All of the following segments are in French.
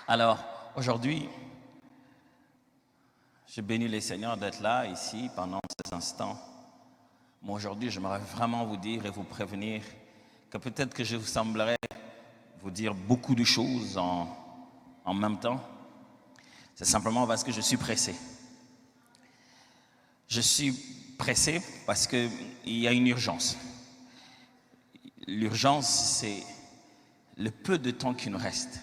Alors, aujourd'hui, je bénis les Seigneurs d'être là, ici, pendant ces instants. Moi, aujourd'hui, j'aimerais vraiment vous dire et vous prévenir que peut-être que je vous semblerai vous dire beaucoup de choses en même temps. C'est simplement parce que je suis pressé. Je suis pressé parce qu'il y a une urgence. L'urgence, c'est le peu de temps qui nous reste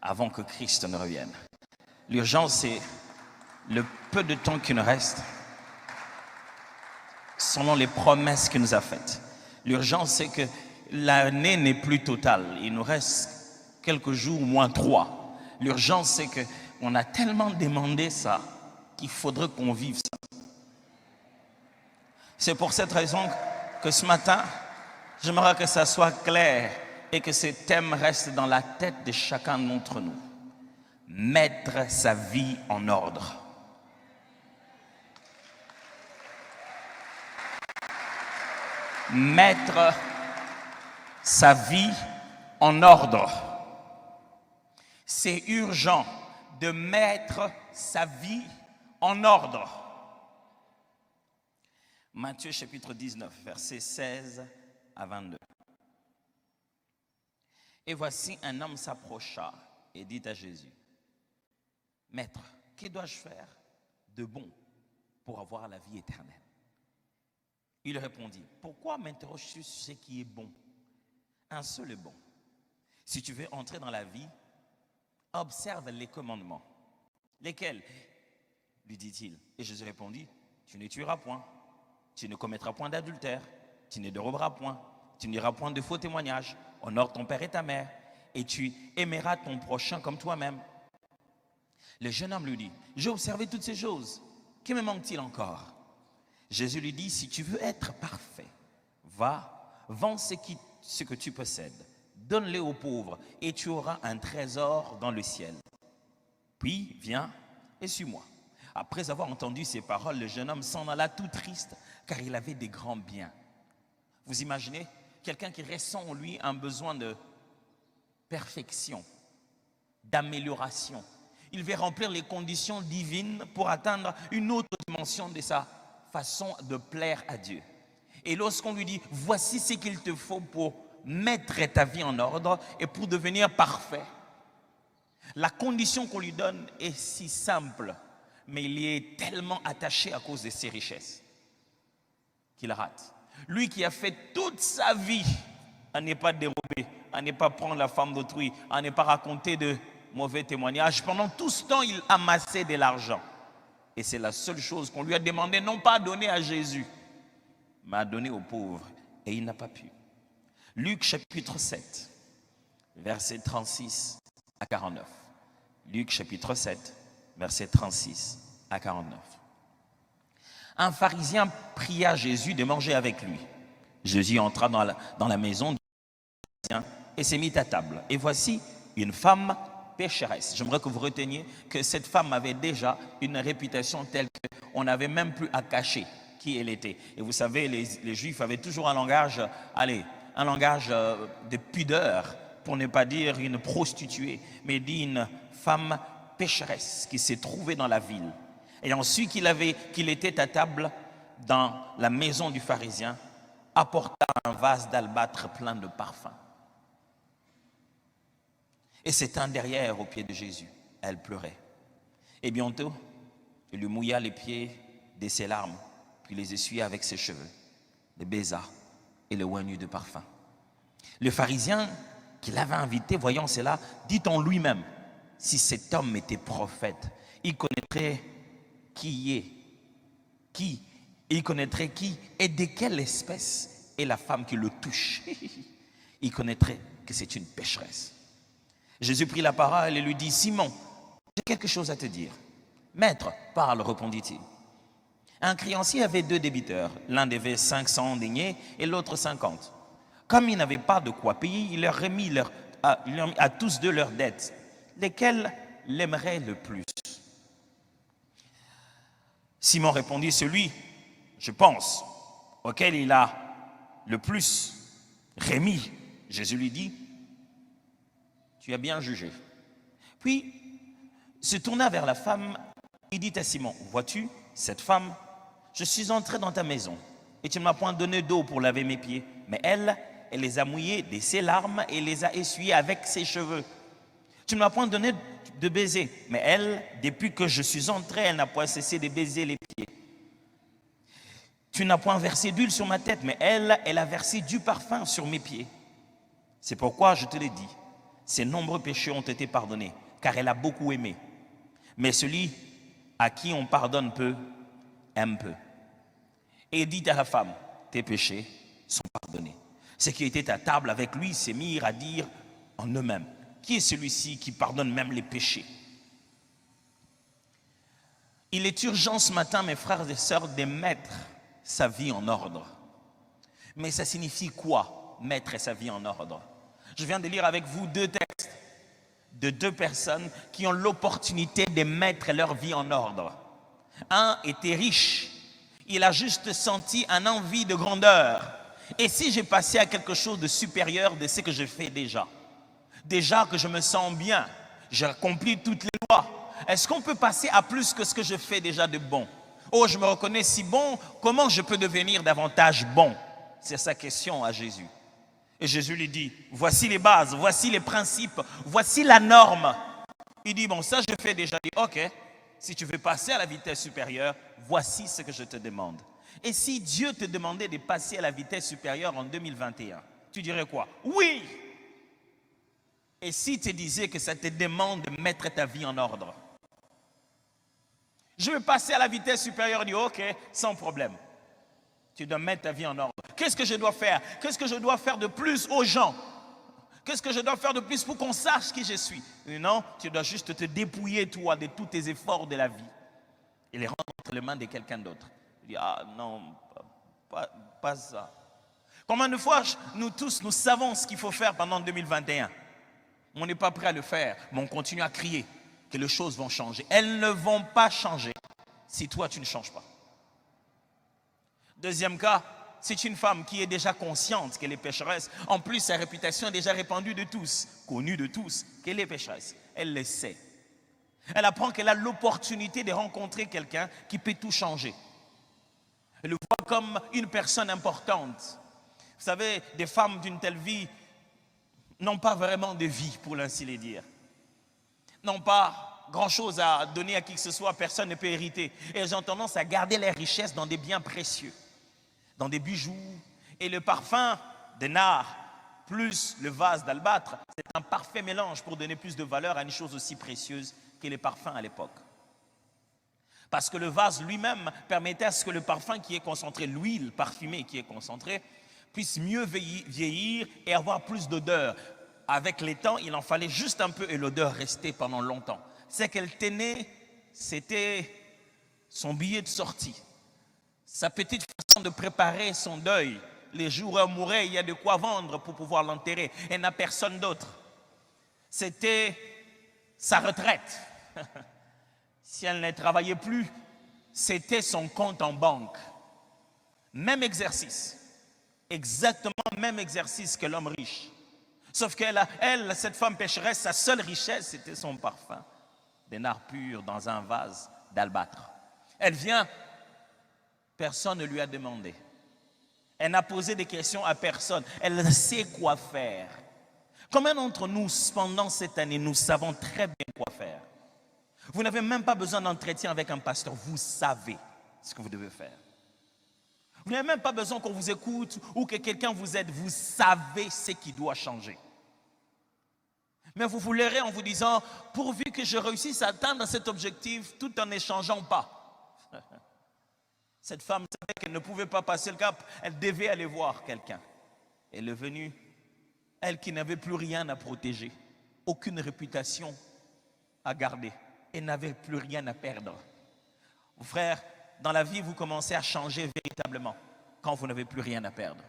avant que Christ ne revienne. L'urgence, c'est le peu de temps qui nous reste selon les promesses qu'il nous a faites. L'urgence, c'est que l'année n'est plus totale. Il nous reste quelques jours, moins 3. L'urgence, c'est qu'on a tellement demandé ça qu'il faudrait qu'on vive ça. C'est pour cette raison que ce matin, j'aimerais que ça soit clair et que ce thème reste dans la tête de chacun d'entre nous. Mettre sa vie en ordre. Mettre sa vie en ordre. C'est urgent de mettre sa vie en ordre. Matthieu chapitre 19, versets 16 à 22. Et voici un homme s'approcha et dit à Jésus, « Maître, que dois-je faire de bon pour avoir la vie éternelle ?» Il répondit, « Pourquoi m'interroges-tu sur ce qui est bon? Un seul est bon. Si tu veux entrer dans la vie, observe les commandements. » Lesquels? Lui dit-il. Et Jésus répondit, « Tu ne tueras point, tu ne commettras point d'adultère, tu ne déroberas point, tu ne diras point de faux témoignages, honore ton père et ta mère, et tu aimeras ton prochain comme toi-même. » Le jeune homme lui dit, « J'ai observé toutes ces choses, que me manque-t-il encore ?» Jésus lui dit, « Si tu veux être parfait, va, vends ce que tu possèdes, donne-le aux pauvres, et tu auras un trésor dans le ciel. Puis viens et suis-moi. » Après avoir entendu ces paroles, le jeune homme s'en alla tout triste, car il avait des grands biens. Vous imaginez quelqu'un qui ressent en lui un besoin de perfection, d'amélioration. Il veut remplir les conditions divines pour atteindre une autre dimension de sa façon de plaire à Dieu. Et lorsqu'on lui dit, voici ce qu'il te faut pour mettre ta vie en ordre et pour devenir parfait, la condition qu'on lui donne est si simple, mais il y est tellement attaché à cause de ses richesses qu'il rate. Lui qui a fait toute sa vie à ne pas dérober, à ne pas prendre la femme d'autrui, à ne pas raconter de mauvais témoignages, pendant tout ce temps, il amassait de l'argent. Et c'est la seule chose qu'on lui a demandé, non pas à donner à Jésus, mais à donner aux pauvres. Et il n'a pas pu. Luc chapitre 7, versets 36 à 49. Luc chapitre 7, versets 36 à 49. Un pharisien pria Jésus de manger avec lui. Jésus entra dans la maison du pharisien et s'est mis à table. Et voici une femme pécheresse. J'aimerais que vous reteniez que cette femme avait déjà une réputation telle qu'on n'avait même plus à cacher qui elle était. Et vous savez, les Juifs avaient toujours un langage de pudeur, pour ne pas dire une prostituée, mais dit une femme pécheresse qui s'est trouvée dans la ville. Et ensuite qu'il était à table dans la maison du pharisien, apporta un vase d'albâtre plein de parfums. Et s'étant derrière aux pieds de Jésus, elle pleurait. Et bientôt, il lui mouilla les pieds de ses larmes, puis les essuya avec ses cheveux, les baisa et le oignit de parfum. Le pharisien qui l'avait invité, voyant cela, dit en lui-même, si cet homme était prophète, il connaîtrait il connaîtrait qui et de quelle espèce est la femme qui le touche. Il connaîtrait que c'est une pécheresse. Jésus prit la parole et lui dit, Simon, j'ai quelque chose à te dire. Maître, parle, répondit-il. Un créancier avait 2 débiteurs. L'un devait 500 deniers et l'autre 50. Comme il n'avait pas de quoi payer, il leur remit à tous 2 leurs dettes. Lesquels l'aimeraient le plus? Simon répondit, celui, je pense, auquel il a le plus remis. Jésus lui dit, tu as bien jugé. Puis, se tourna vers la femme, il dit à Simon, vois-tu, cette femme, je suis entré dans ta maison et tu ne m'as point donné d'eau pour laver mes pieds, mais elle les a mouillés de ses larmes et les a essuyés avec ses cheveux. Tu ne m'as point donné de baiser, mais elle, depuis que je suis entré, elle n'a point cessé de baiser les pieds. Tu n'as point versé d'huile sur ma tête, mais elle a versé du parfum sur mes pieds. C'est pourquoi je te l'ai dit, ses nombreux péchés ont été pardonnés, car elle a beaucoup aimé. Mais celui à qui on pardonne peu, aime peu. Et dit à la femme, tes péchés sont pardonnés. Ceux qui étaient à table avec lui se mirent à dire en eux-mêmes, qui est celui-ci qui pardonne même les péchés? Il est urgent ce matin, mes frères et sœurs, de mettre sa vie en ordre. Mais ça signifie quoi, mettre sa vie en ordre? Je viens de lire avec vous 2 textes de 2 personnes qui ont l'opportunité de mettre leur vie en ordre. Un était riche, il a juste senti une envie de grandeur. Et si j'ai passé à quelque chose de supérieur de ce que je fais déjà que je me sens bien, j'ai accompli toutes les lois, est-ce qu'on peut passer à plus que ce que je fais déjà de bon? Oh, je me reconnais si bon, comment je peux devenir davantage bon? C'est sa question à Jésus. Et Jésus lui dit, voici les bases, voici les principes, voici la norme. Il dit, bon, ça je fais déjà. Il dit, ok, si tu veux passer à la vitesse supérieure, voici ce que je te demande. Et si Dieu te demandait de passer à la vitesse supérieure en 2021, tu dirais quoi? Oui! Et si tu disais que ça te demande de mettre ta vie en ordre? Je veux passer à la vitesse supérieure, il dit, ok, sans problème. Tu dois mettre ta vie en ordre. Qu'est-ce que je dois faire? Qu'est-ce que je dois faire de plus aux gens? Qu'est-ce que je dois faire de plus pour qu'on sache qui je suis? Non, tu dois juste te dépouiller, toi, de tous tes efforts de la vie et les rendre entre les mains de quelqu'un d'autre. Il dit, ah non, pas ça. Combien de fois, nous tous, nous savons ce qu'il faut faire pendant 2021? On n'est pas prêt à le faire, mais on continue à crier que les choses vont changer. Elles ne vont pas changer si toi, tu ne changes pas. Deuxième cas, c'est une femme qui est déjà consciente qu'elle est pécheresse. En plus, sa réputation est déjà répandue de tous, connue de tous, qu'elle est pécheresse. Elle le sait. Elle apprend qu'elle a l'opportunité de rencontrer quelqu'un qui peut tout changer. Elle le voit comme une personne importante. Vous savez, des femmes d'une telle vie n'ont pas vraiment de vie, pour ainsi le dire. N'ont pas grand-chose à donner à qui que ce soit, personne ne peut hériter. Et elles ont tendance à garder les richesses dans des biens précieux, dans des bijoux. Et le parfum de nard plus le vase d'albâtre, c'est un parfait mélange pour donner plus de valeur à une chose aussi précieuse que les parfums à l'époque. Parce que le vase lui-même permettait à ce que le parfum qui est concentré, l'huile parfumée qui est concentrée, puisse mieux vieillir et avoir plus d'odeur. Avec les temps, il en fallait juste un peu et l'odeur restait pendant longtemps. Ce qu'elle tenait, c'était son billet de sortie, sa petite façon de préparer son deuil. Les jours où elle mourait, il y a de quoi vendre pour pouvoir l'enterrer. Elle n'a personne d'autre. C'était sa retraite. Si elle ne travaillait plus, c'était son compte en banque. Même exercice. Exactement même exercice que l'homme riche. Sauf qu'elle, cette femme pécheresse, sa seule richesse, c'était son parfum de nard pur dans un vase d'albâtre. Elle vient, personne ne lui a demandé. Elle n'a posé des questions à personne. Elle sait quoi faire. Combien d'entre nous, pendant cette année, nous savons très bien quoi faire? Vous n'avez même pas besoin d'entretien avec un pasteur. Vous savez ce que vous devez faire. Vous n'avez même pas besoin qu'on vous écoute ou que quelqu'un vous aide. Vous savez ce qui doit changer. Mais vous vous l'airez en vous disant, pourvu que je réussisse à atteindre cet objectif tout en n'échangeant pas. Cette femme savait qu'elle ne pouvait pas passer le cap. Elle devait aller voir quelqu'un. Elle est venue, elle qui n'avait plus rien à protéger, aucune réputation à garder. Elle n'avait plus rien à perdre. Frère, dans la vie, vous commencez à changer véritablement quand vous n'avez plus rien à perdre.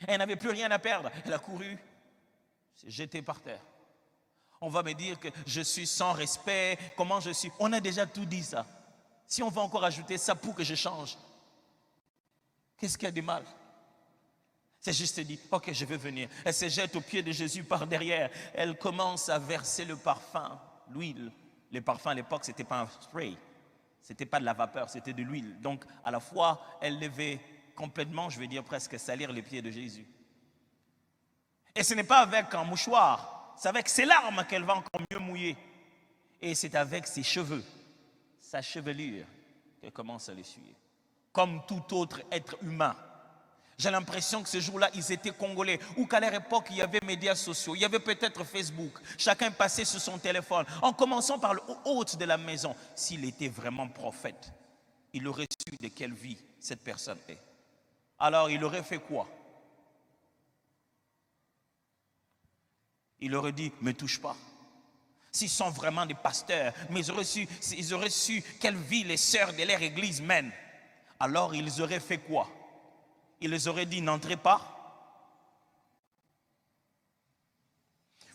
Elle n'avait plus rien à perdre. Elle a couru, s'est jetée par terre. On va me dire que je suis sans respect, comment je suis. On a déjà tout dit ça. Si on va encore ajouter ça pour que je change, qu'est-ce qu'il y a de mal? C'est juste dit, ok, je vais venir. Elle se jette aux pieds de Jésus par derrière. Elle commence à verser le parfum, l'huile. Les parfums à l'époque, ce n'était pas un spray. Ce n'était pas de la vapeur, c'était de l'huile. Donc, à la fois, elle devait complètement, je vais dire presque, salir les pieds de Jésus. Et ce n'est pas avec un mouchoir, c'est avec ses larmes qu'elle va encore mieux mouiller. Et c'est avec ses cheveux, sa chevelure, qu'elle commence à l'essuyer. Comme tout autre être humain. J'ai l'impression que ce jour-là, ils étaient congolais, ou qu'à leur époque, il y avait médias sociaux, il y avait peut-être Facebook. Chacun passait sur son téléphone, en commençant par le hôte de la maison. S'il était vraiment prophète, il aurait su de quelle vie cette personne est. Alors, il aurait fait quoi? Il aurait dit, ne me touche pas. S'ils sont vraiment des pasteurs, mais ils auraient su quelle vie les sœurs de leur église mènent. Alors, ils auraient fait quoi? Il les aurait dit, n'entrez pas.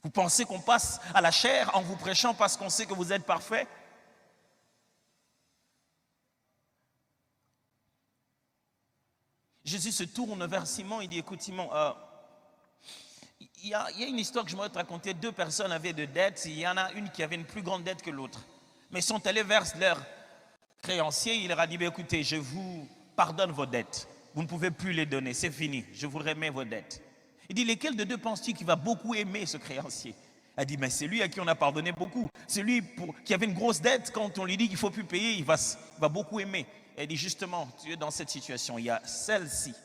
Vous pensez qu'on passe à la chair en vous prêchant parce qu'on sait que vous êtes parfait? Jésus se tourne vers Simon, il dit, écoute Simon, il y a une histoire que je voudrais te raconter. Deux personnes avaient de dettes, il y en a une qui avait une plus grande dette que l'autre. Mais ils sont allés vers leur créancier, il leur a dit, écoutez, je vous pardonne vos dettes. Vous ne pouvez plus les donner, c'est fini, je vous remets vos dettes. Il dit, lesquels de deux penses-tu qui va beaucoup aimer ce créancier? Elle dit, mais c'est lui à qui on a pardonné beaucoup. C'est lui qui avait une grosse dette, quand on lui dit qu'il ne faut plus payer, il va beaucoup aimer. Elle dit, justement, tu es dans cette situation, il y a celle-ci.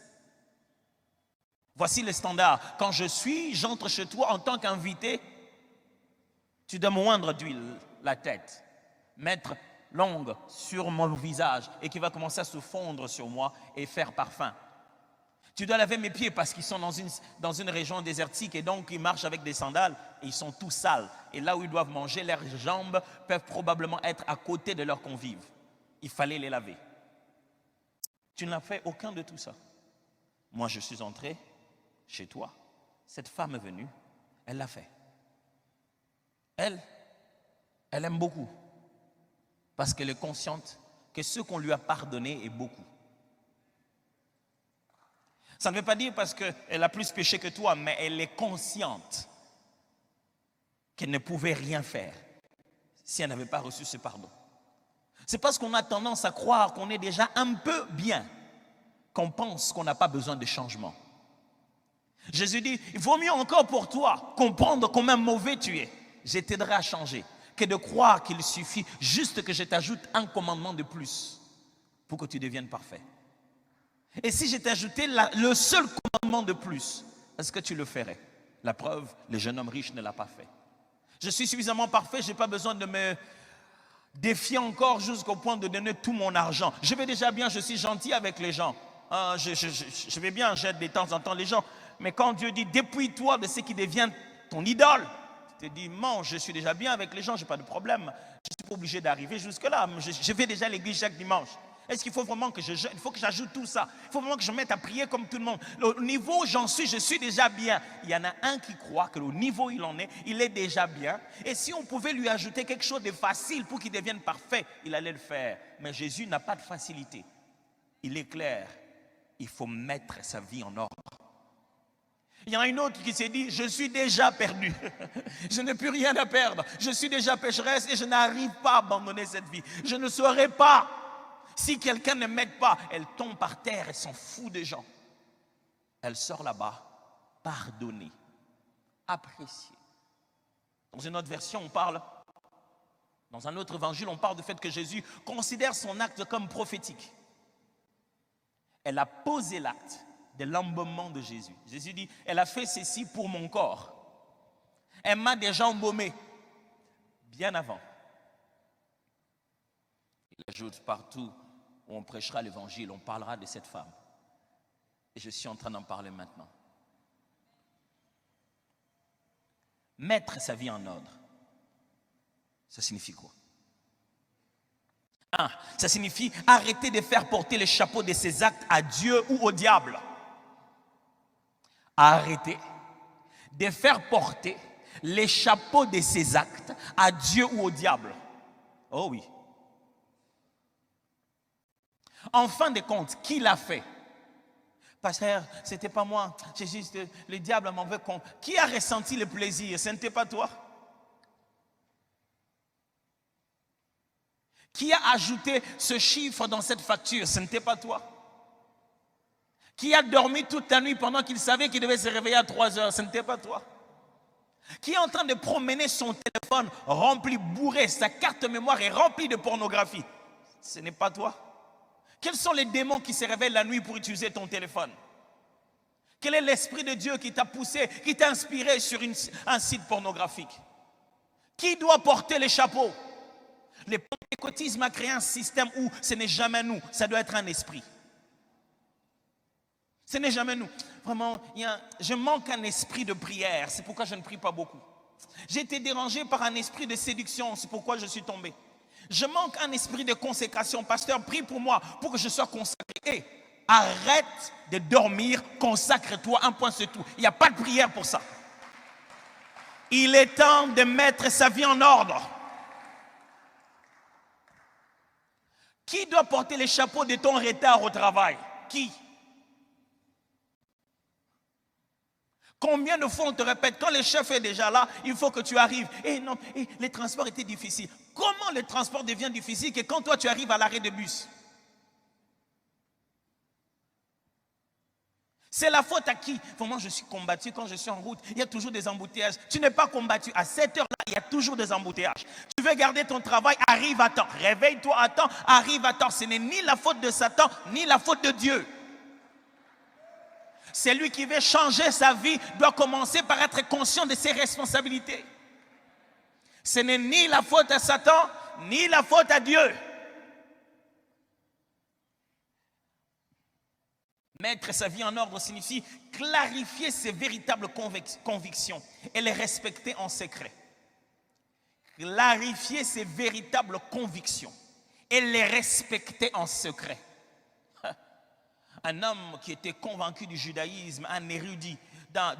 Voici le standard. Quand j'entre chez toi en tant qu'invité, tu dois moindre d'huile la tête, mettre longue sur mon visage et qui va commencer à se fondre sur moi et faire parfum. Tu dois laver mes pieds parce qu'ils sont dans une région désertique et donc ils marchent avec des sandales et ils sont tous sales. Et là où ils doivent manger, leurs jambes peuvent probablement être à côté de leurs convives. Il fallait les laver. Tu n'as fait aucun de tout ça. Moi, je suis entré chez toi. Cette femme est venue, elle l'a fait. Elle aime beaucoup. Parce qu'elle est consciente que ce qu'on lui a pardonné est beaucoup. Ça ne veut pas dire parce qu'elle a plus péché que toi, mais elle est consciente qu'elle ne pouvait rien faire si elle n'avait pas reçu ce pardon. C'est parce qu'on a tendance à croire qu'on est déjà un peu bien qu'on pense qu'on n'a pas besoin de changement. Jésus dit, il vaut mieux encore pour toi comprendre combien mauvais tu es. Je t'aiderai à changer. Que de croire qu'il suffit juste que je t'ajoute un commandement de plus pour que tu deviennes parfait. Et si je t'ajoutais le seul commandement de plus, est-ce que tu le ferais? La preuve, le jeune homme riche ne l'a pas fait. Je suis suffisamment parfait, je n'ai pas besoin de me défier encore jusqu'au point de donner tout mon argent. Je vais déjà bien, je suis gentil avec les gens. Je vais bien, j'aide de temps en temps les gens. Mais quand Dieu dit, dépouille-toi de ce qui devient ton idole, tu te dis, mange, je suis déjà bien avec les gens, je n'ai pas de problème. Je ne suis pas obligé d'arriver jusque-là. Je vais déjà à l'église chaque dimanche. Est-ce qu'il faut vraiment que il faut que j'ajoute tout ça? Il faut vraiment que je mette à prier comme tout le monde. Au niveau où j'en suis, je suis déjà bien. Il y en a un qui croit que le niveau où il en est, il est déjà bien. Et si on pouvait lui ajouter quelque chose de facile pour qu'il devienne parfait, il allait le faire. Mais Jésus n'a pas de facilité. Il est clair. Il faut mettre sa vie en ordre. Il y en a une autre qui s'est dit, je suis déjà perdu, je n'ai plus rien à perdre, je suis déjà pécheresse et je n'arrive pas à abandonner cette vie. Je ne saurais pas, si quelqu'un ne m'aide pas, elle tombe par terre et s'en fout des gens. Elle sort là-bas, pardonnée, appréciée. Dans une autre version, dans un autre évangile, on parle du fait que Jésus considère son acte comme prophétique. Elle a posé l'acte de l'embaumement de Jésus. Jésus dit, elle a fait ceci pour mon corps. Elle m'a déjà embaumé bien avant. Il ajoute, partout où on prêchera l'évangile, on parlera de cette femme. Et je suis en train d'en parler maintenant. Mettre sa vie en ordre, ça signifie quoi? Ça signifie arrêter de faire porter le chapeau de ses actes à Dieu ou au diable. Arrêter de faire porter les chapeaux de ses actes à Dieu ou au diable. Oh oui. En fin de compte, qui l'a fait? Pasteur, c'était pas moi. J'ai juste, le diable m'en veut compte. Qui a ressenti le plaisir? Ce n'était pas toi. Qui a ajouté ce chiffre dans cette facture? Ce n'était pas toi. Qui a dormi toute la nuit pendant qu'il savait qu'il devait se réveiller à 3 heures? Ce n'était pas toi. Qui est en train de promener son téléphone rempli, bourré, sa carte mémoire est remplie de pornographie? Ce n'est pas toi. Quels sont les démons qui se réveillent la nuit pour utiliser ton téléphone? Quel est l'esprit de Dieu qui t'a poussé, qui t'a inspiré sur un site pornographique? Qui doit porter les chapeaux? Le pentecôtisme a créé un système où ce n'est jamais nous, ça doit être un esprit. Ce n'est jamais nous. Vraiment, je manque un esprit de prière, c'est pourquoi je ne prie pas beaucoup. J'ai été dérangé par un esprit de séduction, c'est pourquoi je suis tombé. Je manque un esprit de consécration. Pasteur, prie pour moi, pour que je sois consacré. Arrête de dormir, consacre-toi, un point c'est tout. Il n'y a pas de prière pour ça. Il est temps de mettre sa vie en ordre. Qui doit porter les chapeaux de ton retard au travail? Qui? Combien de fois on te répète, quand le chef est déjà là, il faut que tu arrives. Et non, les transports étaient difficiles. Comment le transport devient difficile que quand toi tu arrives à l'arrêt de bus? C'est la faute à qui? Moi je suis combattu quand je suis en route. Il y a toujours des embouteillages. Tu n'es pas combattu. À cette heure-là, il y a toujours des embouteillages. Tu veux garder ton travail, arrive à temps. Réveille-toi à temps, arrive à temps. Ce n'est ni la faute de Satan, ni la faute de Dieu. Celui qui veut changer sa vie doit commencer par être conscient de ses responsabilités. Ce n'est ni la faute à Satan, ni la faute à Dieu. Mettre sa vie en ordre signifie clarifier ses véritables convictions et les respecter en secret. Clarifier ses véritables convictions et les respecter en secret. Un homme qui était convaincu du judaïsme, un érudit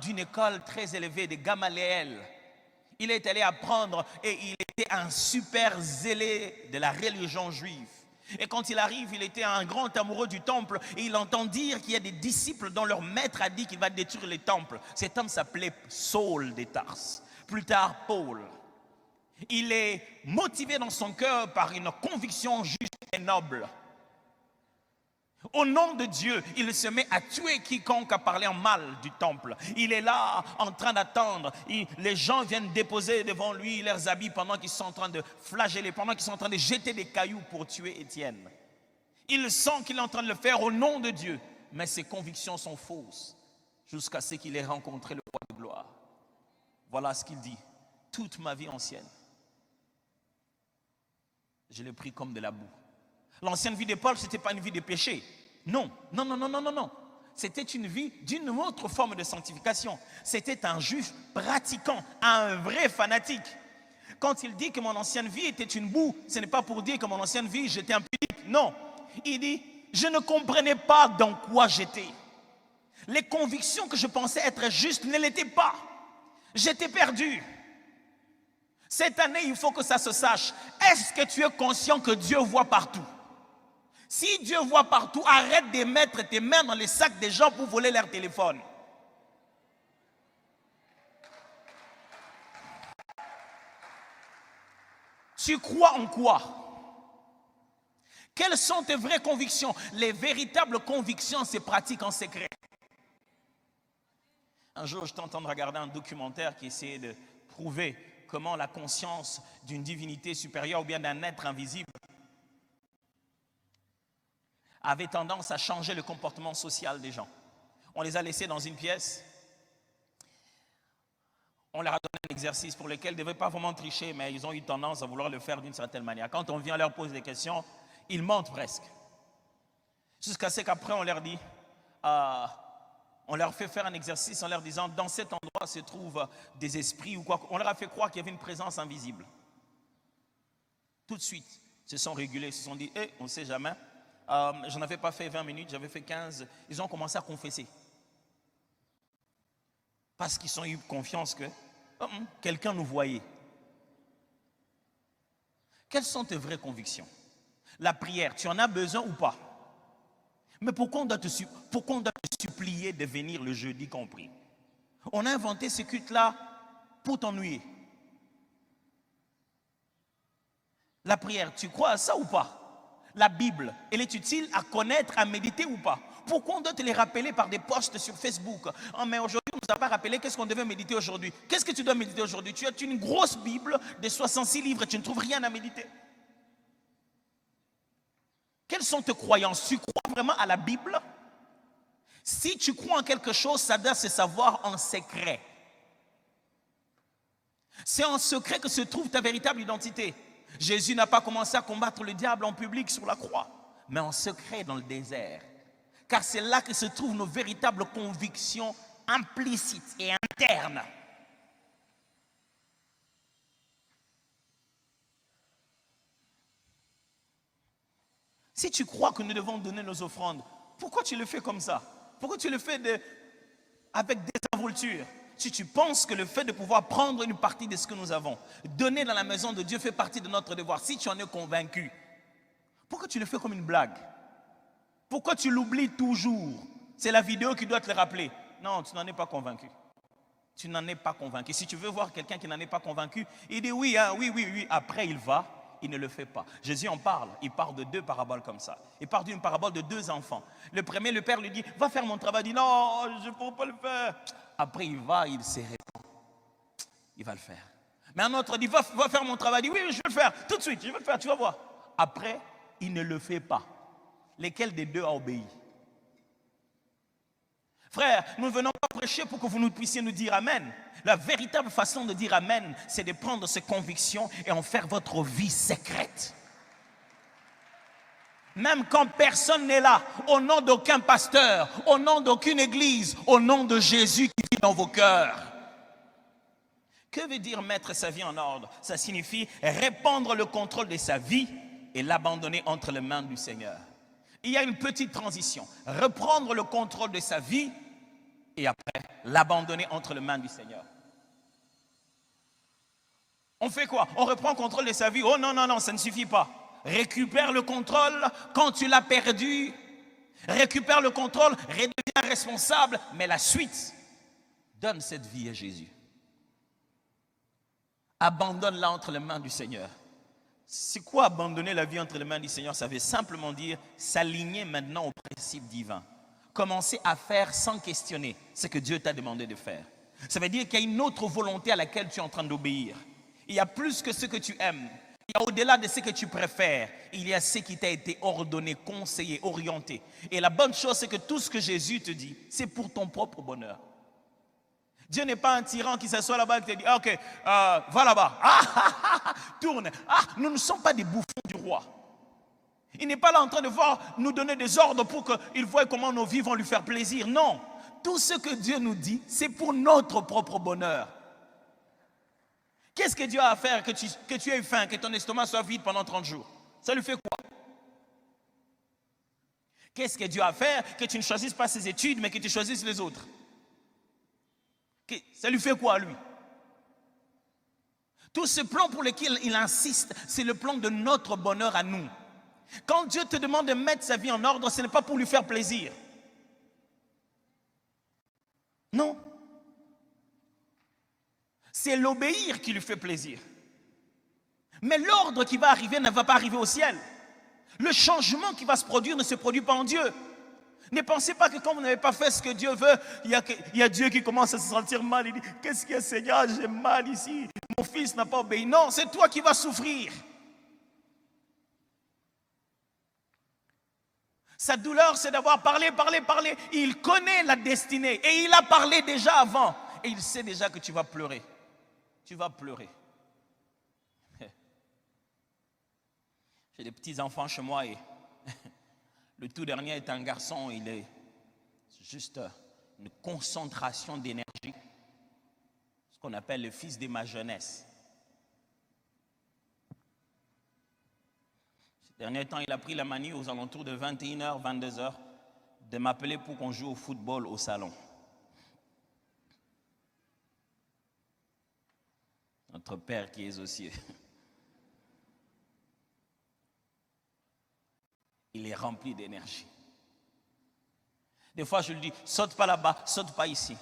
d'une école très élevée de Gamaliel. Il est allé apprendre et il était un super zélé de la religion juive. Et quand il arrive, il était un grand amoureux du temple et il entend dire qu'il y a des disciples dont leur maître a dit qu'il va détruire les temples. Cet homme s'appelait Saul de Tarse, plus tard Paul. Il est motivé dans son cœur par une conviction juste et noble. Au nom de Dieu, il se met à tuer quiconque a parlé en mal du temple. Il est là en train d'attendre. Les gens viennent déposer devant lui leurs habits pendant qu'ils sont en train de flageller, pendant qu'ils sont en train de jeter des cailloux pour tuer Étienne. Il sent qu'il est en train de le faire au nom de Dieu. Mais ses convictions sont fausses jusqu'à ce qu'il ait rencontré le roi de gloire. Voilà ce qu'il dit. Toute ma vie ancienne, je l'ai pris comme de la boue. L'ancienne vie de Paul, ce n'était pas une vie de péché. Non, non, non, non, non, non, non. C'était une vie d'une autre forme de sanctification. C'était un juif pratiquant, un vrai fanatique. Quand il dit que mon ancienne vie était une boue, ce n'est pas pour dire que mon ancienne vie, j'étais impudique. Non. Il dit, je ne comprenais pas dans quoi j'étais. Les convictions que je pensais être justes ne l'étaient pas. J'étais perdu. Cette année, il faut que ça se sache. Est-ce que tu es conscient que Dieu voit partout? Si Dieu voit partout, arrête de mettre tes mains dans les sacs des gens pour voler leur téléphone. Tu crois en quoi? Quelles sont tes vraies convictions? Les véritables convictions se pratiquent en secret. Un jour, je t'entends regarder un documentaire qui essayait de prouver comment la conscience d'une divinité supérieure ou bien d'un être invisible avait tendance à changer le comportement social des gens. On les a laissés dans une pièce, on leur a donné un exercice pour lequel ils ne devaient pas vraiment tricher, mais ils ont eu tendance à vouloir le faire d'une certaine manière. Quand on vient leur poser des questions, ils mentent presque. Jusqu'à ce qu'après on leur dit, on leur fait faire un exercice en leur disant, dans cet endroit se trouvent des esprits ou quoi. On leur a fait croire qu'il y avait une présence invisible. Tout de suite, ils se sont régulés, ils se sont dit, on ne sait jamais. J'en avais pas fait 20 minutes, j'avais fait 15. Ils ont commencé à confesser. Parce qu'ils ont eu confiance que quelqu'un nous voyait. Quelles sont tes vraies convictions? La prière, tu en as besoin ou pas? Mais pourquoi on doit te supplier supplier de venir le jeudi qu'on prie. On a inventé ce culte-là pour t'ennuyer. La prière, tu crois à ça ou pas? La Bible, elle est utile à connaître, à méditer ou pas? Pourquoi on doit te les rappeler par des posts sur Facebook? Oh, mais aujourd'hui, on ne nous a pas rappelé qu'est-ce qu'on devait méditer aujourd'hui. Qu'est-ce que tu dois méditer aujourd'hui? Tu as une grosse Bible de 66 livres et tu ne trouves rien à méditer. Quelles sont tes croyances? Tu crois vraiment à la Bible? Si tu crois en quelque chose, ça doit se savoir en secret. C'est en secret que se trouve ta véritable identité. Jésus n'a pas commencé à combattre le diable en public sur la croix, mais en secret dans le désert. Car c'est là que se trouvent nos véritables convictions implicites et internes. Si tu crois que nous devons donner nos offrandes, pourquoi tu le fais comme ça? Pourquoi tu le fais avec désinvolture? Si tu penses que le fait de pouvoir prendre une partie de ce que nous avons, donner dans la maison de Dieu fait partie de notre devoir, si tu en es convaincu, pourquoi tu le fais comme une blague? Pourquoi tu l'oublies toujours? C'est la vidéo qui doit te le rappeler. Non, tu n'en es pas convaincu. Tu n'en es pas convaincu. Si tu veux voir quelqu'un qui n'en est pas convaincu, il dit oui, hein, oui, oui, oui. Après, il ne le fait pas. Jésus en parle. Il parle de 2 paraboles comme ça. Il parle d'une parabole de 2 enfants. Le premier, le père lui dit, va faire mon travail. Il dit, non, je ne peux pas le faire. Après, il se répand. Il va le faire. Mais un autre dit, va faire mon travail. Il dit, oui, je vais le faire. Tout de suite, je vais le faire, tu vas voir. Après, il ne le fait pas. Lesquels des 2 a obéi? Frère, nous ne venons pas prêcher pour que vous nous puissiez nous dire Amen. La véritable façon de dire Amen, c'est de prendre ces convictions et en faire votre vie secrète. Même quand personne n'est là, au nom d'aucun pasteur, au nom d'aucune église, au nom de Jésus qui vit dans vos cœurs. Que veut dire mettre sa vie en ordre? Ça signifie répandre le contrôle de sa vie et l'abandonner entre les mains du Seigneur. Il y a une petite transition. Reprendre le contrôle de sa vie et après l'abandonner entre les mains du Seigneur. On fait quoi? On reprend le contrôle de sa vie. Oh non, non, non, ça ne suffit pas. Récupère le contrôle quand tu l'as perdu. Récupère le contrôle, redeviens responsable. Mais la suite, donne cette vie à Jésus. Abandonne-la entre les mains du Seigneur. C'est quoi abandonner la vie entre les mains du Seigneur? Ça veut simplement dire s'aligner maintenant aux principes divins. Commencer à faire sans questionner ce que Dieu t'a demandé de faire. Ça veut dire qu'il y a une autre volonté à laquelle tu es en train d'obéir. Il y a plus que ce que tu aimes. Il y a au-delà de ce que tu préfères. Il y a ce qui t'a été ordonné, conseillé, orienté. Et la bonne chose, c'est que tout ce que Jésus te dit, c'est pour ton propre bonheur. Dieu n'est pas un tyran qui s'assoit là-bas et te dit, ah, ok, va là-bas, tourne. Nous ne sommes pas des bouffons du roi. Il n'est pas là en train de nous donner des ordres pour qu'il voie comment nos vies vont lui faire plaisir. Non, tout ce que Dieu nous dit, c'est pour notre propre bonheur. Qu'est-ce que Dieu a à faire que tu aies faim, que ton estomac soit vide pendant 30 jours? Ça lui fait quoi? Qu'est-ce que Dieu a à faire que tu ne choisisses pas ses études, mais que tu choisisses les autres? Ça lui fait quoi à lui? Tout ce plan pour lequel il insiste, c'est le plan de notre bonheur à nous. Quand Dieu te demande de mettre sa vie en ordre, ce n'est pas pour lui faire plaisir. Non. C'est l'obéir qui lui fait plaisir. Mais l'ordre qui va arriver ne va pas arriver au ciel. Le changement qui va se produire ne se produit pas en Dieu. Ne pensez pas que quand vous n'avez pas fait ce que Dieu veut, il y a Dieu qui commence à se sentir mal. Il dit, qu'est-ce qu'il y a, Seigneur, j'ai mal ici. Mon fils n'a pas obéi. Non, c'est toi qui vas souffrir. Sa douleur, c'est d'avoir parlé. Il connaît la destinée et il a parlé déjà avant. Et il sait déjà que tu vas pleurer. Tu vas pleurer. J'ai des petits enfants chez moi et le tout dernier est un garçon, il est juste une concentration d'énergie, ce qu'on appelle le fils de ma jeunesse. Ces derniers temps, il a pris la manie aux alentours de 21h, 22h, de m'appeler pour qu'on joue au football au salon. Notre Père qui est aux cieux. Il est rempli d'énergie. Des fois, je lui dis, saute pas là-bas, saute pas ici.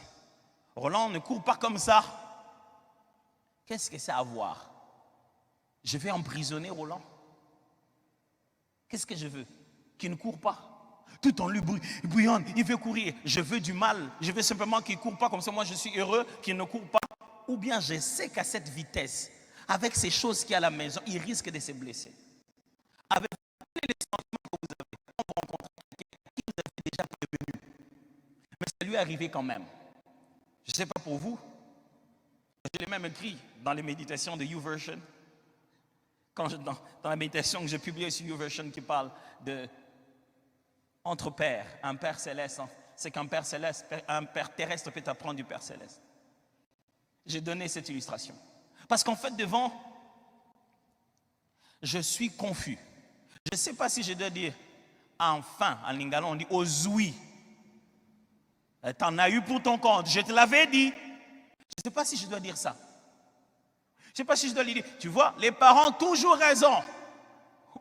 Roland, ne cours pas comme ça. Qu'est-ce que ça a à voir? Je vais emprisonner Roland. Qu'est-ce que je veux? Qu'il ne court pas. Tout en lui bouillonne, il veut courir. Je veux du mal. Je veux simplement qu'il ne court pas. Comme ça, moi, je suis heureux qu'il ne court pas. Ou bien je sais qu'à cette vitesse, avec ces choses qu'il y a à la maison, il risque de se blesser. Avec les sentiments que vous avez, on va rencontrer quelqu'un qui vous avez déjà prévenu. Mais ça lui est arrivé quand même. Je ne sais pas pour vous. Je l'ai même écrit dans les méditations de YouVersion. Dans la méditation que j'ai publiée sur YouVersion qui parle de entre pères, un père céleste, c'est qu'un père céleste, un père terrestre peut apprendre du père céleste. J'ai donné cette illustration. Parce qu'en fait, devant, je suis confus. Je ne sais pas si je dois dire enfin, en lingala, on dit ozui. T'en as eu pour ton compte, je te l'avais dit. Je ne sais pas si je dois dire ça. Je ne sais pas si je dois lui dire, tu vois, les parents ont toujours raison.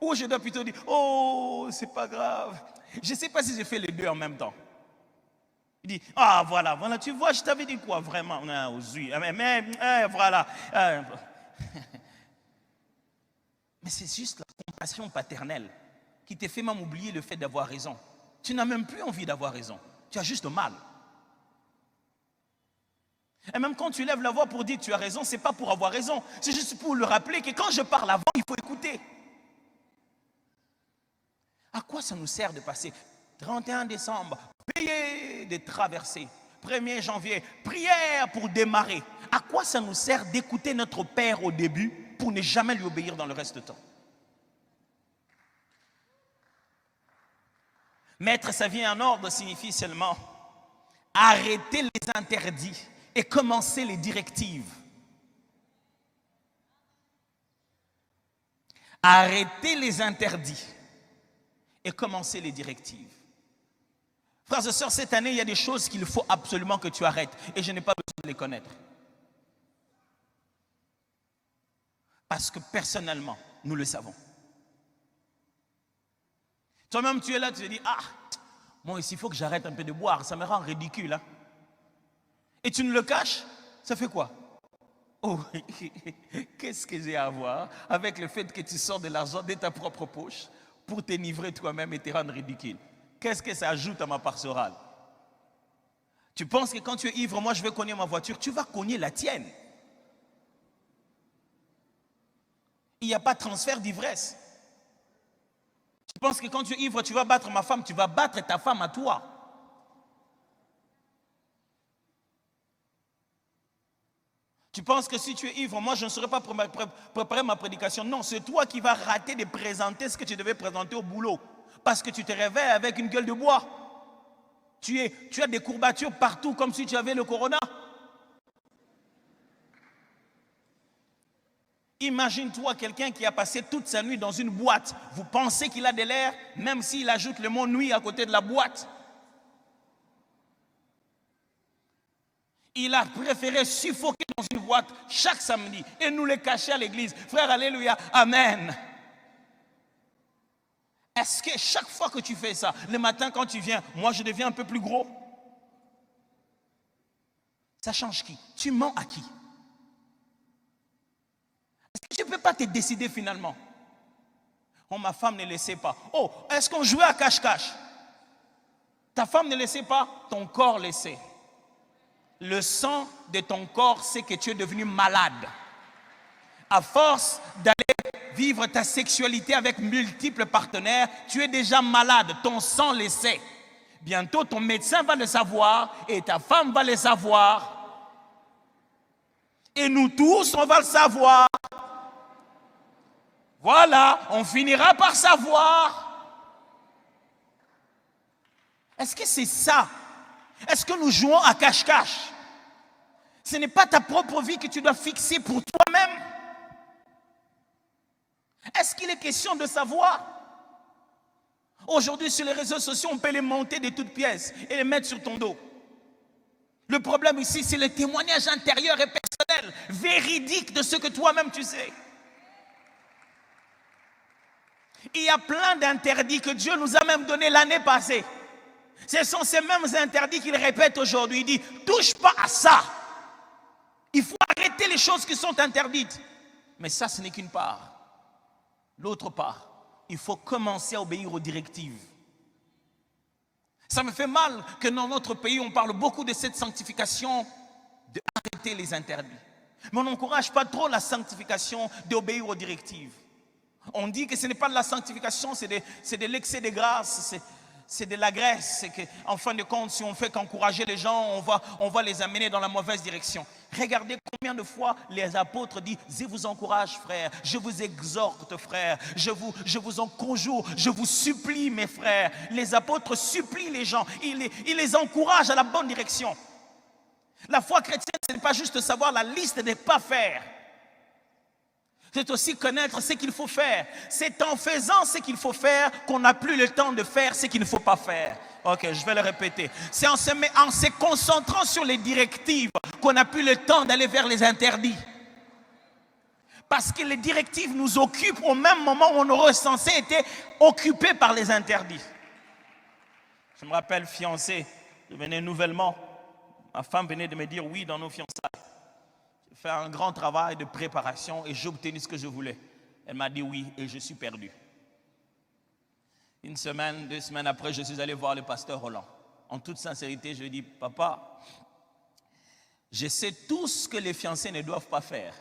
Ou je dois plutôt dire, oh, c'est pas grave. Je ne sais pas si j'ai fait les deux en même temps. Il dit, ah voilà, tu vois, je t'avais dit quoi vraiment? Mais voilà. Mais c'est juste la compassion paternelle qui te fait même oublier le fait d'avoir raison. Tu n'as même plus envie d'avoir raison. Tu as juste mal. Et même quand tu lèves la voix pour dire que tu as raison, ce n'est pas pour avoir raison. C'est juste pour le rappeler que quand je parle avant, il faut écouter. À quoi ça nous sert de passer 31 décembre, payer des traversées, 1er janvier, prière pour démarrer? À quoi ça nous sert d'écouter notre Père au début pour ne jamais lui obéir dans le reste du temps? Mettre sa vie en ordre signifie seulement arrêter les interdits et commencer les directives. Arrêter les interdits et commencer les directives. Frères et sœurs, cette année, il y a des choses qu'il faut absolument que tu arrêtes et je n'ai pas besoin de les connaître. Parce que personnellement, nous le savons. Toi-même, tu es là, tu te dis, ah, moi ici, il faut que j'arrête un peu de boire, ça me rend ridicule. Hein? Et tu nous le caches, ça fait quoi? Oh, qu'est-ce que j'ai à voir avec le fait que tu sors de l'argent de ta propre poche pour t'enivrer toi-même et te rendre ridicule? Qu'est-ce que ça ajoute à ma pastorale? Tu penses que quand tu es ivre, moi je vais cogner ma voiture, tu vas cogner la tienne. Il n'y a pas de transfert d'ivresse. Tu penses que quand tu es ivre, tu vas battre ma femme, tu vas battre ta femme à toi. Tu penses que si tu es ivre, moi je ne saurais pas préparer ma prédication. Non, c'est toi qui vas rater de présenter ce que tu devais présenter au boulot. Parce que tu te réveilles avec une gueule de bois. Tu as des courbatures partout comme si tu avais le corona. Imagine-toi quelqu'un qui a passé toute sa nuit dans une boîte. Vous pensez qu'il a de l'air, même s'il ajoute le mot nuit à côté de la boîte. Il a préféré suffoquer dans une boîte chaque samedi et nous les cacher à l'église. Frère, alléluia, amen. Est-ce que chaque fois que tu fais ça, le matin quand tu viens, moi je deviens un peu plus gros? Ça change qui? Tu mens à qui? Est-ce que tu ne peux pas te décider finalement? Oh, ma femme ne le sait pas. Oh, est-ce qu'on jouait à cache-cache? Ta femme ne le sait pas, ton corps le sait. Le sang de ton corps sait que tu es devenu malade. À force d'aller vivre ta sexualité avec multiples partenaires, tu es déjà malade. Ton sang le sait. Bientôt, ton médecin va le savoir et ta femme va le savoir. Et nous tous, on va le savoir. Voilà, on finira par savoir. Est-ce que c'est ça? Est-ce que nous jouons à cache-cache? Ce n'est pas ta propre vie que tu dois fixer pour toi-même. Est-ce qu'il est question de savoir? Aujourd'hui, sur les réseaux sociaux, on peut les monter de toutes pièces et les mettre sur ton dos. Le problème ici, c'est le témoignage intérieur et personnel, véridique de ce que toi-même tu sais. Il y a plein d'interdits que Dieu nous a même donnés l'année passée. Ce sont ces mêmes interdits qu'il répète aujourd'hui. Il dit, touche pas à ça. Il faut arrêter les choses qui sont interdites. Mais ça, ce n'est qu'une part. L'autre part, il faut commencer à obéir aux directives. Ça me fait mal que dans notre pays, on parle beaucoup de cette sanctification, d'arrêter les interdits. Mais on n'encourage pas trop la sanctification d'obéir aux directives. On dit que ce n'est pas de la sanctification, c'est de l'excès de grâce, c'est de la graisse. C'est qu'en fin de compte, si on fait qu'encourager les gens, on va les amener dans la mauvaise direction. Regardez combien de fois les apôtres disent, je vous encourage frères, je vous exhorte frères, je vous en conjure, je vous supplie mes frères. Les apôtres supplient les gens, ils les encouragent à la bonne direction. La foi chrétienne, ce n'est pas juste savoir la liste des pas faire. C'est aussi connaître ce qu'il faut faire. C'est en faisant ce qu'il faut faire qu'on n'a plus le temps de faire ce qu'il ne faut pas faire. Ok, je vais le répéter. C'est en se concentrant sur les directives qu'on n'a plus le temps d'aller vers les interdits. Parce que les directives nous occupent au même moment où on aurait censé être occupé par les interdits. Je me rappelle, fiancé, je venais nouvellement. Ma femme venait de me dire oui dans nos fiançailles. J'ai fait un grand travail de préparation et j'ai obtenu ce que je voulais. Elle m'a dit oui et je suis perdu. Une semaine, 2 semaines après, je suis allé voir le pasteur Roland. En toute sincérité, je lui ai dit, papa, je sais tout ce que les fiancés ne doivent pas faire.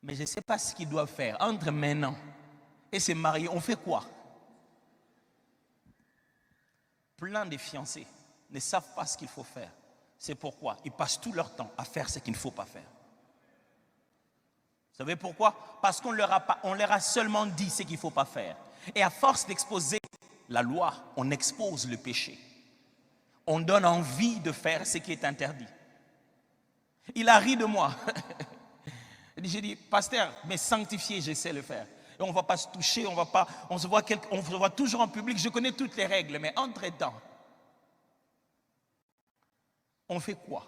Mais je ne sais pas ce qu'ils doivent faire. Entre maintenant et se marier, on fait quoi? Plein de fiancés ne savent pas ce qu'il faut faire. C'est pourquoi ils passent tout leur temps à faire ce qu'il ne faut pas faire. Vous savez pourquoi? Parce qu'on leur a seulement dit ce qu'il ne faut pas faire. Et à force d'exposer la loi, on expose le péché. On donne envie de faire ce qui est interdit. Il a ri de moi. J'ai dit, pasteur, mais sanctifié, je sais le faire. Et on ne va pas se toucher, on se voit toujours en public, je connais toutes les règles, mais entre-temps, on fait quoi?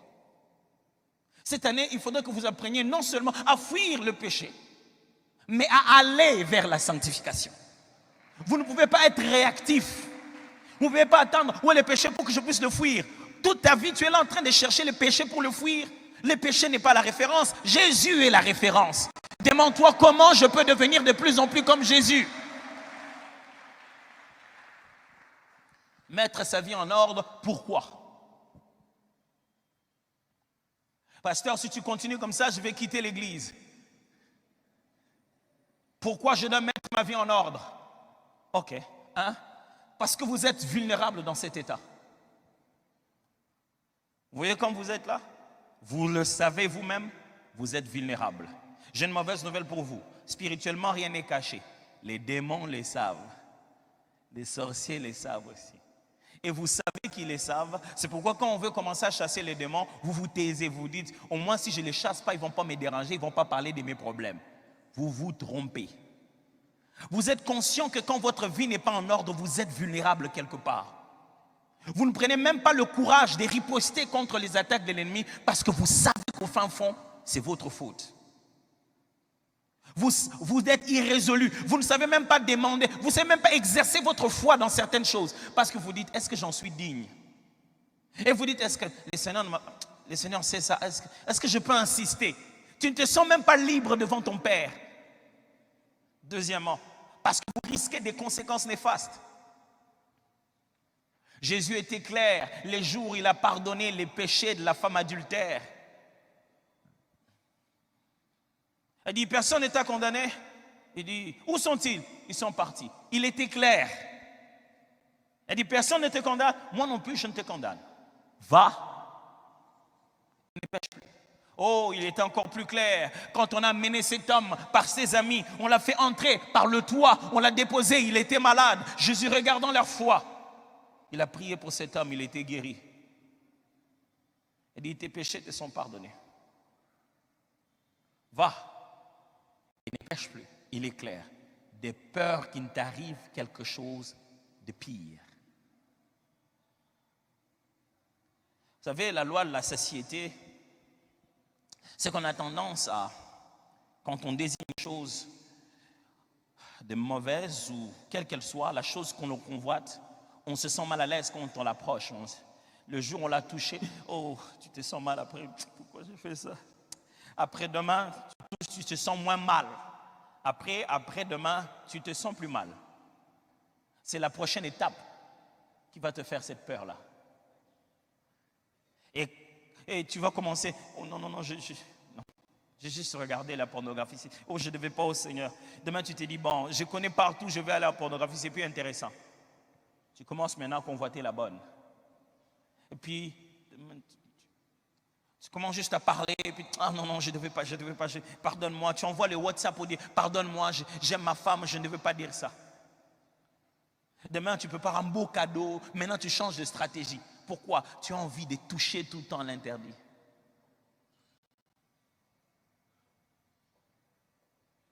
Cette année, il faudrait que vous appreniez non seulement à fuir le péché, mais à aller vers la sanctification. Vous ne pouvez pas être réactif. Vous ne pouvez pas attendre où est le péché pour que je puisse le fuir. Toute ta vie, tu es là en train de chercher le péché pour le fuir. Le péché n'est pas la référence. Jésus est la référence. Demande-toi comment je peux devenir de plus en plus comme Jésus. Mettre sa vie en ordre, pourquoi? Pasteur, si tu continues comme ça, je vais quitter l'église. Pourquoi je dois mettre ma vie en ordre? Ok. Parce que vous êtes vulnérable dans cet état. Vous voyez comme vous êtes là? Vous le savez vous-même, vous êtes vulnérable. J'ai une mauvaise nouvelle pour vous. Spirituellement, rien n'est caché. Les démons les savent. Les sorciers les savent aussi. Et vous savez qu'ils les savent. C'est pourquoi quand on veut commencer à chasser les démons, vous vous taisez, vous dites, au moins si je ne les chasse pas, ils ne vont pas me déranger, ils ne vont pas parler de mes problèmes. Vous vous trompez. Vous êtes conscient que quand votre vie n'est pas en ordre, vous êtes vulnérable quelque part. Vous ne prenez même pas le courage de riposter contre les attaques de l'ennemi parce que vous savez qu'au fin fond, c'est votre faute. Vous êtes irrésolu. Vous ne savez même pas demander. Vous ne savez même pas exercer votre foi dans certaines choses. Parce que vous dites, est-ce que j'en suis digne? Et vous dites, est-ce que le Seigneur sait ça? Est-ce que je peux insister? Tu ne te sens même pas libre devant ton Père. Deuxièmement, parce que vous risquez des conséquences néfastes. Jésus était clair les jours où il a pardonné les péchés de la femme adultère. Il dit, personne n'était condamné. Il dit, où sont-ils? Ils sont partis. Il était clair. Il dit, personne ne te condamne. Moi non plus, je ne te condamne. Va. Ne pêche plus. Oh, il était encore plus clair. Quand on a mené cet homme par ses amis, on l'a fait entrer par le toit, on l'a déposé, il était malade. Jésus, regardant leur foi, il a prié pour cet homme, il était guéri. Il dit, tes péchés te sont pardonnés. Va. Il ne pêche plus, il est clair. De peur qu'il ne t'arrive quelque chose de pire. Vous savez, la loi de la satiété, c'est qu'on a tendance à, quand on désire une chose de mauvaise ou quelle qu'elle soit, la chose qu'on convoite, On se sent mal à l'aise quand on l'approche. Le jour où on l'a touché, oh, tu te sens mal après. Pourquoi j'ai fait ça? Après-demain, tu te sens moins mal. Après-demain, tu te sens plus mal. C'est la prochaine étape qui va te faire cette peur-là. Et tu vas commencer, oh non, non, j'ai juste regardé la pornographie. Oh, je ne devais pas au Seigneur. Demain, tu te dis, bon, je connais partout, je vais aller à la pornographie, c'est plus intéressant. Tu commences maintenant à convoiter la bonne. Et puis, tu commences juste à parler, et puis, ah non, non, je ne devais pas, pardonne-moi. Tu envoies le WhatsApp pour dire, pardonne-moi, j'aime ma femme, je ne devais pas dire ça. Demain, tu prépares un beau cadeau, maintenant tu changes de stratégie. Pourquoi? Tu as envie de toucher tout le temps l'interdit.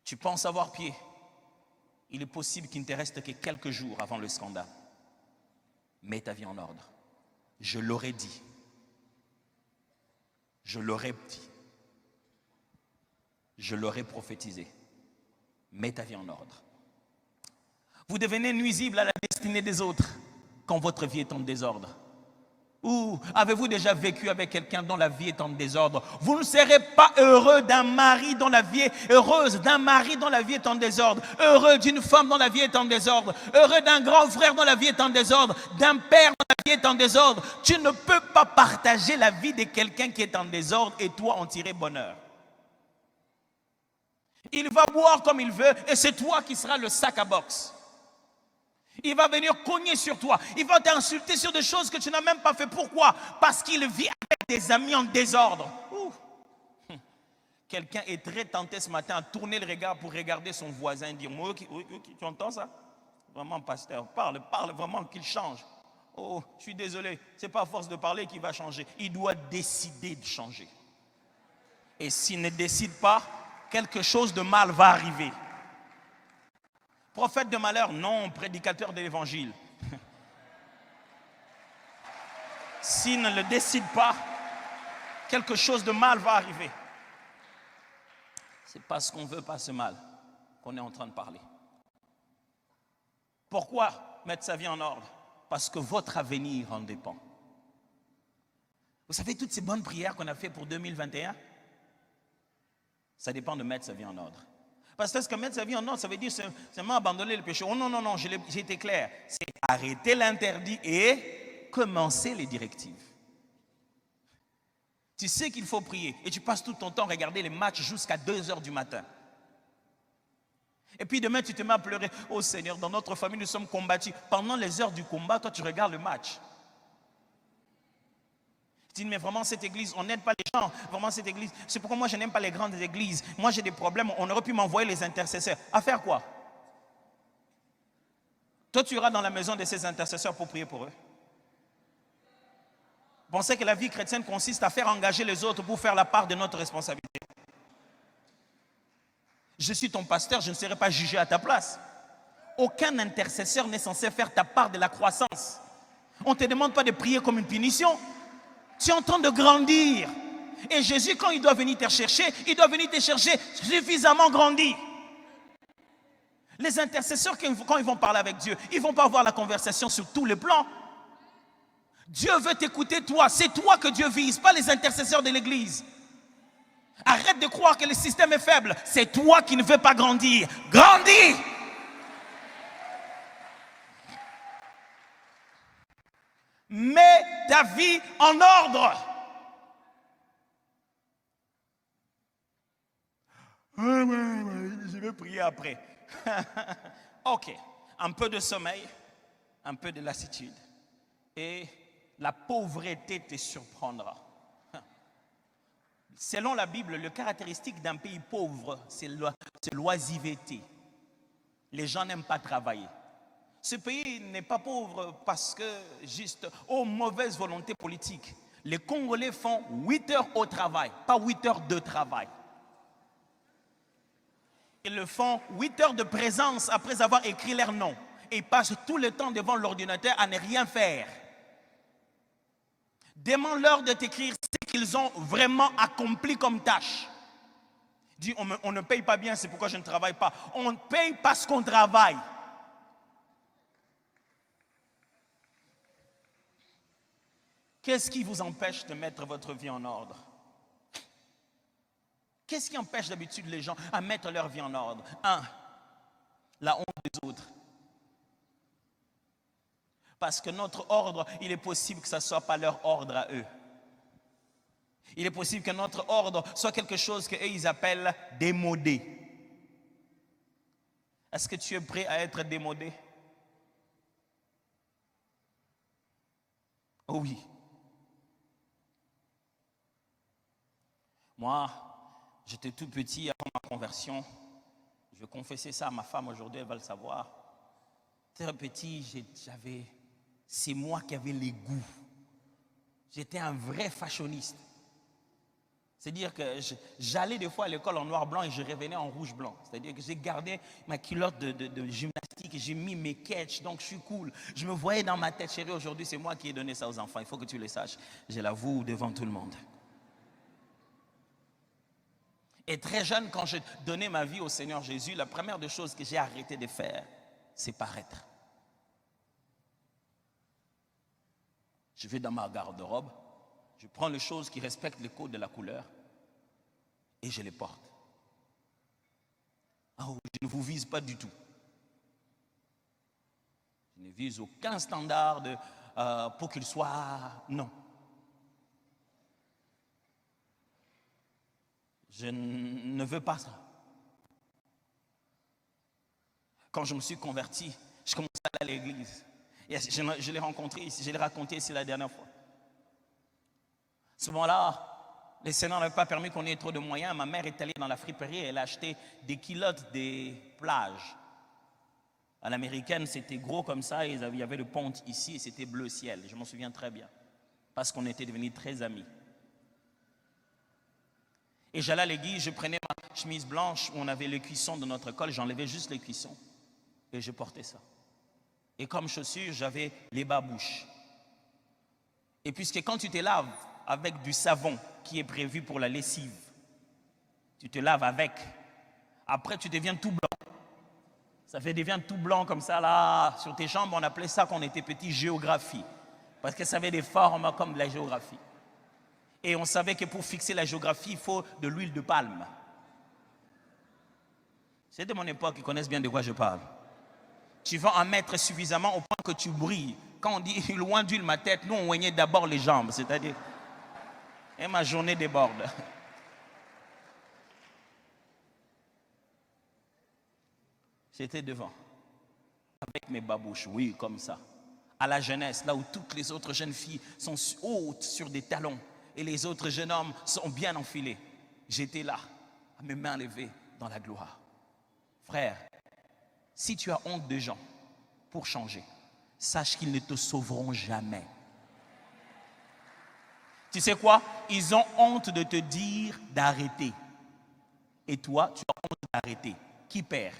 Tu penses avoir pied. Il est possible qu'il ne te reste que quelques jours avant le scandale. Mets ta vie en ordre. Je l'aurais dit. Je l'aurais dit. Je l'aurais prophétisé. Mets ta vie en ordre. Vous devenez nuisible à la destinée des autres quand votre vie est en désordre. Ou avez-vous déjà vécu avec quelqu'un dont la vie est en désordre? Vous ne serez pas heureux d'un mari dont la vie est heureuse, d'un mari dont la vie est en désordre, heureux d'une femme dont la vie est en désordre, heureux d'un grand frère dont la vie est en désordre, d'un père dont la vie est en désordre. Tu ne peux pas partager la vie de quelqu'un qui est en désordre et toi en tirer bonheur. Il va boire comme il veut et c'est toi qui seras le sac à boxe. Il va venir cogner sur toi. Il va t'insulter sur des choses que tu n'as même pas fait. Pourquoi? Parce qu'il vit avec des amis en désordre. Quelqu'un est très tenté ce matin à tourner le regard pour regarder son voisin et dire, oui, tu entends ça? Vraiment, pasteur, parle vraiment qu'il change. Oh, je suis désolé, ce n'est pas à force de parler qu'il va changer. Il doit décider de changer. Et s'il ne décide pas, quelque chose de mal va arriver. Prophète de malheur, non, prédicateur de l'évangile. S'il ne le décide pas, quelque chose de mal va arriver. C'est parce qu'on ne veut pas ce mal qu'on est en train de parler. Pourquoi mettre sa vie en ordre? Parce que votre avenir en dépend. Vous savez, toutes ces bonnes prières qu'on a faites pour 2021, ça dépend de mettre sa vie en ordre. Parce que mettre sa vie en ordre, ça veut dire seulement abandonner le péché. Oh non, non, non, j'ai été clair. C'est arrêter l'interdit et commencer les directives. Tu sais qu'il faut prier et tu passes tout ton temps à regarder les matchs jusqu'à 2 heures du matin. Et puis demain, tu te mets à pleurer. Oh Seigneur, dans notre famille, nous sommes combattus. Pendant les heures du combat, toi, tu regardes le match. Tu dis, mais vraiment, cette église, on n'aide pas les gens. Vraiment, cette église, c'est pourquoi moi, je n'aime pas les grandes églises. Moi, j'ai des problèmes. On aurait pu m'envoyer les intercesseurs. À faire quoi? Toi, tu iras dans la maison de ces intercesseurs pour prier pour eux. Pensez que la vie chrétienne consiste à faire engager les autres pour faire la part de notre responsabilité. Je suis ton pasteur, je ne serai pas jugé à ta place. Aucun intercesseur n'est censé faire ta part de la croissance. On ne te demande pas de prier comme une punition. Tu es en train de grandir. Et Jésus, quand il doit venir te chercher, il doit venir te chercher suffisamment grandi. Les intercesseurs, quand ils vont parler avec Dieu, ils ne vont pas avoir la conversation sur tous les plans. Dieu veut t'écouter toi. C'est toi que Dieu vise, pas les intercesseurs de l'église. Arrête de croire que le système est faible. C'est toi qui ne veux pas grandir. Grandis! Mets ta vie en ordre. Je vais prier après. Ok. Un peu de sommeil, un peu de lassitude. Et la pauvreté te surprendra. Selon la Bible, le caractéristique d'un pays pauvre, c'est l'oisiveté. Les gens n'aiment pas travailler. Ce pays n'est pas pauvre parce que juste, mauvaise volonté politique. Les Congolais font 8 heures au travail, pas 8 heures de travail. Ils le font 8 heures de présence après avoir écrit leur nom. Et ils passent tout le temps devant l'ordinateur à ne rien faire. Demande-leur de t'écrire ce qu'ils ont vraiment accompli comme tâche. Dis, on ne paye pas bien, c'est pourquoi je ne travaille pas. On paye parce qu'on travaille. Qu'est-ce qui vous empêche de mettre votre vie en ordre? Qu'est-ce qui empêche d'habitude les gens à mettre leur vie en ordre? Un, la honte des autres. Parce que notre ordre, il est possible que ça ne soit pas leur ordre à eux. Il est possible que notre ordre soit quelque chose qu'eux, ils appellent démodé. Est-ce que tu es prêt à être démodé? Oh oui. Moi, j'étais tout petit avant ma conversion. Je vais confesser ça à ma femme aujourd'hui, elle va le savoir. Très petit, c'est moi qui avais les goûts. J'étais un vrai fashioniste. C'est-à-dire que j'allais des fois à l'école en noir-blanc et je revenais en rouge-blanc. C'est-à-dire que j'ai gardé ma culotte de gymnastique et j'ai mis mes catchs, donc je suis cool. Je me voyais dans ma tête, chérie, aujourd'hui c'est moi qui ai donné ça aux enfants. Il faut que tu le saches. Je l'avoue devant tout le monde. Et très jeune, quand j'ai donné ma vie au Seigneur Jésus, la première des choses que j'ai arrêté de faire, c'est paraître. Je vais dans ma garde-robe, je prends les choses qui respectent les codes de la couleur et je les porte. Oh, je ne vous vise pas du tout. Je ne vise aucun standard pour qu'il soit... Non. Je ne veux pas ça. Quand je me suis converti, je commençais à aller à l'église. Et je l'ai rencontré ici, je l'ai raconté ici la dernière fois. À ce moment-là, les Seigneurs n'avaient pas permis qu'on ait trop de moyens. Ma mère est allée dans la friperie et elle a acheté des culottes des plages. À l'américaine, c'était gros comme ça, et il y avait le ponte ici et c'était bleu ciel. Je m'en souviens très bien, parce qu'on était devenus très amis. Et j'allais à l'église, je prenais ma chemise blanche où on avait les cuissons de notre école, j'enlevais juste les cuissons et je portais ça. Et comme chaussures, j'avais les babouches. Et puisque quand tu te laves avec du savon qui est prévu pour la lessive, tu te laves avec, après tu deviens tout blanc. Ça devient tout blanc comme ça là, sur tes jambes, on appelait ça quand on était petit géographie. Parce que ça avait des formes comme de la géographie. Et on savait que pour fixer la géographie, il faut de l'huile de palme. C'est de mon époque, ils connaissent bien de quoi je parle. Tu vas en mettre suffisamment au point que tu brilles. Quand on dit loin d'huile ma tête, nous on oignait d'abord les jambes, c'est-à-dire, et ma journée déborde. J'étais devant, avec mes babouches, oui, comme ça. À la jeunesse, là où toutes les autres jeunes filles sont hautes sur des talons et les autres jeunes hommes sont bien enfilés. J'étais là, à mes mains levées dans la gloire. Frère, si tu as honte de gens pour changer, sache qu'ils ne te sauveront jamais. Tu sais quoi? Ils ont honte de te dire d'arrêter. Et toi, tu as honte d'arrêter. Qui perd?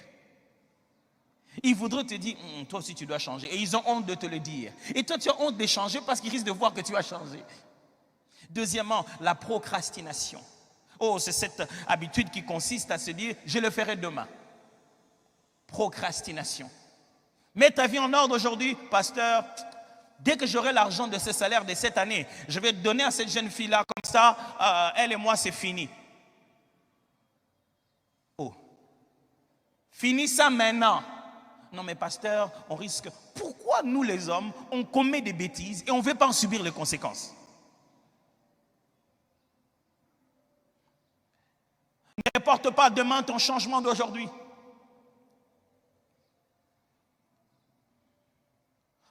Ils voudraient te dire, toi aussi tu dois changer. Et ils ont honte de te le dire. Et toi tu as honte de changer parce qu'ils risquent de voir que tu as changé. Deuxièmement, la procrastination. Oh, c'est cette habitude qui consiste à se dire, je le ferai demain. Procrastination. Mets ta vie en ordre aujourd'hui, pasteur. Dès que j'aurai l'argent de ce salaire de cette année, je vais donner à cette jeune fille-là, comme ça, elle et moi, c'est fini. Oh. Finis ça maintenant. Non mais pasteur, on risque... Pourquoi nous les hommes, on commet des bêtises et on ne veut pas en subir les conséquences? Ne reporte pas demain ton changement d'aujourd'hui.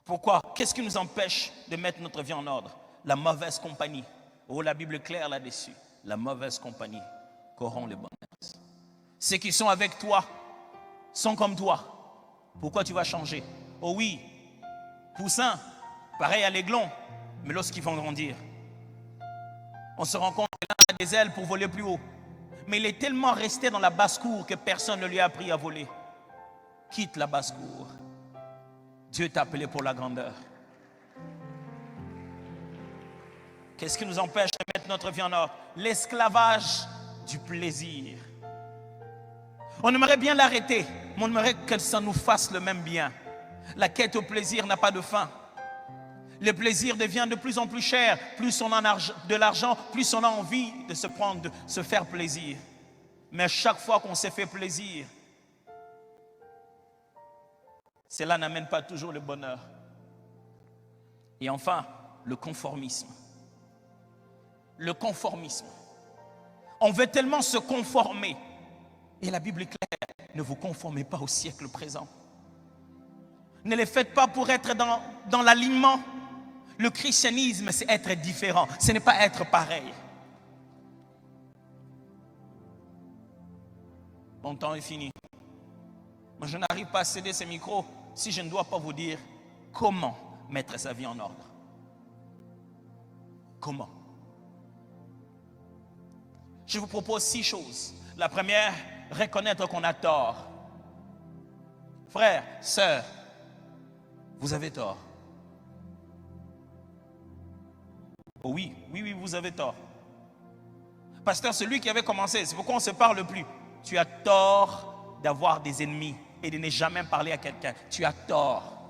Pourquoi? Qu'est-ce qui nous empêche de mettre notre vie en ordre? La mauvaise compagnie. Oh, la Bible est claire là-dessus. La mauvaise compagnie corrompt les bonnes œuvres. Ceux qui sont avec toi sont comme toi. Pourquoi tu vas changer? Oh oui, poussins, pareil à l'aiglon, mais lorsqu'ils vont grandir, on se rend compte que l'un a des ailes pour voler plus haut. Mais il est tellement resté dans la basse-cour que personne ne lui a appris à voler. Quitte la basse-cour. Dieu t'a appelé pour la grandeur. Qu'est-ce qui nous empêche de mettre notre vie en ordre? L'esclavage du plaisir. On aimerait bien l'arrêter, mais on aimerait que ça nous fasse le même bien. La quête au plaisir n'a pas de fin. Le plaisir devient de plus en plus cher. Plus on a de l'argent, plus on a envie de se prendre, de se faire plaisir. Mais chaque fois qu'on s'est fait plaisir, cela n'amène pas toujours le bonheur. Et enfin, le conformisme. Le conformisme. On veut tellement se conformer. Et la Bible est claire, ne vous conformez pas au siècle présent. Ne les faites pas pour être dans l'alignement. Le christianisme, c'est être différent. Ce n'est pas être pareil. Mon temps est fini. Moi, je n'arrive pas à céder ces micros si je ne dois pas vous dire comment mettre sa vie en ordre. Comment? Je vous propose 6 choses. La première, reconnaître qu'on a tort. Frères, sœurs, vous avez tort. Oh oui, vous avez tort. Pasteur, celui qui avait commencé, c'est pourquoi on ne se parle plus. Tu as tort d'avoir des ennemis et de ne jamais parler à quelqu'un. Tu as tort.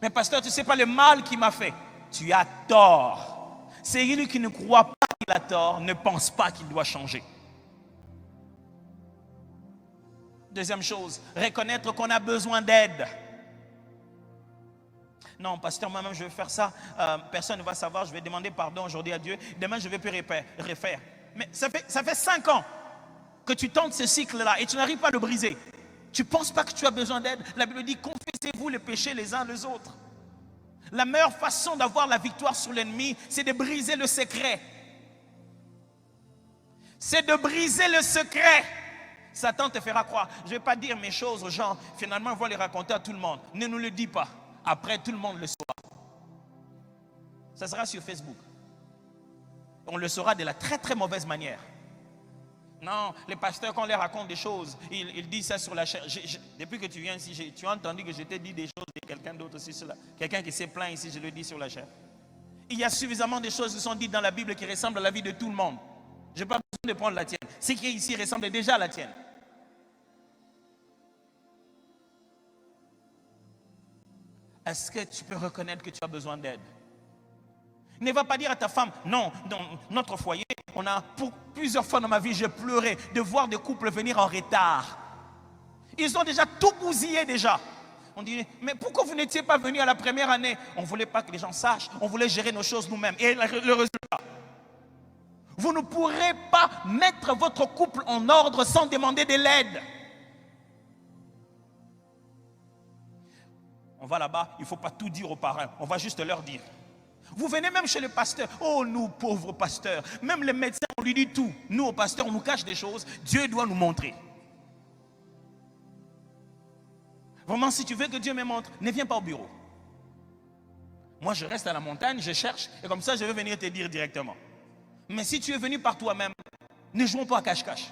Mais pasteur, tu ne sais pas le mal qu'il m'a fait. Tu as tort. C'est lui qui ne croit pas qu'il a tort, ne pense pas qu'il doit changer. Deuxième chose, reconnaître qu'on a besoin d'aide. Non, pasteur, moi-même, je vais faire ça. Personne ne va savoir. Je vais demander pardon aujourd'hui à Dieu. Demain, je vais plus refaire. Mais ça fait 5 ans que tu tentes ce cycle-là et tu n'arrives pas à le briser. Tu ne penses pas que tu as besoin d'aide? La Bible dit, confessez-vous les péchés les uns les autres. La meilleure façon d'avoir la victoire sur l'ennemi, c'est de briser le secret. C'est de briser le secret. Satan te fera croire. Je ne vais pas dire mes choses aux gens. Finalement, on va les raconter à tout le monde. Ne nous le dis pas. Après, tout le monde le saura. Ça sera sur Facebook. On le saura de la très très mauvaise manière. Non, les pasteurs, quand on les raconte des choses, ils disent ça sur la chaîne. Depuis que tu viens ici, tu as entendu que je t'ai dit des choses de quelqu'un d'autre aussi. Quelqu'un qui s'est plaint ici, je le dis sur la chaîne. Il y a suffisamment de choses qui sont dites dans la Bible qui ressemblent à la vie de tout le monde. Je n'ai pas besoin de prendre la tienne. Ce qui est ici ressemble déjà à la tienne. Est-ce que tu peux reconnaître que tu as besoin d'aide? Ne va pas dire à ta femme, non, dans notre foyer, pour plusieurs fois dans ma vie, j'ai pleuré de voir des couples venir en retard. Ils ont déjà tout bousillé déjà. On dit, mais pourquoi vous n'étiez pas venu à la première année? On ne voulait pas que les gens sachent, on voulait gérer nos choses nous-mêmes. Et le résultat, vous ne pourrez pas mettre votre couple en ordre sans demander de l'aide. On va là-bas, il ne faut pas tout dire aux parents, on va juste leur dire. Vous venez même chez le pasteur. Oh, nous, pauvres pasteurs. Même le médecin, on lui dit tout. Nous, au pasteur, on nous cache des choses. Dieu doit nous montrer. Vraiment, si tu veux que Dieu me montre, ne viens pas au bureau. Moi, je reste à la montagne, je cherche. Et comme ça, je vais venir te dire directement. Mais si tu es venu par toi-même, ne jouons pas à cache-cache.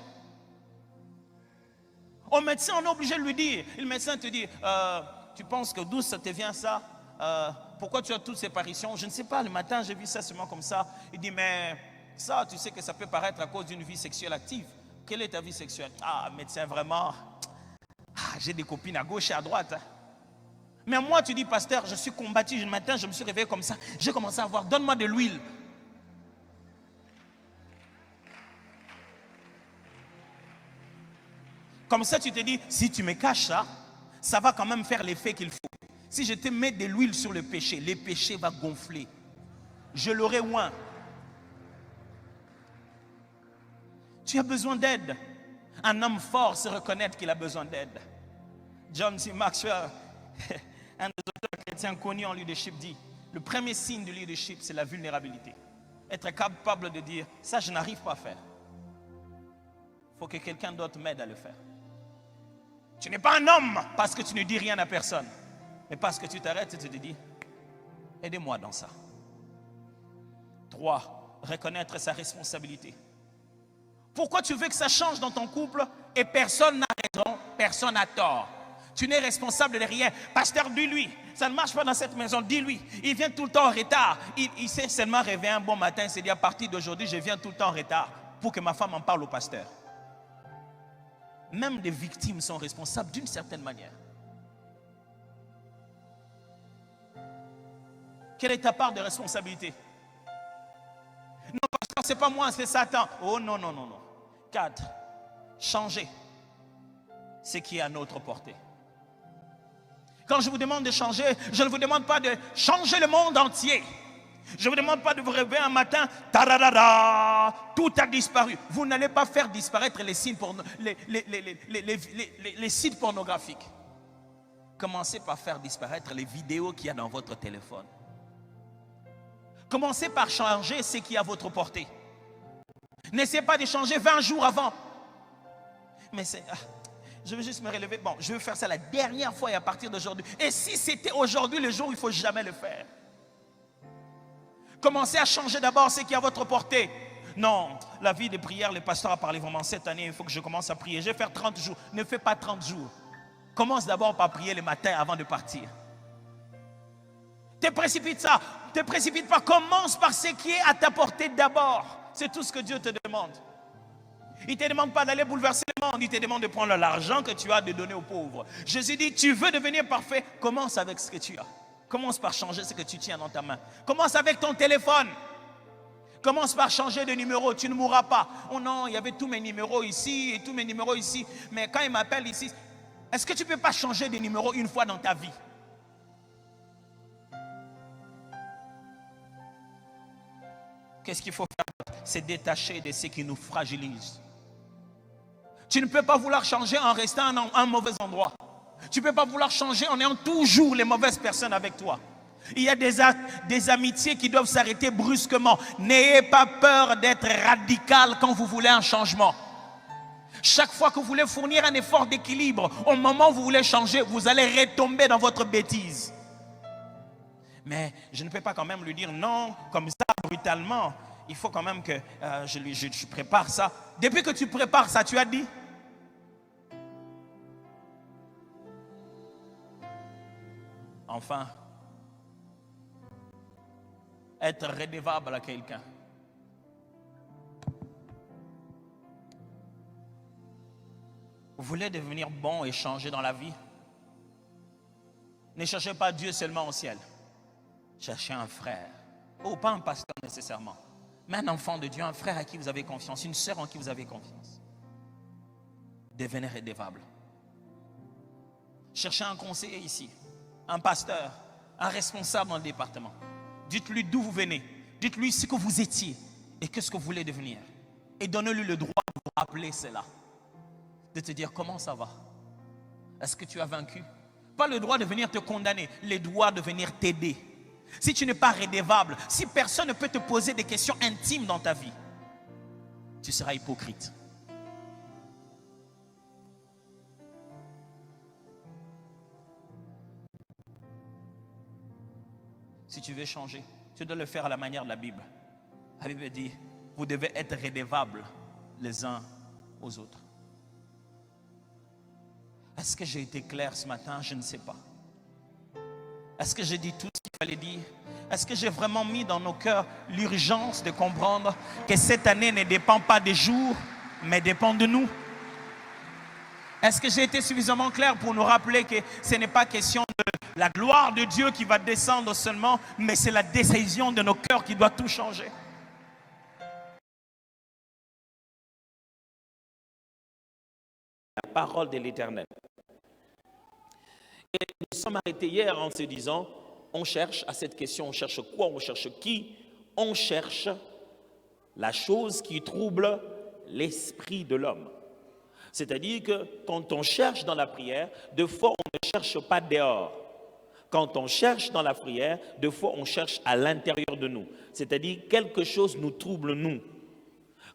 Au médecin, on est obligé de lui dire. Et le médecin te dit, tu penses que d'où ça te vient ça? Pourquoi tu as toutes ces apparitions? Je ne sais pas, le matin j'ai vu ça seulement comme ça. Il dit, mais ça, tu sais que ça peut paraître à cause d'une vie sexuelle active. Quelle est ta vie sexuelle? Ah, médecin, vraiment, j'ai des copines à gauche et à droite. Mais moi, tu dis, pasteur, je suis combattu. Le matin, je me suis réveillé comme ça. J'ai commencé à voir, donne-moi de l'huile. Comme ça, tu te dis, si tu me caches ça, ça va quand même faire l'effet qu'il faut. Si je te mets de l'huile sur le péché va gonfler. Je l'aurai oint. Tu as besoin d'aide. Un homme fort se reconnaître qu'il a besoin d'aide. John C. Maxwell, un des auteurs chrétiens connus en leadership, dit, le premier signe de leadership, c'est la vulnérabilité. Être capable de dire, ça je n'arrive pas à faire. Il faut que quelqu'un d'autre m'aide à le faire. Tu n'es pas un homme parce que tu ne dis rien à personne. Mais parce que tu t'arrêtes et tu te dis, aidez-moi dans ça. 3. Reconnaître sa responsabilité. Pourquoi tu veux que ça change dans ton couple et personne n'a raison, personne n'a tort? Tu n'es responsable de rien. Pasteur, dis-lui, ça ne marche pas dans cette maison, dis-lui. Il vient tout le temps en retard. Il s'est seulement réveillé un bon matin, il s'est dit, à partir d'aujourd'hui, je viens tout le temps en retard pour que ma femme en parle au pasteur. Même les victimes sont responsables d'une certaine manière. Quelle est ta part de responsabilité? Non, pasteur, c'est pas moi, c'est Satan. Oh non, non, non, non. 4. Changer ce qui est à notre portée. Quand je vous demande de changer, je ne vous demande pas de changer le monde entier. Je ne vous demande pas de vous réveiller un matin, taradada, tout a disparu. Vous n'allez pas faire disparaître les signes, les sites pornographiques. Commencez par faire disparaître les vidéos qu'il y a dans votre téléphone. Commencez par changer ce qui est à votre portée. N'essayez pas de changer 20 jours avant. Mais c'est... je veux juste me relever. Bon, je veux faire ça la dernière fois et à partir d'aujourd'hui. Et si c'était aujourd'hui le jour où il ne faut jamais le faire? Commencez à changer d'abord ce qui est à votre portée. Non, la vie de prière, le pasteur a parlé vraiment cette année, il faut que je commence à prier. Je vais faire 30 jours. Ne fais pas 30 jours. Commence d'abord par prier le matin avant de partir. Te précipite ça. Ne te précipite pas. Commence par ce qui est à ta portée d'abord. C'est tout ce que Dieu te demande. Il ne te demande pas d'aller bouleverser le monde. Il te demande de prendre l'argent que tu as, de donner aux pauvres. Jésus dit, tu veux devenir parfait, commence avec ce que tu as. Commence par changer ce que tu tiens dans ta main. Commence avec ton téléphone. Commence par changer de numéro, tu ne mourras pas. Oh non, il y avait tous mes numéros ici et tous mes numéros ici. Mais quand il m'appelle ici, est-ce que tu ne peux pas changer de numéro une fois dans ta vie? Qu'est-ce qu'il faut faire? C'est détacher de ce qui nous fragilise. Tu ne peux pas vouloir changer en restant à un mauvais endroit. Tu ne peux pas vouloir changer en ayant toujours les mauvaises personnes avec toi. Il y a des amitiés qui doivent s'arrêter brusquement. N'ayez pas peur d'être radical quand vous voulez un changement. Chaque fois que vous voulez fournir un effort d'équilibre, au moment où vous voulez changer, vous allez retomber dans votre bêtise. Mais je ne peux pas quand même lui dire non, comme ça, brutalement. Il faut quand même que je prépare ça. Depuis que tu prépares ça, tu as dit? Enfin, être redevable à quelqu'un. Vous voulez devenir bon et changer dans la vie? Ne cherchez pas Dieu seulement au ciel. Cherchez un frère. Oh, pas un pasteur nécessairement, mais un enfant de Dieu, un frère à qui vous avez confiance, une sœur en qui vous avez confiance. Devenez redevable. Cherchez un conseiller ici, un pasteur, un responsable dans le département. Dites-lui d'où vous venez. Dites-lui ce que vous étiez et qu'est-ce que vous voulez devenir. Et donnez-lui le droit de vous rappeler cela. De te dire comment ça va. Est-ce que tu as vaincu? Pas le droit de venir te condamner, le droit de venir t'aider. Si tu n'es pas redevable, si personne ne peut te poser des questions intimes dans ta vie, tu seras hypocrite. Si tu veux changer, tu dois le faire à la manière de la Bible. La Bible dit, vous devez être redevables les uns aux autres. Est-ce que j'ai été clair ce matin? Je ne sais pas. Est-ce que j'ai dit tout ce qu'il fallait dire? Est-ce que j'ai vraiment mis dans nos cœurs l'urgence de comprendre que cette année ne dépend pas des jours, mais dépend de nous? Est-ce que j'ai été suffisamment clair pour nous rappeler que ce n'est pas question de la gloire de Dieu qui va descendre seulement, mais c'est la décision de nos cœurs qui doit tout changer? La parole de l'Éternel. Et nous sommes arrêtés hier en se disant, on cherche à cette question, on cherche quoi, on cherche qui? On cherche la chose qui trouble l'esprit de l'homme. C'est-à-dire que quand on cherche dans la prière, de fois on ne cherche pas dehors. Quand on cherche dans la prière, de fois on cherche à l'intérieur de nous. C'est-à-dire quelque chose nous trouble nous.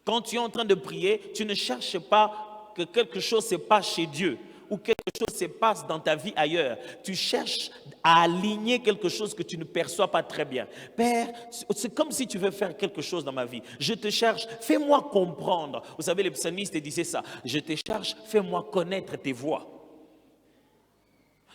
Quand tu es en train de prier, tu ne cherches pas que quelque chose se passe chez Dieu ou quelque chose se passe dans ta vie ailleurs. Tu cherches à aligner quelque chose que tu ne perçois pas très bien. Père, c'est comme si tu veux faire quelque chose dans ma vie. Je te cherche, fais-moi comprendre. Vous savez, les psalmistes disaient ça. Je te cherche, fais-moi connaître tes voies.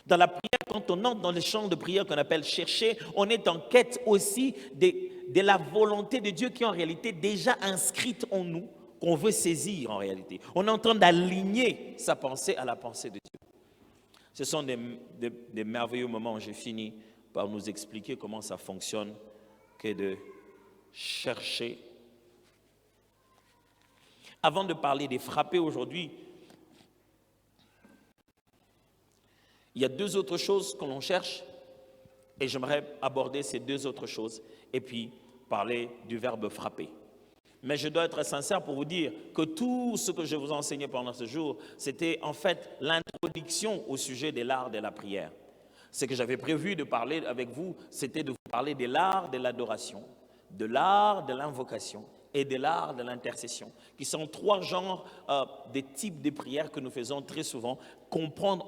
Dans la prière, quand on entre dans les champs de prière qu'on appelle chercher, on est en quête aussi de la volonté de Dieu qui est en réalité déjà inscrite en nous, qu'on veut saisir en réalité. On est en train d'aligner sa pensée à la pensée de Dieu. Ce sont des merveilleux moments, j'ai fini, par nous expliquer comment ça fonctionne que de chercher. Avant de parler des frappés aujourd'hui, il y a deux autres choses que l'on cherche et j'aimerais aborder ces deux autres choses et puis parler du verbe frapper. Mais je dois être sincère pour vous dire que tout ce que je vous ai enseigné pendant ce jour, c'était en fait l'introduction au sujet de l'art de la prière. Ce que j'avais prévu de parler avec vous, c'était de vous parler de l'art de l'adoration, de l'art de l'invocation et de l'art de l'intercession, qui sont trois genres de types de prières que nous faisons très souvent, comprendre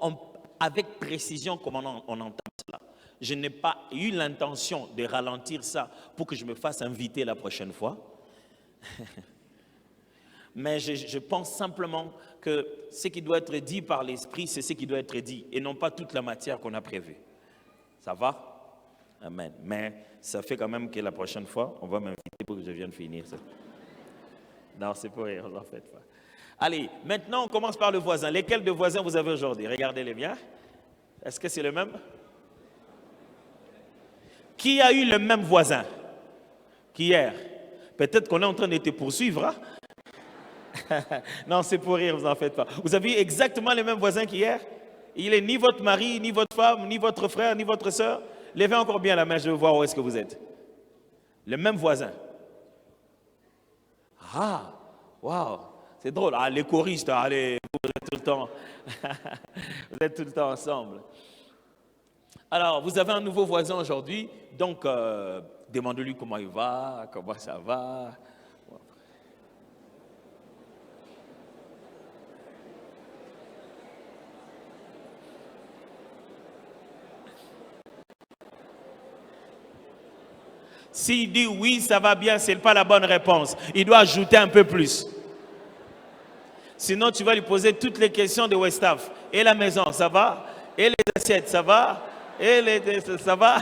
avec précision comment on entend cela. Je n'ai pas eu l'intention de ralentir ça pour que je me fasse inviter la prochaine fois. Mais je pense simplement que ce qui doit être dit par l'Esprit, c'est ce qui doit être dit, et non pas toute la matière qu'on a prévue. Ça va? Amen. Mais ça fait quand même que la prochaine fois, on va m'inviter pour que je vienne finir ça. Non, c'est pour rire, en fait. Allez, maintenant on commence par le voisin. Lesquels de voisins vous avez aujourd'hui? Regardez-les bien. Est-ce que c'est le même? Qui a eu le même voisin qu'hier? Peut-être qu'on est en train de te poursuivre. Hein? Non, c'est pour rire, vous n'en faites pas. Vous avez eu exactement les mêmes voisins qu'hier? Il n'est ni votre mari, ni votre femme, ni votre frère, ni votre soeur. Levez encore bien la main, je veux voir où est-ce que vous êtes. Le même voisin. Ah, waouh, c'est drôle. Ah, les choristes, allez, vous êtes tout le temps. Vous êtes tout le temps ensemble. Alors, vous avez un nouveau voisin aujourd'hui, donc demandez-lui comment il va, comment ça va. S'il dit oui, ça va bien, ce n'est pas la bonne réponse. Il doit ajouter un peu plus. Sinon, tu vas lui poser toutes les questions de Westaf. Et la maison, ça va? Et les assiettes, ça va? Et ça va?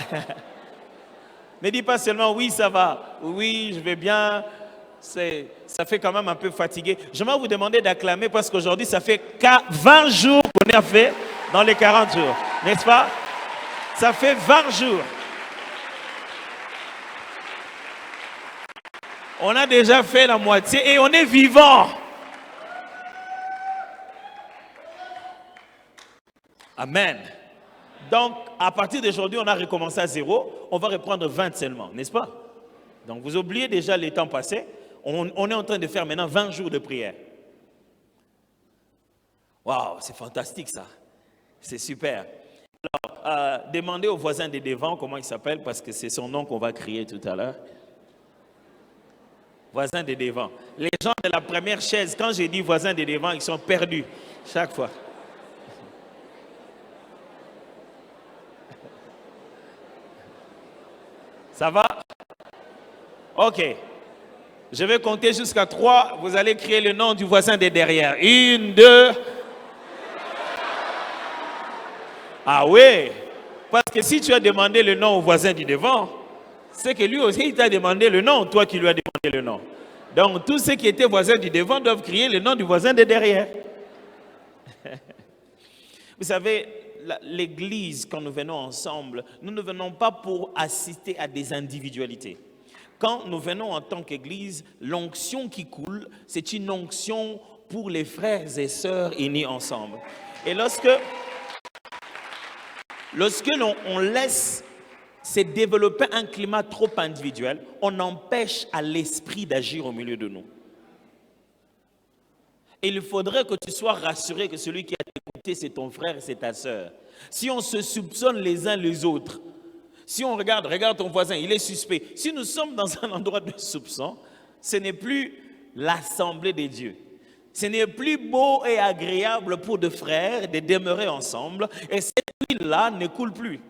Ne dis pas seulement oui, ça va. Oui, je vais bien. Ça fait quand même un peu fatigué. J'aimerais vous demander d'acclamer parce qu'aujourd'hui, ça fait 20 jours qu'on a fait dans les 40 jours. N'est-ce pas? Ça fait 20 jours. On a déjà fait la moitié et on est vivant. Amen. Donc, à partir d'aujourd'hui, on a recommencé à 0. On va reprendre 20 seulement, n'est-ce pas? Donc, vous oubliez déjà les temps passés. On est en train de faire maintenant 20 jours de prière. Waouh, c'est fantastique ça. C'est super. Alors, demandez au voisin de devant comment il s'appelle parce que c'est son nom qu'on va crier tout à l'heure. Voisin de devant. Les gens de la première chaise, quand j'ai dit voisin de devant, ils sont perdus chaque fois. Ça va? Ok. Je vais compter jusqu'à 3. Vous allez crier le nom du voisin de derrière. 1, 2. Ah oui. Parce que si tu as demandé le nom au voisin du devant, c'est que lui aussi, il t'a demandé le nom, toi qui lui as demandé le nom. Donc, tous ceux qui étaient voisins du devant doivent crier le nom du voisin de derrière. Vous savez, l'église, quand nous venons ensemble, nous ne venons pas pour assister à des individualités. Quand nous venons en tant qu'église, l'onction qui coule, c'est une onction pour les frères et sœurs unis ensemble. Et lorsque on laisse se développer un climat trop individuel, on empêche à l'esprit d'agir au milieu de nous. Et il faudrait que tu sois rassuré que celui qui a t'écouté, c'est ton frère et c'est ta sœur. Si on se soupçonne les uns les autres, si on regarde ton voisin, il est suspect. Si nous sommes dans un endroit de soupçon, ce n'est plus l'assemblée des dieux. Ce n'est plus beau et agréable pour deux frères de demeurer ensemble et cette huile-là ne coule plus.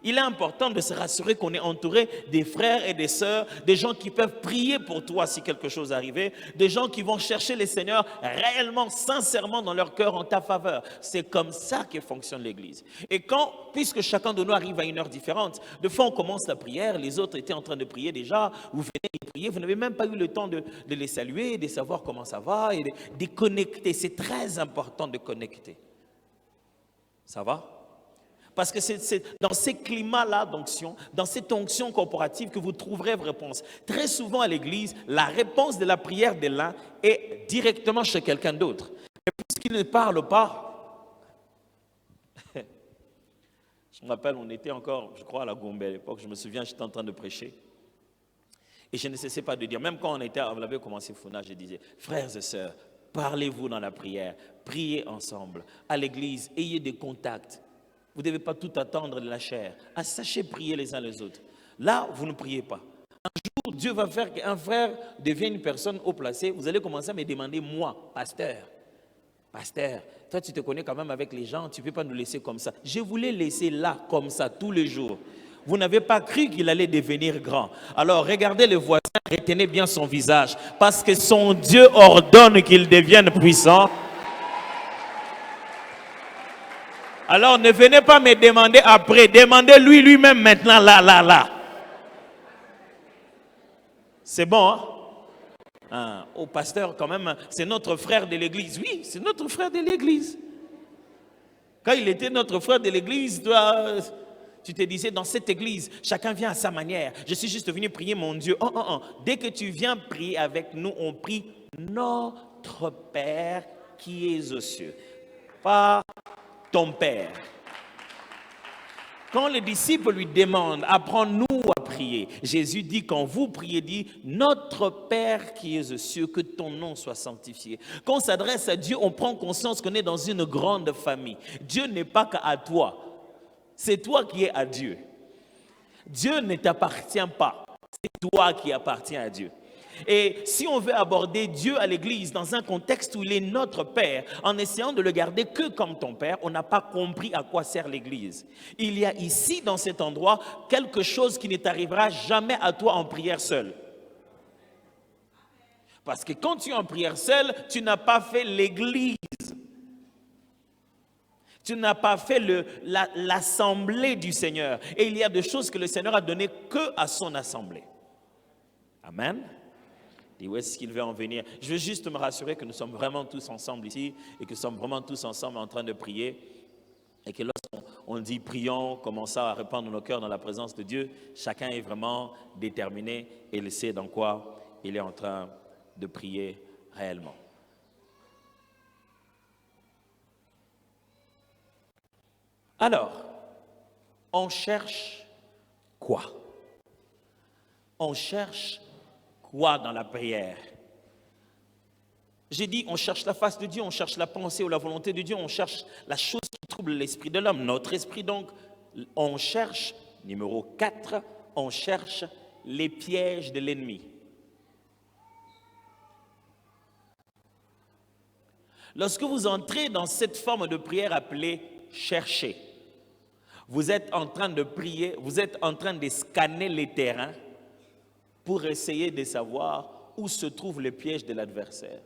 Il est important de se rassurer qu'on est entouré des frères et des sœurs, des gens qui peuvent prier pour toi si quelque chose arrivait, des gens qui vont chercher le Seigneur réellement, sincèrement dans leur cœur en ta faveur. C'est comme ça que fonctionne l'Église. Et puisque chacun de nous arrive à une heure différente, de fois on commence la prière, les autres étaient en train de prier déjà, vous venez de prier, vous n'avez même pas eu le temps de les saluer, de savoir comment ça va et de connecter. C'est très important de connecter. Ça va? Parce que c'est dans ces climats-là d'onction, dans cette onction corporative que vous trouverez vos réponses. Très souvent à l'église, la réponse de la prière de l'un est directement chez quelqu'un d'autre. Et puisqu'il ne parle pas, je me rappelle, on était encore, je crois, à la Gombe à l'époque, je me souviens, j'étais en train de prêcher. Et je ne cessais pas de dire, même quand on avait commencé Funa, je disais, frères et sœurs, parlez-vous dans la prière, priez ensemble. À l'église, ayez des contacts. Vous ne devez pas tout attendre de la chair. Sachez prier les uns les autres. Là, vous ne priez pas. Un jour, Dieu va faire qu'un frère devienne une personne haut placée. Vous allez commencer à me demander, moi, pasteur, toi tu te connais quand même avec les gens, tu ne peux pas nous laisser comme ça. Je voulais laisser là, comme ça, tous les jours. Vous n'avez pas cru qu'il allait devenir grand. Alors, regardez le voisin, retenez bien son visage, parce que son Dieu ordonne qu'il devienne puissant. Alors ne venez pas me demander après, demandez-lui lui-même maintenant, là. C'est bon, hein? Au pasteur quand même, c'est notre frère de l'église. Oui, c'est notre frère de l'église. Quand il était notre frère de l'église, toi, tu te disais dans cette église, chacun vient à sa manière. Je suis juste venu prier mon Dieu. Dès que tu viens prier avec nous, on prie notre Père qui est aux cieux. Pas ton Père. Quand les disciples lui demandent, apprends-nous à prier, Jésus dit, quand vous priez, dit, notre Père qui est aux cieux, que ton nom soit sanctifié. Quand on s'adresse à Dieu, on prend conscience qu'on est dans une grande famille. Dieu n'est pas qu'à toi, c'est toi qui es à Dieu. Dieu ne t'appartient pas, c'est toi qui appartiens à Dieu. Et si on veut aborder Dieu à l'église dans un contexte où il est notre Père, en essayant de le garder que comme ton Père, on n'a pas compris à quoi sert l'église. Il y a ici, dans cet endroit, quelque chose qui ne t'arrivera jamais à toi en prière seule. Parce que quand tu es en prière seule, tu n'as pas fait l'église. Tu n'as pas fait l'assemblée du Seigneur. Et il y a des choses que le Seigneur a données que à son assemblée. Amen. Et où est-ce qu'il veut en venir? Je veux juste me rassurer que nous sommes vraiment tous ensemble ici et que nous sommes vraiment tous ensemble en train de prier. Et que lorsqu'on dit prions, commençons à répandre nos cœurs dans la présence de Dieu, chacun est vraiment déterminé et il sait dans quoi il est en train de prier réellement. Alors, on cherche quoi? On cherche quoi dans la prière? J'ai dit, on cherche la face de Dieu, on cherche la pensée ou la volonté de Dieu, on cherche la chose qui trouble l'esprit de l'homme, notre esprit. Donc, on cherche, numéro 4, on cherche les pièges de l'ennemi. Lorsque vous entrez dans cette forme de prière appelée chercher, vous êtes en train de prier, vous êtes en train de scanner les terrains pour essayer de savoir où se trouve le piège de l'adversaire.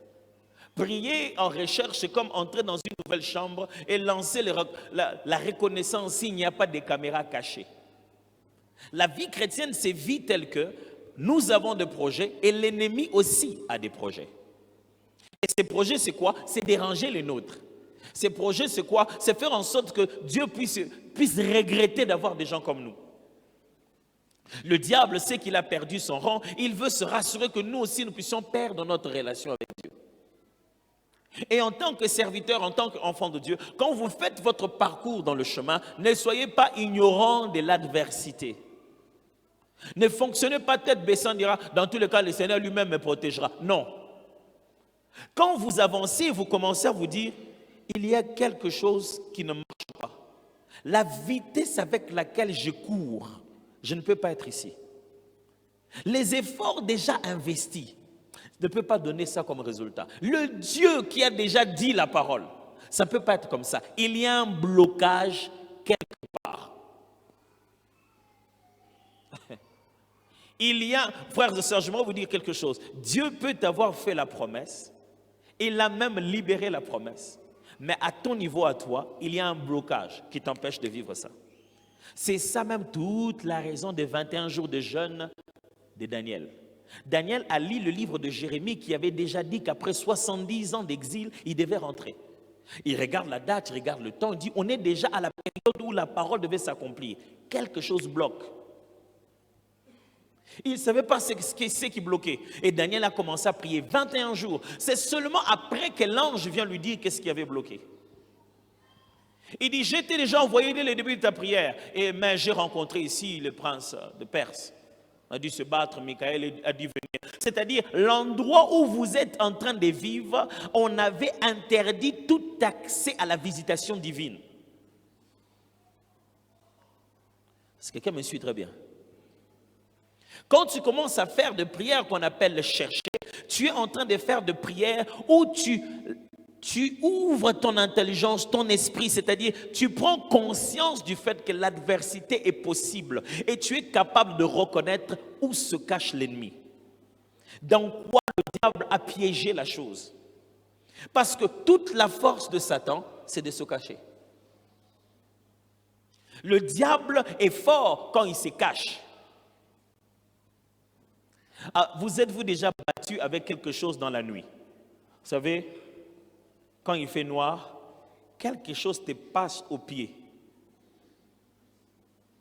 Prier en recherche, c'est comme entrer dans une nouvelle chambre et lancer la reconnaissance s'il n'y a pas de caméras cachées. La vie chrétienne, c'est vie telle que nous avons des projets et l'ennemi aussi a des projets. Et ces projets, c'est quoi? C'est déranger les nôtres. Ces projets, c'est quoi? C'est faire en sorte que Dieu puisse regretter d'avoir des gens comme nous. Le diable sait qu'il a perdu son rang. Il veut se rassurer que nous aussi, nous puissions perdre notre relation avec Dieu. Et en tant que serviteur, en tant qu'enfant de Dieu, quand vous faites votre parcours dans le chemin, ne soyez pas ignorants de l'adversité. Ne fonctionnez pas tête baissée, on dira, dans tous les cas, le Seigneur lui-même me protégera. Non. Quand vous avancez, vous commencez à vous dire, il y a quelque chose qui ne marche pas. La vitesse avec laquelle je cours, je ne peux pas être ici. Les efforts déjà investis ne peuvent pas donner ça comme résultat. Le Dieu qui a déjà dit la parole, ça ne peut pas être comme ça. Il y a un blocage quelque part. Il y a, frères et sœurs, je vais vous dire quelque chose. Dieu peut t'avoir fait la promesse. Il a même libéré la promesse. Mais à ton niveau, à toi, il y a un blocage qui t'empêche de vivre ça. C'est ça même toute la raison des 21 jours de jeûne de Daniel. Daniel a lu le livre de Jérémie qui avait déjà dit qu'après 70 ans d'exil, il devait rentrer. Il regarde la date, il regarde le temps, il dit, on est déjà à la période où la parole devait s'accomplir. Quelque chose bloque. Il ne savait pas ce qui bloquait. Et Daniel a commencé à prier 21 jours. C'est seulement après que l'ange vient lui dire qu'est-ce qui avait bloqué. Il dit, j'étais déjà envoyé dès le début de ta prière. Mais j'ai rencontré ici le prince de Perse. On a dû se battre, Michael a dû venir. C'est-à-dire, l'endroit où vous êtes en train de vivre, on avait interdit tout accès à la visitation divine. Est-ce que quelqu'un me suit très bien? Quand tu commences à faire de prières qu'on appelle le chercher, tu es en train de faire de prières où tu ouvres ton intelligence, ton esprit, c'est-à-dire tu prends conscience du fait que l'adversité est possible et tu es capable de reconnaître où se cache l'ennemi. Dans quoi le diable a piégé la chose. Parce que toute la force de Satan, c'est de se cacher. Le diable est fort quand il se cache. Ah, vous êtes-vous déjà battu avec quelque chose dans la nuit? Vous savez, quand il fait noir, quelque chose te passe au pied.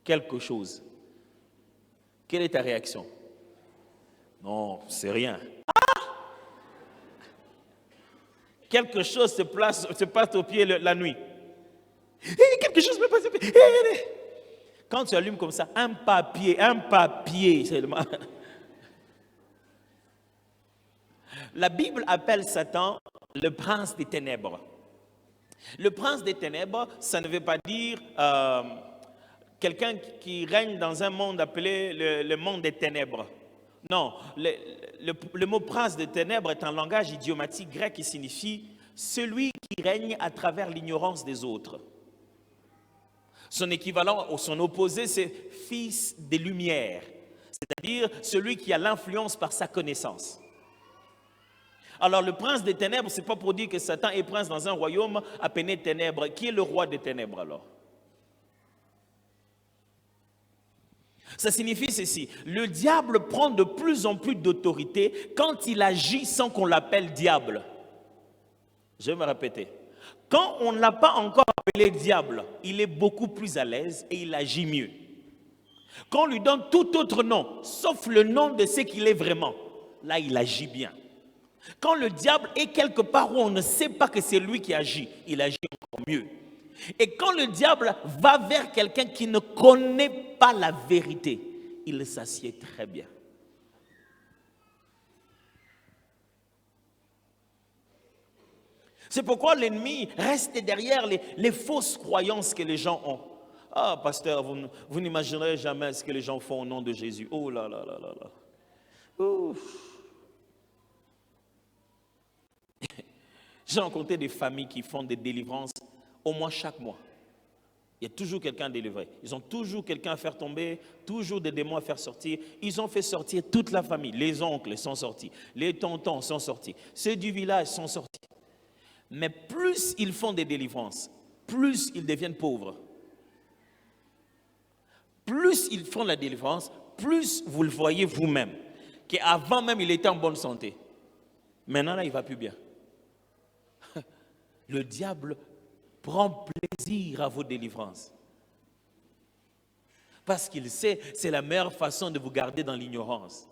Quelque chose. Quelle est ta réaction? Non, c'est rien. Ah! Quelque chose se passe au pied la nuit. Quelque chose me passe au pied. Quand tu allumes comme ça, un papier seulement. La Bible appelle Satan le prince des ténèbres. Le prince des ténèbres, ça ne veut pas dire quelqu'un qui règne dans un monde appelé le monde des ténèbres. Non, le mot prince des ténèbres est un langage idiomatique grec qui signifie celui qui règne à travers l'ignorance des autres. Son équivalent ou son opposé, c'est fils des lumières, c'est-à-dire celui qui a l'influence par sa connaissance. Alors le prince des ténèbres, ce n'est pas pour dire que Satan est prince dans un royaume appelé ténèbres. Qui est le roi des ténèbres alors? Ça signifie ceci, le diable prend de plus en plus d'autorité quand il agit sans qu'on l'appelle diable. Je vais me répéter. Quand on ne l'a pas encore appelé diable, il est beaucoup plus à l'aise et il agit mieux. Quand on lui donne tout autre nom, sauf le nom de ce qu'il est vraiment, là il agit bien. Quand le diable est quelque part où on ne sait pas que c'est lui qui agit, il agit encore mieux. Et quand le diable va vers quelqu'un qui ne connaît pas la vérité, il s'assied très bien. C'est pourquoi l'ennemi reste derrière les fausses croyances que les gens ont. Ah, pasteur, vous n'imaginerez jamais ce que les gens font au nom de Jésus. Oh là là là là là. Ouf. J'ai rencontré des familles qui font des délivrances au moins chaque mois. Il y a toujours quelqu'un à délivrer. Ils ont toujours quelqu'un à faire tomber, toujours des démons à faire sortir. Ils ont fait sortir toute la famille. Les oncles sont sortis, les tontons sont sortis, ceux du village sont sortis. Mais plus ils font des délivrances, plus ils deviennent pauvres. Plus ils font la délivrance, plus vous le voyez vous-même, qu'avant même il était en bonne santé. Maintenant là, il ne va plus bien. Le diable prend plaisir à vos délivrances. Parce qu'il sait, c'est la meilleure façon de vous garder dans l'ignorance.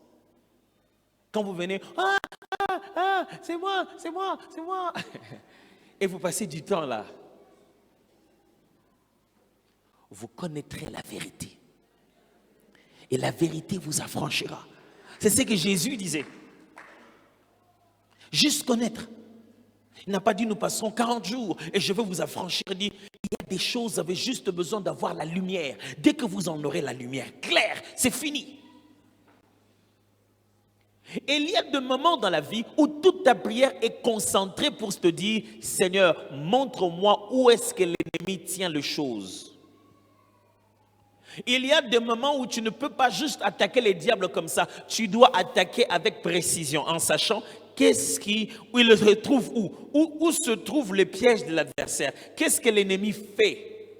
Quand vous venez, c'est moi. Et vous passez du temps là. Vous connaîtrez la vérité. Et la vérité vous affranchira. C'est ce que Jésus disait. Juste connaître. Il n'a pas dit nous passerons 40 jours et je vais vous affranchir. Il dit il y a des choses, vous avez juste besoin d'avoir la lumière. Dès que vous en aurez la lumière claire, c'est fini. Et il y a des moments dans la vie où toute ta prière est concentrée pour te dire Seigneur, montre-moi où est-ce que l'ennemi tient les choses. Il y a des moments où tu ne peux pas juste attaquer les diables comme ça. Tu dois attaquer avec précision en sachant où il se trouve où se trouvent les pièges de l'adversaire. Qu'est-ce que l'ennemi fait?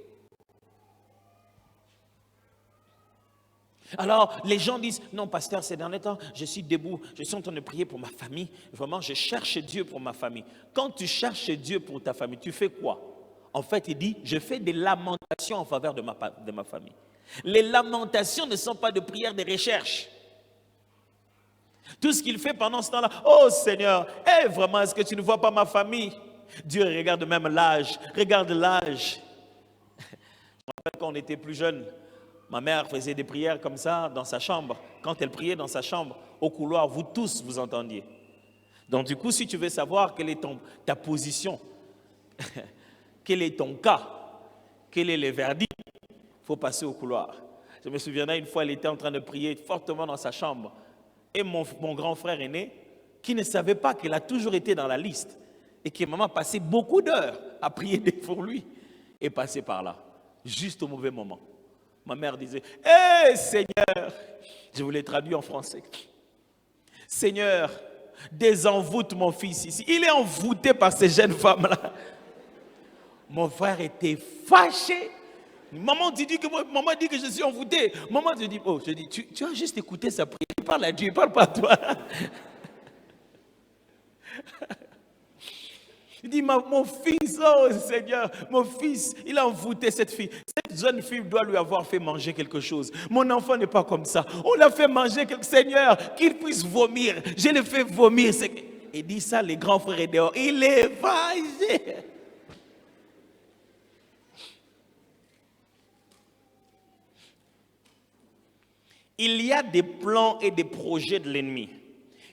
Alors, les gens disent, non, pasteur, ces derniers temps, je suis debout, je suis en train de prier pour ma famille. Vraiment, je cherche Dieu pour ma famille. Quand tu cherches Dieu pour ta famille, tu fais quoi? En fait, il dit, je fais des lamentations en faveur de ma famille. Les lamentations ne sont pas de prières de recherche. Tout ce qu'il fait pendant ce temps-là, oh Seigneur, vraiment, est-ce que tu ne vois pas ma famille? Dieu regarde même l'âge, regarde l'âge. Je me rappelle quand on était plus jeune, ma mère faisait des prières comme ça dans sa chambre. Quand elle priait dans sa chambre, au couloir, vous tous vous entendiez. Donc du coup, si tu veux savoir quelle est ta position, quel est ton cas, quel est le verdict, il faut passer au couloir. Je me souviens une fois, elle était en train de prier fortement dans sa chambre. Et mon grand frère aîné, qui ne savait pas qu'elle a toujours été dans la liste, et qui maman passé beaucoup d'heures à prier pour lui, est passé par là, juste au mauvais moment. Ma mère disait, hé Seigneur, je vous l'ai traduit en français. Seigneur, désenvoûte mon fils ici. Il est envoûté par ces jeunes femmes-là. Mon frère était fâché. Maman dit que je suis envoûté. Maman te dit, oh, je dis, tu as juste écouté sa prière. Il parle à Dieu, il ne parle pas à toi. Il dit, mon fils, oh Seigneur, mon fils, il a envoûté cette fille. Cette jeune fille doit lui avoir fait manger quelque chose. Mon enfant n'est pas comme ça. On l'a fait manger quelque chose. Seigneur, qu'il puisse vomir. Je l'ai fait vomir. Il dit ça, les grands frères est dehors. Il est fâché. Il y a des plans et des projets de l'ennemi.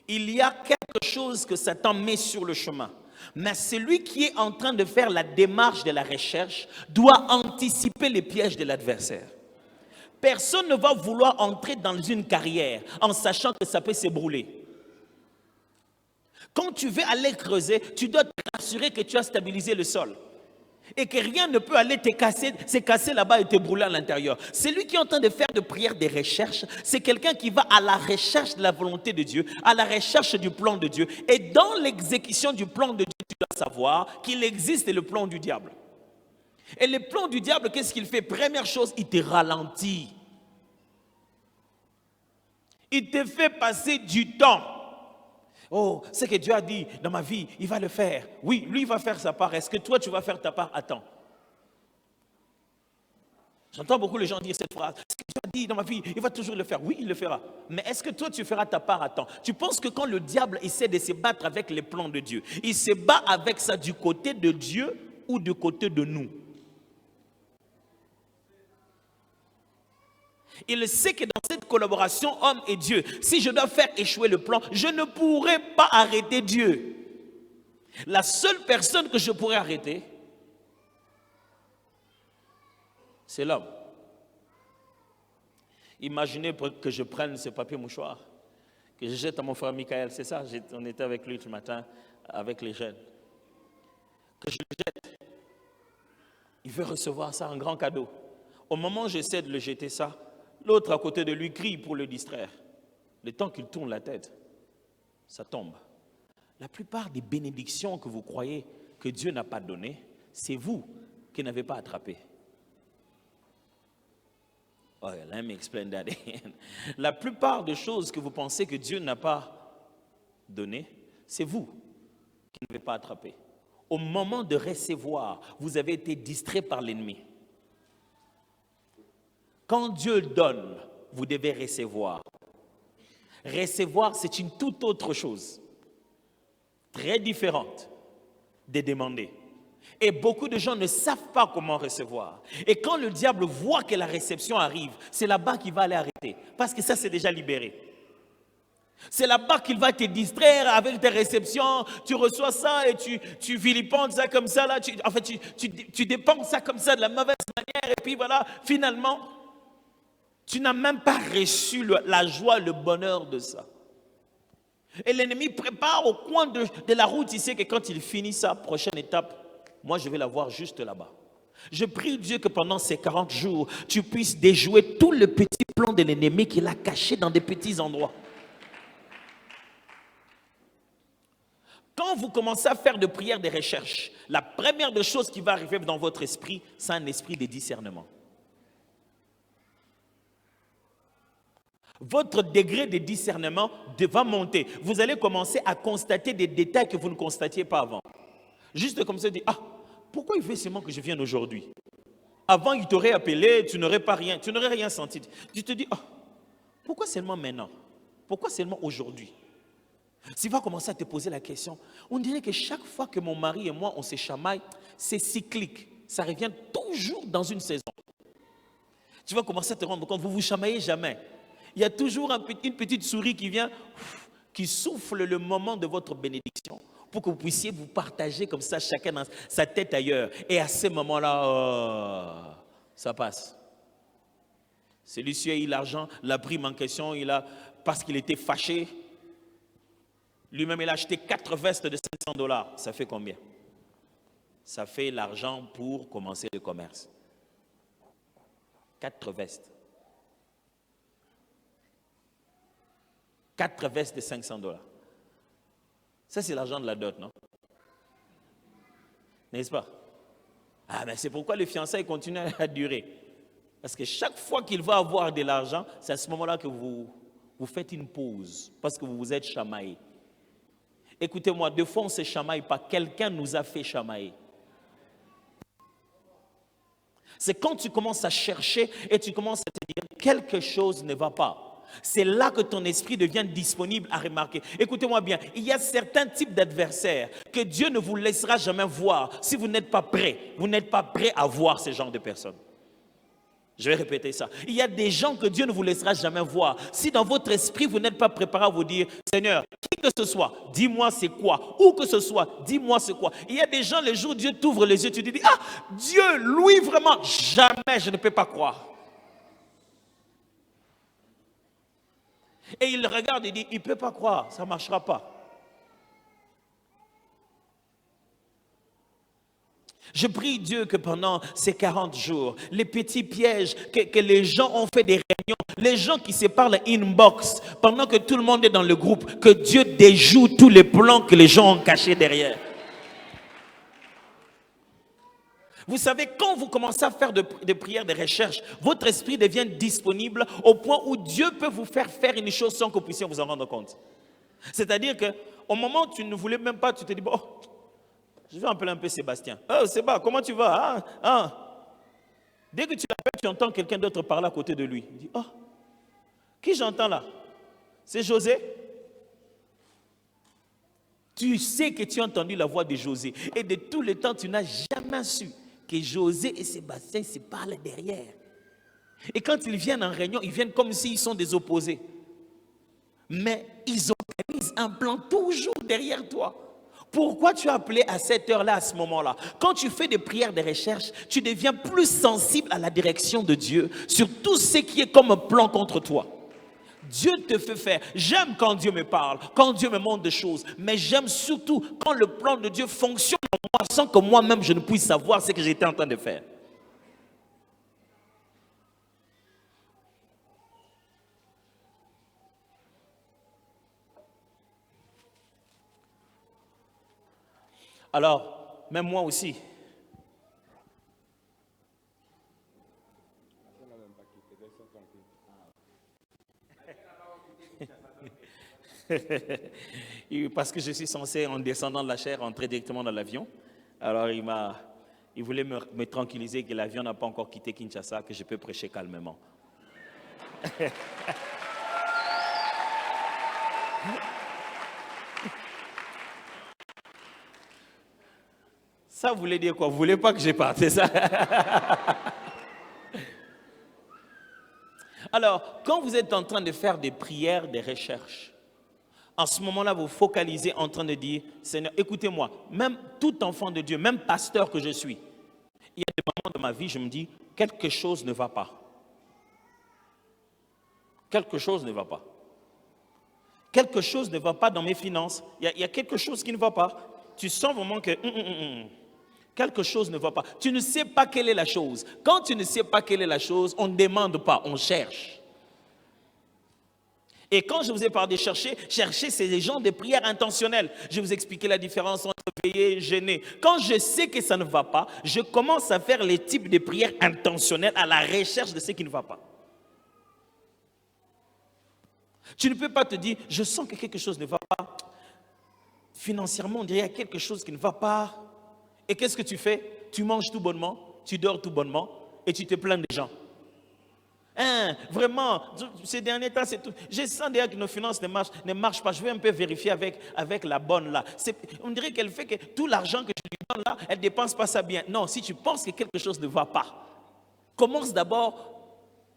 Il y a quelque chose que Satan met sur le chemin. Mais celui qui est en train de faire la démarche de la recherche doit anticiper les pièges de l'adversaire. Personne ne va vouloir entrer dans une carrière en sachant que ça peut s'ébrouler. Quand tu veux aller creuser, tu dois te rassurer que tu as stabilisé le sol. Et que rien ne peut aller se casser là-bas et te brûler à l'intérieur. Celui qui est en train de faire de prières des recherches, c'est quelqu'un qui va à la recherche de la volonté de Dieu, à la recherche du plan de Dieu. Et dans l'exécution du plan de Dieu, tu dois savoir qu'il existe le plan du diable. Et le plan du diable, qu'est-ce qu'il fait? Première chose, il te ralentit. Il te fait passer du temps. Oh, ce que Dieu a dit dans ma vie, il va le faire. Oui, lui, il va faire sa part. Est-ce que toi, tu vas faire ta part? Attends. J'entends beaucoup les gens dire cette phrase. Ce que Dieu a dit dans ma vie, il va toujours le faire. Oui, il le fera. Mais est-ce que toi, tu feras ta part? Attends. Tu penses que quand le diable essaie de se battre avec les plans de Dieu, il se bat avec ça du côté de Dieu ou du côté de nous? Il sait que dans cette collaboration homme et Dieu, si je dois faire échouer le plan, je ne pourrai pas arrêter Dieu. La seule personne que je pourrais arrêter, c'est l'homme. Imaginez que je prenne ce papier mouchoir, que je jette à mon frère Michael, c'est ça, on était avec lui ce matin, avec les jeunes. Que je le jette, il veut recevoir ça, un grand cadeau. Au moment où j'essaie de le jeter ça, l'autre à côté de lui crie pour le distraire. Le temps qu'il tourne la tête, ça tombe. La plupart des bénédictions que vous croyez que Dieu n'a pas données, c'est vous qui n'avez pas attrapé. Oh, let me explain that. La plupart des choses que vous pensez que Dieu n'a pas données, c'est vous qui n'avez pas attrapé. Au moment de recevoir, vous avez été distrait par l'ennemi. Quand Dieu donne, vous devez recevoir. Recevoir, c'est une toute autre chose, très différente de demander. Et beaucoup de gens ne savent pas comment recevoir. Et quand le diable voit que la réception arrive, c'est là-bas qu'il va aller arrêter, parce que ça, c'est déjà libéré. C'est là-bas qu'il va te distraire avec tes réceptions. Tu reçois ça et tu vilipendes ça comme ça. Là, tu dépenses ça comme ça de la mauvaise manière. Et puis voilà, finalement, tu n'as même pas reçu la joie, le bonheur de ça. Et l'ennemi prépare au coin de la route. Il sait que quand il finit sa prochaine étape, moi je vais la voir juste là-bas. Je prie Dieu que pendant ces 40 jours, tu puisses déjouer tout le petit plan de l'ennemi qu'il a caché dans des petits endroits. Quand vous commencez à faire de prières de recherche, la première des choses qui va arriver dans votre esprit, c'est un esprit de discernement. votre degré de discernement va monter. Vous allez commencer à constater des détails que vous ne constatiez pas avant. Juste comme ça, dire, ah, pourquoi il fait seulement que je vienne aujourd'hui? Avant, il t'aurait appelé, tu n'aurais rien senti. Tu te dis, ah, pourquoi seulement maintenant? Pourquoi seulement aujourd'hui? Tu vas commencer à te poser la question. On dirait que chaque fois que mon mari et moi, on se chamaille, c'est cyclique. Ça revient toujours dans une saison. Tu vas commencer à te rendre compte, vous ne vous chamaillez jamais. Il y a toujours une petite souris qui vient, qui souffle le moment de votre bénédiction pour que vous puissiez vous partager comme ça, chacun dans sa tête ailleurs. Et à ce moment-là, ça passe. Celui-ci a eu l'argent, la prime en question, parce qu'il était fâché. Lui-même, il a acheté 4 vestes de $500. Ça fait combien? Ça fait l'argent pour commencer le commerce. 4 vestes. 4 vestes de $500. Ça, c'est l'argent de la dot, non? N'est-ce pas? Ah, mais c'est pourquoi les fiançailles continuent à durer. Parce que chaque fois qu'il va avoir de l'argent, c'est à ce moment-là que vous faites une pause. Parce que vous vous êtes chamaillé. Écoutez-moi, deux fois on ne se chamaille pas. Quelqu'un nous a fait chamailler. C'est quand tu commences à chercher et tu commences à te dire quelque chose ne va pas. C'est là que ton esprit devient disponible à remarquer. Écoutez-moi bien, il y a certains types d'adversaires que Dieu ne vous laissera jamais voir si vous n'êtes pas prêt. Vous n'êtes pas prêt à voir ce genre de personnes. Je vais répéter ça. Il y a des gens que Dieu ne vous laissera jamais voir. Si dans votre esprit, vous n'êtes pas préparé à vous dire, Seigneur, qui que ce soit, dis-moi c'est quoi. Où que ce soit, dis-moi c'est quoi. Il y a des gens, le jour où Dieu t'ouvre les yeux, tu te dis, ah, Dieu, lui vraiment, jamais je ne peux pas croire. Et il regarde et dit, il ne peut pas croire, ça ne marchera pas. Je prie Dieu que pendant ces 40 jours, les petits pièges que les gens ont fait des réunions, les gens qui se parlent inbox, pendant que tout le monde est dans le groupe, que Dieu déjoue tous les plans que les gens ont cachés derrière. Vous savez, quand vous commencez à faire des prières de recherche, votre esprit devient disponible au point où Dieu peut vous faire une chose sans que vous puissiez vous en rendre compte. C'est-à-dire qu'au moment où tu ne voulais même pas, tu te dis, bon, je vais appeler un peu Sébastien. Oh, Séba, comment tu vas? Dès que tu l'appelles, tu entends quelqu'un d'autre parler à côté de lui. Il dit, oh, qui j'entends là? C'est José? Tu sais que tu as entendu la voix de José. Et de tout le temps, tu n'as jamais su que José et Sébastien se parlent derrière. Et quand ils viennent en réunion, ils viennent comme s'ils sont des opposés. Mais ils organisent un plan toujours derrière toi. Pourquoi tu as appelé à cette heure-là, à ce moment-là? Quand tu fais des prières de recherche, tu deviens plus sensible à la direction de Dieu sur tout ce qui est comme un plan contre toi. Dieu te fait faire. J'aime quand Dieu me parle, quand Dieu me montre des choses, mais j'aime surtout quand le plan de Dieu fonctionne en moi sans que moi-même je ne puisse savoir ce que j'étais en train de faire. Alors, même moi aussi. Parce que je suis censé, en descendant de la chair, entrer directement dans l'avion. Alors, il voulait me tranquilliser que l'avion n'a pas encore quitté Kinshasa, que je peux prêcher calmement. Ça voulait dire quoi? Vous ne voulez pas que je parte, c'est ça? Alors, quand vous êtes en train de faire des prières, des recherches, en ce moment-là, vous focalisez en train de dire, Seigneur, écoutez-moi, même tout enfant de Dieu, même pasteur que je suis, il y a des moments de ma vie, je me dis, quelque chose ne va pas. Quelque chose ne va pas. Quelque chose ne va pas dans mes finances. Il y a quelque chose qui ne va pas. Tu sens vraiment que quelque chose ne va pas. Tu ne sais pas quelle est la chose. Quand tu ne sais pas quelle est la chose, on ne demande pas, on cherche. Et quand je vous ai parlé de chercher, c'est des gens de prière intentionnelle. Je vais vous expliquer la différence entre veiller et jeûner. Quand je sais que ça ne va pas, je commence à faire les types de prières intentionnelles à la recherche de ce qui ne va pas. Tu ne peux pas te dire, je sens que quelque chose ne va pas. Financièrement, on dirait qu'il y a quelque chose qui ne va pas. Et qu'est-ce que tu fais? Tu manges tout bonnement, tu dors tout bonnement et tu te plains des gens. Hein, vraiment, ces derniers temps, c'est tout. Je sens déjà que nos finances ne marchent pas. Je vais un peu vérifier avec la bonne là. On dirait qu'elle fait que tout l'argent que je lui donne là, elle ne dépense pas ça bien. Non, si tu penses que quelque chose ne va pas, commence d'abord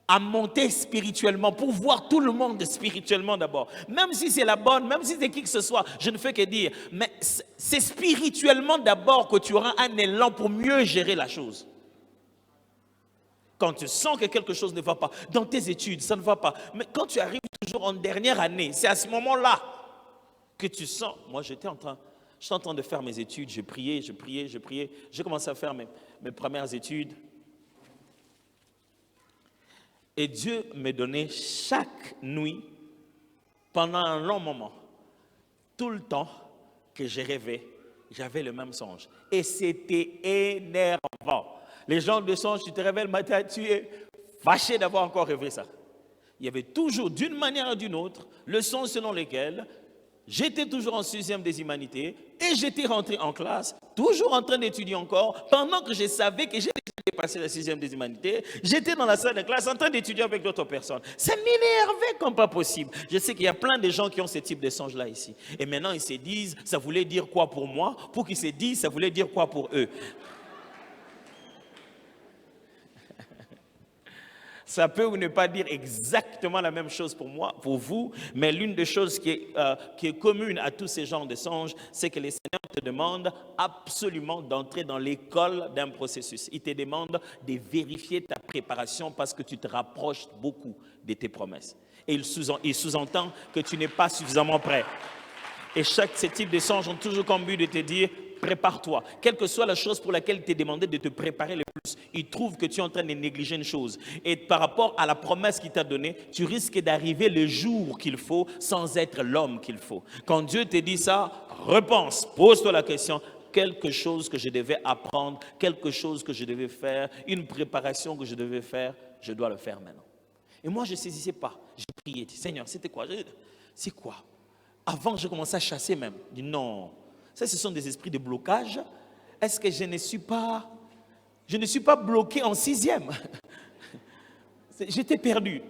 à monter spirituellement pour voir tout le monde spirituellement d'abord. Même si c'est la bonne, même si c'est qui que ce soit, je ne fais que dire, mais c'est spirituellement d'abord que tu auras un élan pour mieux gérer la chose. Quand tu sens que quelque chose ne va pas, dans tes études, ça ne va pas. Mais quand tu arrives toujours en dernière année, c'est à ce moment-là que tu sens. Moi, j'étais en train de faire mes études, je priais. J'ai commencé à faire mes premières études. Et Dieu me donnait chaque nuit, pendant un long moment, tout le temps que je rêvais, j'avais le même songe. Et c'était énervant. Les gens de songe, tu te réveilles le matin, tu es fâché d'avoir encore rêvé ça. Il y avait toujours, d'une manière ou d'une autre, le songe selon lequel j'étais toujours en 6e des humanités et j'étais rentré en classe, toujours en train d'étudier encore, pendant que je savais que j'ai déjà dépassé la 6e des humanités. J'étais dans la salle de classe en train d'étudier avec d'autres personnes. Ça m'énervait comme pas possible. Je sais qu'il y a plein de gens qui ont ce type de songe-là ici. Et maintenant, ils se disent, ça voulait dire quoi pour moi? Pour qu'ils se disent, ça voulait dire quoi pour eux? Ça peut ou ne pas dire exactement la même chose pour moi, pour vous, mais l'une des choses qui est commune à tous ces genres de songes, c'est que les seigneurs te demandent absolument d'entrer dans l'école d'un processus. Ils te demandent de vérifier ta préparation parce que tu te rapproches beaucoup de tes promesses. Et il sous-entend que tu n'es pas suffisamment prêt. Et ce type de songes ont toujours comme but de te dire, prépare-toi. Quelle que soit la chose pour laquelle il t'est demandé de te préparer le plus, il trouve que tu es en train de négliger une chose. Et par rapport à la promesse qu'il t'a donnée, tu risques d'arriver le jour qu'il faut sans être l'homme qu'il faut. Quand Dieu te dit ça, repense, pose-toi la question, quelque chose que je devais apprendre, quelque chose que je devais faire, une préparation que je devais faire, je dois le faire maintenant. Et moi, je ne saisissais pas. Je priais, Seigneur, c'était quoi? C'est quoi? Avant, je commençais à chasser même. Je dis non, ça, ce sont des esprits de blocage. Est-ce que je ne suis pas bloqué en 6e? J'étais perdu.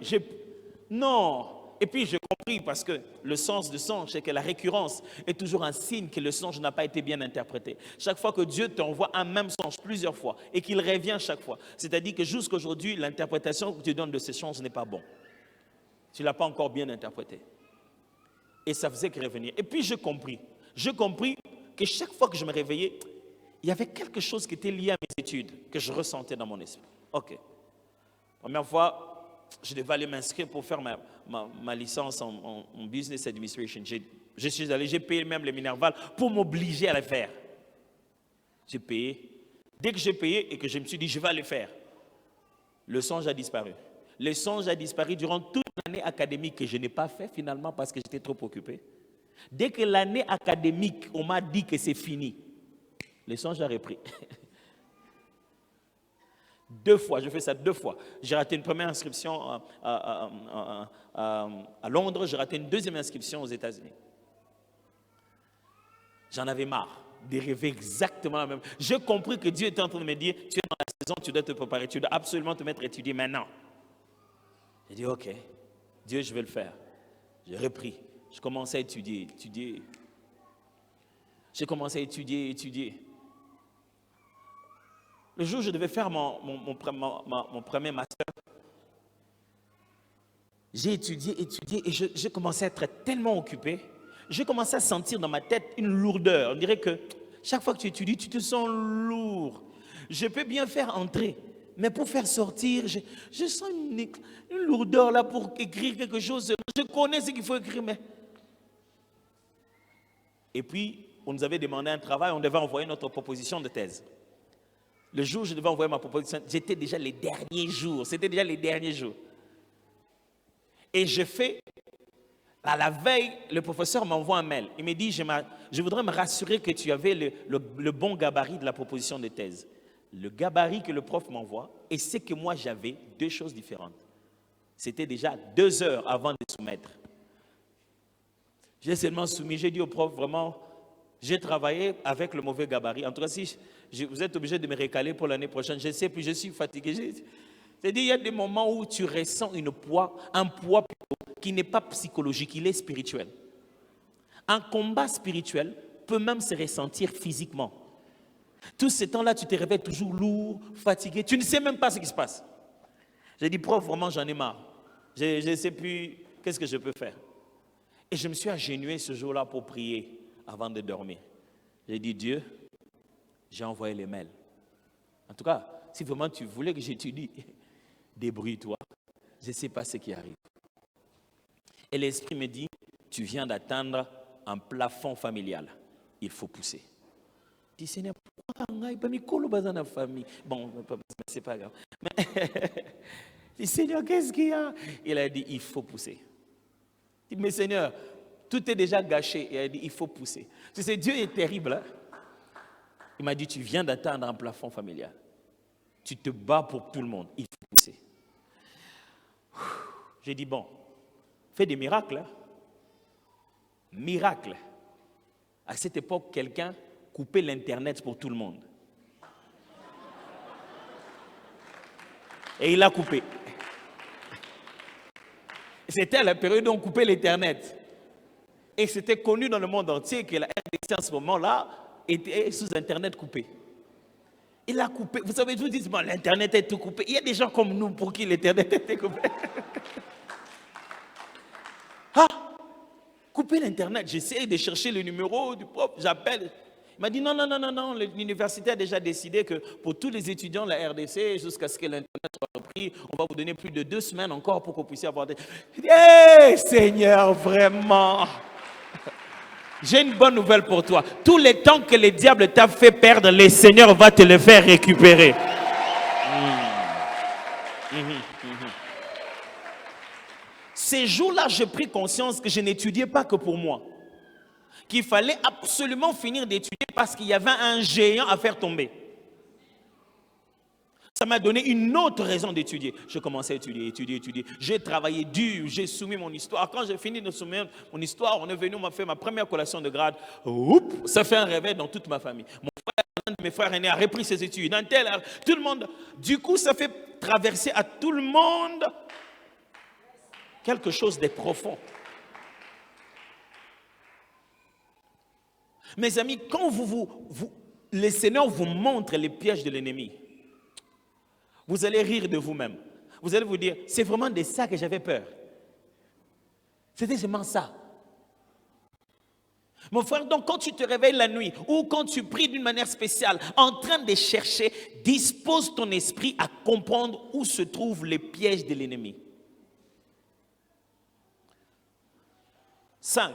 Non. Et puis, j'ai compris parce que le sens du songe, c'est que la récurrence est toujours un signe que le songe n'a pas été bien interprété. Chaque fois que Dieu t'envoie un même songe plusieurs fois et qu'il revient chaque fois, c'est-à-dire que jusqu'à aujourd'hui, l'interprétation que tu donnes de ces songes n'est pas bonne. Tu ne l'as pas encore bien interprété. Et ça faisait que revenir. Et puis, j'ai compris que chaque fois que je me réveillais, il y avait quelque chose qui était lié à mes études, que je ressentais dans mon esprit. OK. Première fois, je devais aller m'inscrire pour faire ma licence en Business Administration. Je suis allé, j'ai payé même le Minerval pour m'obliger à le faire. J'ai payé. Dès que j'ai payé et que je me suis dit, je vais le faire, le songe a disparu. Le songe a disparu durant toute l'année académique que je n'ai pas fait finalement parce que j'étais trop occupé. Dès que l'année académique, on m'a dit que c'est fini, le songe a repris. 2 fois, je fais ça 2 fois. J'ai raté une première inscription à Londres, j'ai raté une deuxième inscription aux États-Unis. J'en avais marre de rêver exactement la même. J'ai compris que Dieu était en train de me dire, tu es dans la saison, tu dois te préparer, tu dois absolument te mettre à étudier maintenant. J'ai dit, OK, Dieu, je vais le faire. J'ai repris. Je commençais à étudier. J'ai commencé à étudier. Le jour où je devais faire mon premier master, j'ai étudié et j'ai commencé à être tellement occupé. J'ai commencé à sentir dans ma tête une lourdeur. On dirait que chaque fois que tu étudies, tu te sens lourd. Je peux bien faire entrer. Mais pour faire sortir, je sens une lourdeur là pour écrire quelque chose. Je connais ce qu'il faut écrire, mais... Et puis, on nous avait demandé un travail, on devait envoyer notre proposition de thèse. Le jour où je devais envoyer ma proposition, c'était déjà les derniers jours. Et je fais, à la veille, le professeur m'envoie un mail. Il me dit, je voudrais me rassurer que tu avais le bon gabarit de la proposition de thèse. Le gabarit que le prof m'envoie et ce que moi j'avais, 2 choses différentes. C'était déjà 2 heures avant de soumettre. J'ai seulement soumis, j'ai dit au prof, vraiment, j'ai travaillé avec le mauvais gabarit. En tout cas, si vous êtes obligé de me récaler pour l'année prochaine, je ne sais plus, je suis fatigué. C'est-à-dire, il y a des moments où tu ressens un poids plutôt, qui n'est pas psychologique, il est spirituel. Un combat spirituel peut même se ressentir physiquement. Tout ce temps-là, tu te réveilles toujours lourd, fatigué, tu ne sais même pas ce qui se passe. J'ai dit, prof, vraiment, j'en ai marre. Je ne sais plus qu'est-ce que je peux faire. Et je me suis agenouillé ce jour-là pour prier avant de dormir. J'ai dit, Dieu, j'ai envoyé les mails. En tout cas, si vraiment tu voulais que j'étudie, débrouille-toi. Je ne sais pas ce qui arrive. Et l'Esprit me dit, tu viens d'atteindre un plafond familial. Il faut pousser. Je dis, Seigneur, pourquoi il pas mis dans la famille? Bon, c'est pas grave. Mais, je dis, Seigneur, qu'est-ce qu'il y a? Il a dit, il faut pousser. Je dis, mais Seigneur, tout est déjà gâché. Il a dit, il faut pousser. Tu sais, Dieu est terrible. Hein? Il m'a dit, tu viens d'atteindre un plafond familial. Tu te bats pour tout le monde. Il faut pousser. J'ai dit, bon, fais des miracles. Hein? Miracle. À cette époque, quelqu'un coupait l'Internet pour tout le monde. Et il a coupé. C'était à la période où on coupait l'Internet. Et c'était connu dans le monde entier que la RDC en ce moment-là était sous Internet coupé. Il a coupé. Vous savez, je vous dis, bon, l'Internet est tout coupé. Il y a des gens comme nous pour qui l'Internet était coupé. Ah! Couper l'Internet. J'essaie de chercher le numéro du prof. J'appelle. Il m'a dit non, l'université a déjà décidé que pour tous les étudiants de la RDC, jusqu'à ce que l'Internet soit repris, on va vous donner plus de 2 semaines encore pour que vous puissiez avoir des... Hé, Seigneur, vraiment! J'ai une bonne nouvelle pour toi. Tous les temps que le diable t'a fait perdre, le Seigneur va te le faire récupérer. Ces jours-là, j'ai pris conscience que je n'étudiais pas que pour moi. Qu'il fallait absolument finir d'étudier parce qu'il y avait un géant à faire tomber. Ça m'a donné une autre raison d'étudier. Je commençais à étudier. J'ai travaillé dur, j'ai soumis mon histoire. Quand j'ai fini de soumettre mon histoire, on est venu, on m'a fait ma première collation de grade. Oups, ça fait un réveil dans toute ma famille. Mon frère, un de mes frères aînés, a repris ses études. Tout le monde. Du coup, ça fait traverser à tout le monde quelque chose de profond. Mes amis, quand le Seigneur vous montre les pièges de l'ennemi, vous allez rire de vous-même. Vous allez vous dire, c'est vraiment de ça que j'avais peur. C'était vraiment ça. Mon frère, donc quand tu te réveilles la nuit ou quand tu pries d'une manière spéciale, en train de chercher, dispose ton esprit à comprendre où se trouvent les pièges de l'ennemi. 5.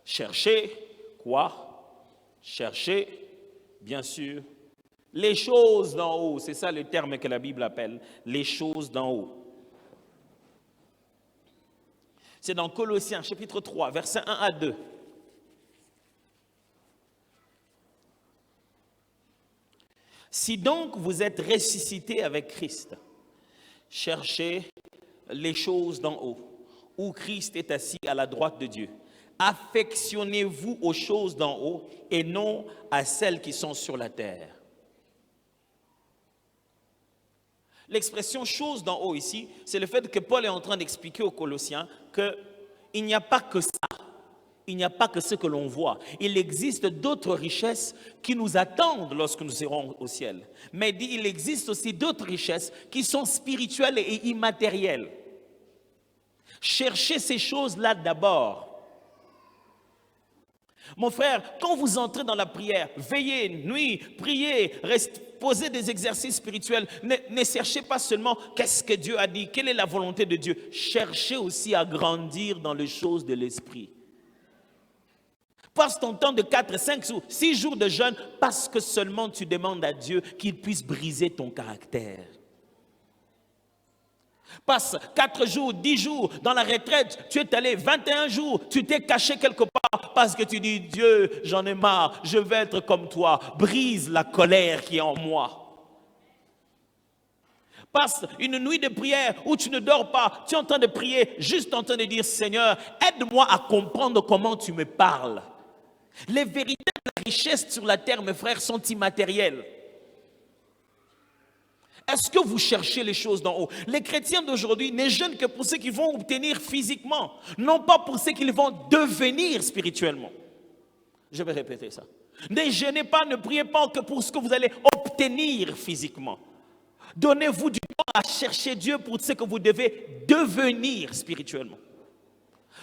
Cherchez quoi? Cherchez, bien sûr, les choses d'en haut. C'est ça le terme que la Bible appelle, les choses d'en haut. C'est dans Colossiens, chapitre 3, versets 1 à 2. Si donc vous êtes ressuscités avec Christ, cherchez les choses d'en haut, où Christ est assis à la droite de Dieu. Affectionnez-vous aux choses d'en haut et non à celles qui sont sur la terre. L'expression choses d'en haut ici, c'est le fait que Paul est en train d'expliquer aux Colossiens qu'il n'y a pas que ça, il n'y a pas que ce que l'on voit. Il existe d'autres richesses qui nous attendent lorsque nous serons au ciel. Mais il existe aussi d'autres richesses qui sont spirituelles et immatérielles. Cherchez ces choses-là d'abord. Mon frère, quand vous entrez dans la prière, veillez, nuit, priez, posez des exercices spirituels. Ne cherchez pas seulement qu'est-ce que Dieu a dit, quelle est la volonté de Dieu. Cherchez aussi à grandir dans les choses de l'esprit. Passe ton temps de 4, 5, 6 jours de jeûne parce que seulement tu demandes à Dieu qu'il puisse briser ton caractère. Passe 4 jours, 10 jours dans la retraite, tu es allé 21 jours, tu t'es caché quelque part parce que tu dis, Dieu, j'en ai marre, je veux être comme toi, brise la colère qui est en moi. Passe une nuit de prière où tu ne dors pas, tu es en train de prier, juste en train de dire, Seigneur, aide-moi à comprendre comment tu me parles. Les véritables richesses sur la terre, mes frères, sont immatérielles. Est-ce que vous cherchez les choses d'en haut? Les chrétiens d'aujourd'hui ne jeûnent que pour ce qu'ils vont obtenir physiquement, non pas pour ce qu'ils vont devenir spirituellement. Je vais répéter ça. Ne jeûnez pas, ne priez pas que pour ce que vous allez obtenir physiquement. Donnez-vous du temps à chercher Dieu pour ce que vous devez devenir spirituellement.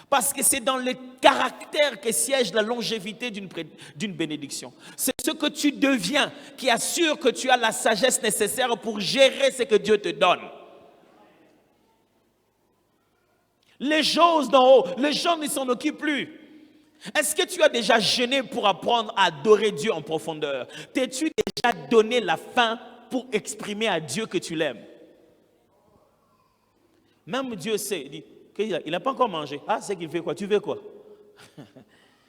Parce que c'est dans le caractère que siège la longévité d'une bénédiction. C'est ce que tu deviens qui assure que tu as la sagesse nécessaire pour gérer ce que Dieu te donne. Les choses d'en haut, les gens ne s'en occupent plus. Est-ce que tu as déjà jeûné pour apprendre à adorer Dieu en profondeur? T'es-tu déjà donné la faim pour exprimer à Dieu que tu l'aimes? Même Dieu sait, il dit, il n'a pas encore mangé. Ah, c'est qu'il fait quoi? Tu veux quoi?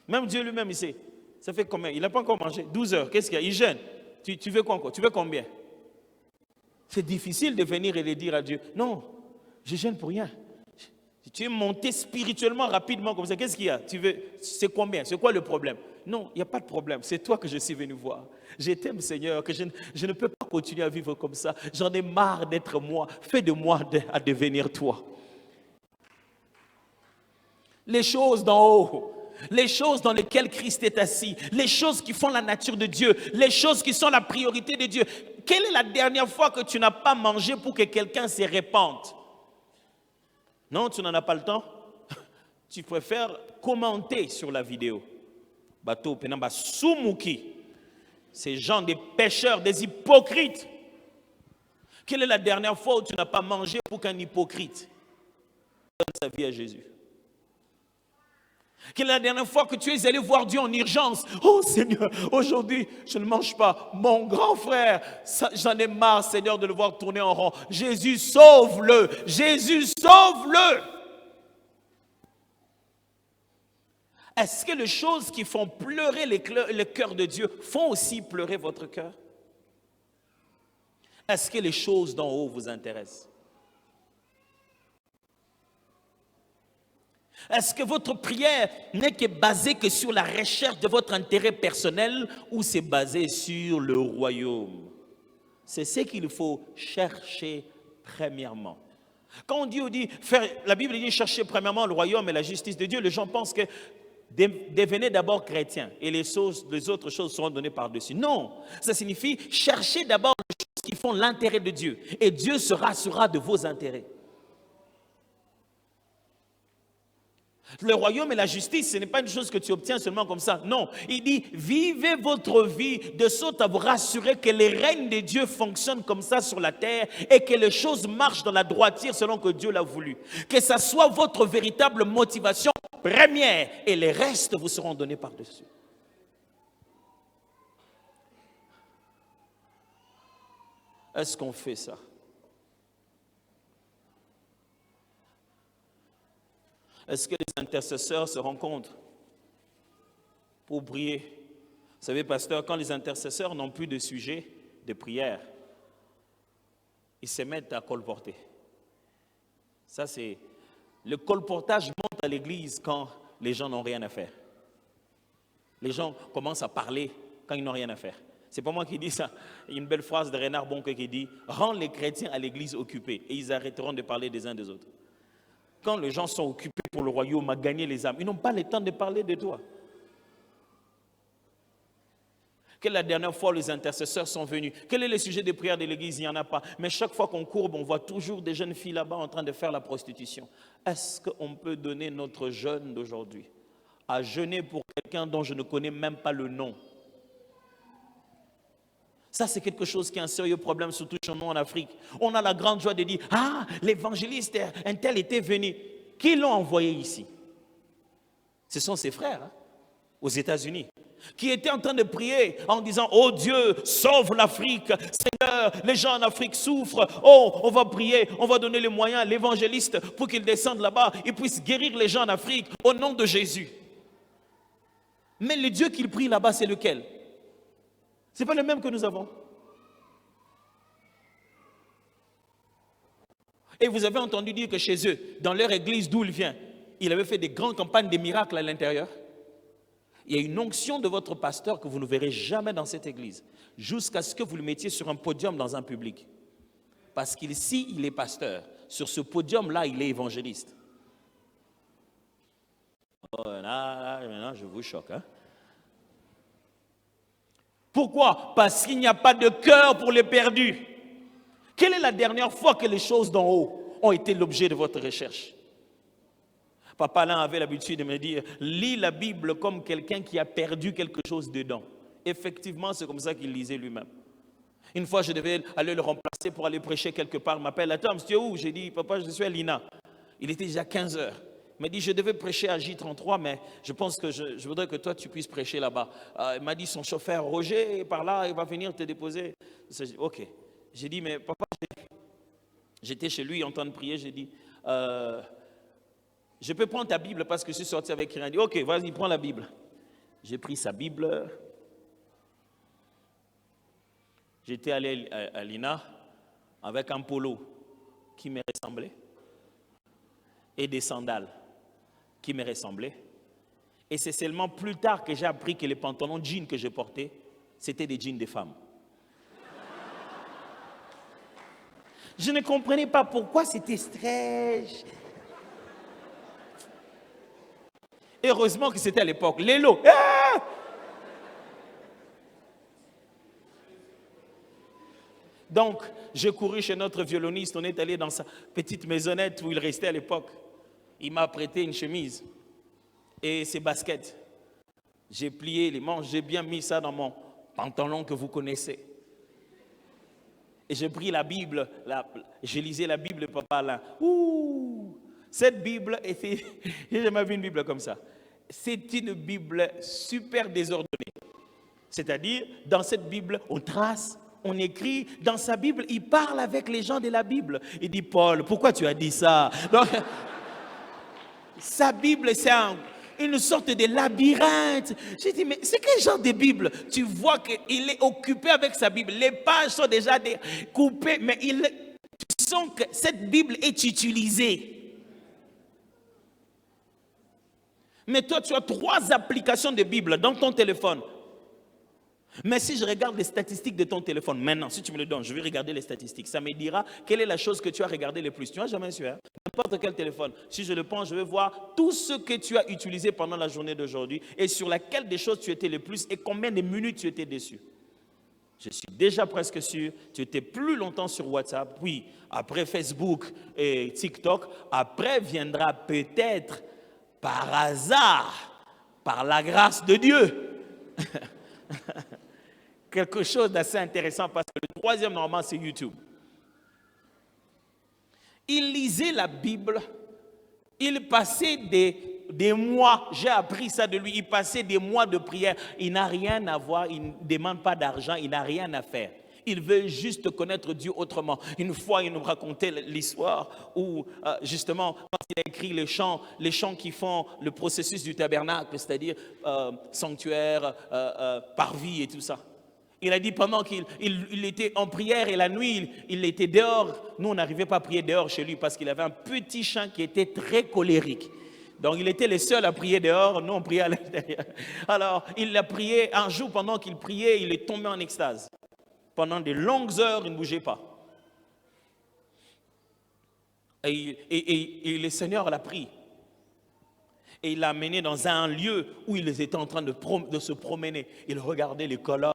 Même Dieu lui-même, il sait. Ça fait combien? Il n'a pas encore mangé. 12 heures. Qu'est-ce qu'il y a? Il jeûne. Tu veux quoi encore? Tu veux combien? C'est difficile de venir et de dire à Dieu, non, je jeûne pour rien. Tu es monté spirituellement rapidement comme ça. Qu'est-ce qu'il y a? Tu veux, c'est combien? C'est quoi le problème? Non, il n'y a pas de problème. C'est toi que je suis venu voir. Je t'aime, Seigneur, que je ne peux pas continuer à vivre comme ça. J'en ai marre d'être moi. Fais de moi à devenir toi. Les choses d'en haut, les choses dans lesquelles Christ est assis, les choses qui font la nature de Dieu, les choses qui sont la priorité de Dieu. Quelle est la dernière fois que tu n'as pas mangé pour que quelqu'un se répande? Non, tu n'en as pas le temps. Tu préfères commenter sur la vidéo. Bateau, penamba, soumouki. Ces gens, des pécheurs, des hypocrites. Quelle est la dernière fois où tu n'as pas mangé pour qu'un hypocrite donne sa vie à Jésus? Quelle est la dernière fois que tu es allé voir Dieu en urgence? Oh Seigneur, aujourd'hui, je ne mange pas. Mon grand frère, j'en ai marre, Seigneur, de le voir tourner en rond. Jésus, sauve-le. Jésus, sauve-le. Est-ce que les choses qui font pleurer le cœur de Dieu font aussi pleurer votre cœur? Est-ce que les choses d'en haut vous intéressent? Est-ce que votre prière n'est que basée que sur la recherche de votre intérêt personnel ou c'est basé sur le royaume? C'est ce qu'il faut chercher premièrement. Quand on dit la Bible dit chercher premièrement le royaume et la justice de Dieu, les gens pensent que devenez d'abord chrétien et les autres choses seront données par-dessus. Non, ça signifie chercher d'abord les choses qui font l'intérêt de Dieu et Dieu se rassurera de vos intérêts. Le royaume et la justice, ce n'est pas une chose que tu obtiens seulement comme ça. Non, il dit, vivez votre vie de sorte à vous rassurer que les règnes de Dieu fonctionnent comme ça sur la terre et que les choses marchent dans la droiture selon que Dieu l'a voulu. Que ça soit votre véritable motivation première et les restes vous seront donnés par-dessus. Est-ce qu'on fait ça? Est-ce que les intercesseurs se rencontrent pour prier? Vous savez, pasteur, quand les intercesseurs n'ont plus de sujet de prière, ils se mettent à colporter. Ça, c'est... Le colportage monte à l'église quand les gens n'ont rien à faire. Les gens commencent à parler quand ils n'ont rien à faire. C'est pas moi qui dis ça. Il y a une belle phrase de Renard Bonke qui dit « Rends les chrétiens à l'église occupés et ils arrêteront de parler des uns des autres. » Quand les gens sont occupés pour le royaume à gagner les âmes, ils n'ont pas le temps de parler de toi. Quelle est la dernière fois les intercesseurs sont venus? Quel est le sujet de prière de l'église? Il n'y en a pas. Mais chaque fois qu'on courbe, on voit toujours des jeunes filles là-bas en train de faire la prostitution. Est-ce qu'on peut donner notre jeûne d'aujourd'hui à jeûner pour quelqu'un dont je ne connais même pas le nom? Ça, c'est quelque chose qui est un sérieux problème, surtout chez nous en Afrique. On a la grande joie de dire, ah, l'évangéliste, un tel était venu. Qui l'ont envoyé ici? Ce sont ses frères, hein, aux États-Unis, qui étaient en train de prier en disant, oh Dieu, sauve l'Afrique. Seigneur, les gens en Afrique souffrent. Oh, on va prier, on va donner les moyens à l'évangéliste pour qu'il descende là-bas et puisse guérir les gens en Afrique au nom de Jésus. Mais le Dieu qu'il prie là-bas, c'est lequel? Ce n'est pas le même que nous avons. Et vous avez entendu dire que chez eux, dans leur église d'où il vient, il avait fait des grandes campagnes de miracles à l'intérieur. Il y a une onction de votre pasteur que vous ne verrez jamais dans cette église, jusqu'à ce que vous le mettiez sur un podium dans un public. Parce qu'ici, il est pasteur. Sur ce podium-là, il est évangéliste. Oh, là, maintenant, je vous choque. Hein? Pourquoi? Parce qu'il n'y a pas de cœur pour les perdus. Quelle est la dernière fois que les choses d'en haut ont été l'objet de votre recherche? Papa Alain avait l'habitude de me dire, lis la Bible comme quelqu'un qui a perdu quelque chose dedans. Effectivement, c'est comme ça qu'il lisait lui-même. Une fois, je devais aller le remplacer pour aller prêcher quelque part. Il m'appelle, attends, tu es où? J'ai dit, papa, je suis à l'INA. Il était déjà 15 heures. Il m'a dit, je devais prêcher à J33, mais je pense que je voudrais que toi, tu puisses prêcher là-bas. Il m'a dit, son chauffeur Roger est par là, il va venir te déposer. Ok. J'ai dit, mais papa, j'étais chez lui en train de prier, j'ai dit, je peux prendre ta Bible parce que je suis sorti avec rien. Il dit, ok, vas-y, prends la Bible. J'ai pris sa Bible. J'étais allé à l'INA avec un polo qui me ressemblait et des sandales qui me ressemblaient. Et c'est seulement plus tard que j'ai appris que les pantalons jeans que je portais, c'était des jeans de femmes. Je ne comprenais pas pourquoi c'était stretch. Heureusement que c'était à l'époque. Lélo. Ah! Donc, j'ai couru chez notre violoniste. On est allé dans sa petite maisonnette où il restait à l'époque. Il m'a prêté une chemise et ses baskets. J'ai plié les manches. J'ai bien mis ça dans mon pantalon que vous connaissez. Et j'ai pris la Bible. J'ai lisé la Bible, papa Alain. Ouh! Cette Bible était... J'ai jamais vu une Bible comme ça. C'est une Bible super désordonnée. C'est-à-dire, dans cette Bible, on trace, on écrit. Dans sa Bible, il parle avec les gens de la Bible. Il dit, Paul, pourquoi tu as dit ça? Donc, sa Bible, c'est une sorte de labyrinthe. J'ai dit, mais c'est quel genre de Bible? Tu vois qu'il est occupé avec sa Bible. Les pages sont déjà coupées, mais tu sens que cette Bible est utilisée. Mais toi, tu as 3 applications de Bible dans ton téléphone. Mais si je regarde les statistiques de ton téléphone, maintenant, si tu me le donnes, je vais regarder les statistiques. Ça me dira quelle est la chose que tu as regardé le plus. Tu n'as jamais su, hein? N'importe quel téléphone. Si je le prends, je vais voir tout ce que tu as utilisé pendant la journée d'aujourd'hui et sur laquelle des choses tu étais le plus et combien de minutes tu étais dessus. Je suis déjà presque sûr, tu étais plus longtemps sur WhatsApp. Oui, après Facebook et TikTok, après viendra peut-être par hasard, par la grâce de Dieu, quelque chose d'assez intéressant parce que le 3e normalement c'est YouTube. Il lisait la Bible, il passait des mois, j'ai appris ça de lui, il passait des mois de prière, il n'a rien à voir, il ne demande pas d'argent, il n'a rien à faire. Il veut juste connaître Dieu autrement. Une fois, il nous racontait l'histoire où, justement, quand il a écrit les chants qui font le processus du tabernacle, c'est-à-dire sanctuaire, parvis et tout ça. Il a dit pendant qu'il était en prière et la nuit, il était dehors. Nous, on n'arrivait pas à prier dehors chez lui parce qu'il avait un petit chien qui était très colérique. Donc, il était le seul à prier dehors, nous, on priait à l'intérieur. Alors, il a prié un jour, pendant qu'il priait, il est tombé en extase. Pendant de longues heures, il ne bougeait pas. Et le Seigneur l'a pris. Et il l'a amené dans un lieu où ils étaient en train de se promener. Il regardait les colonnes,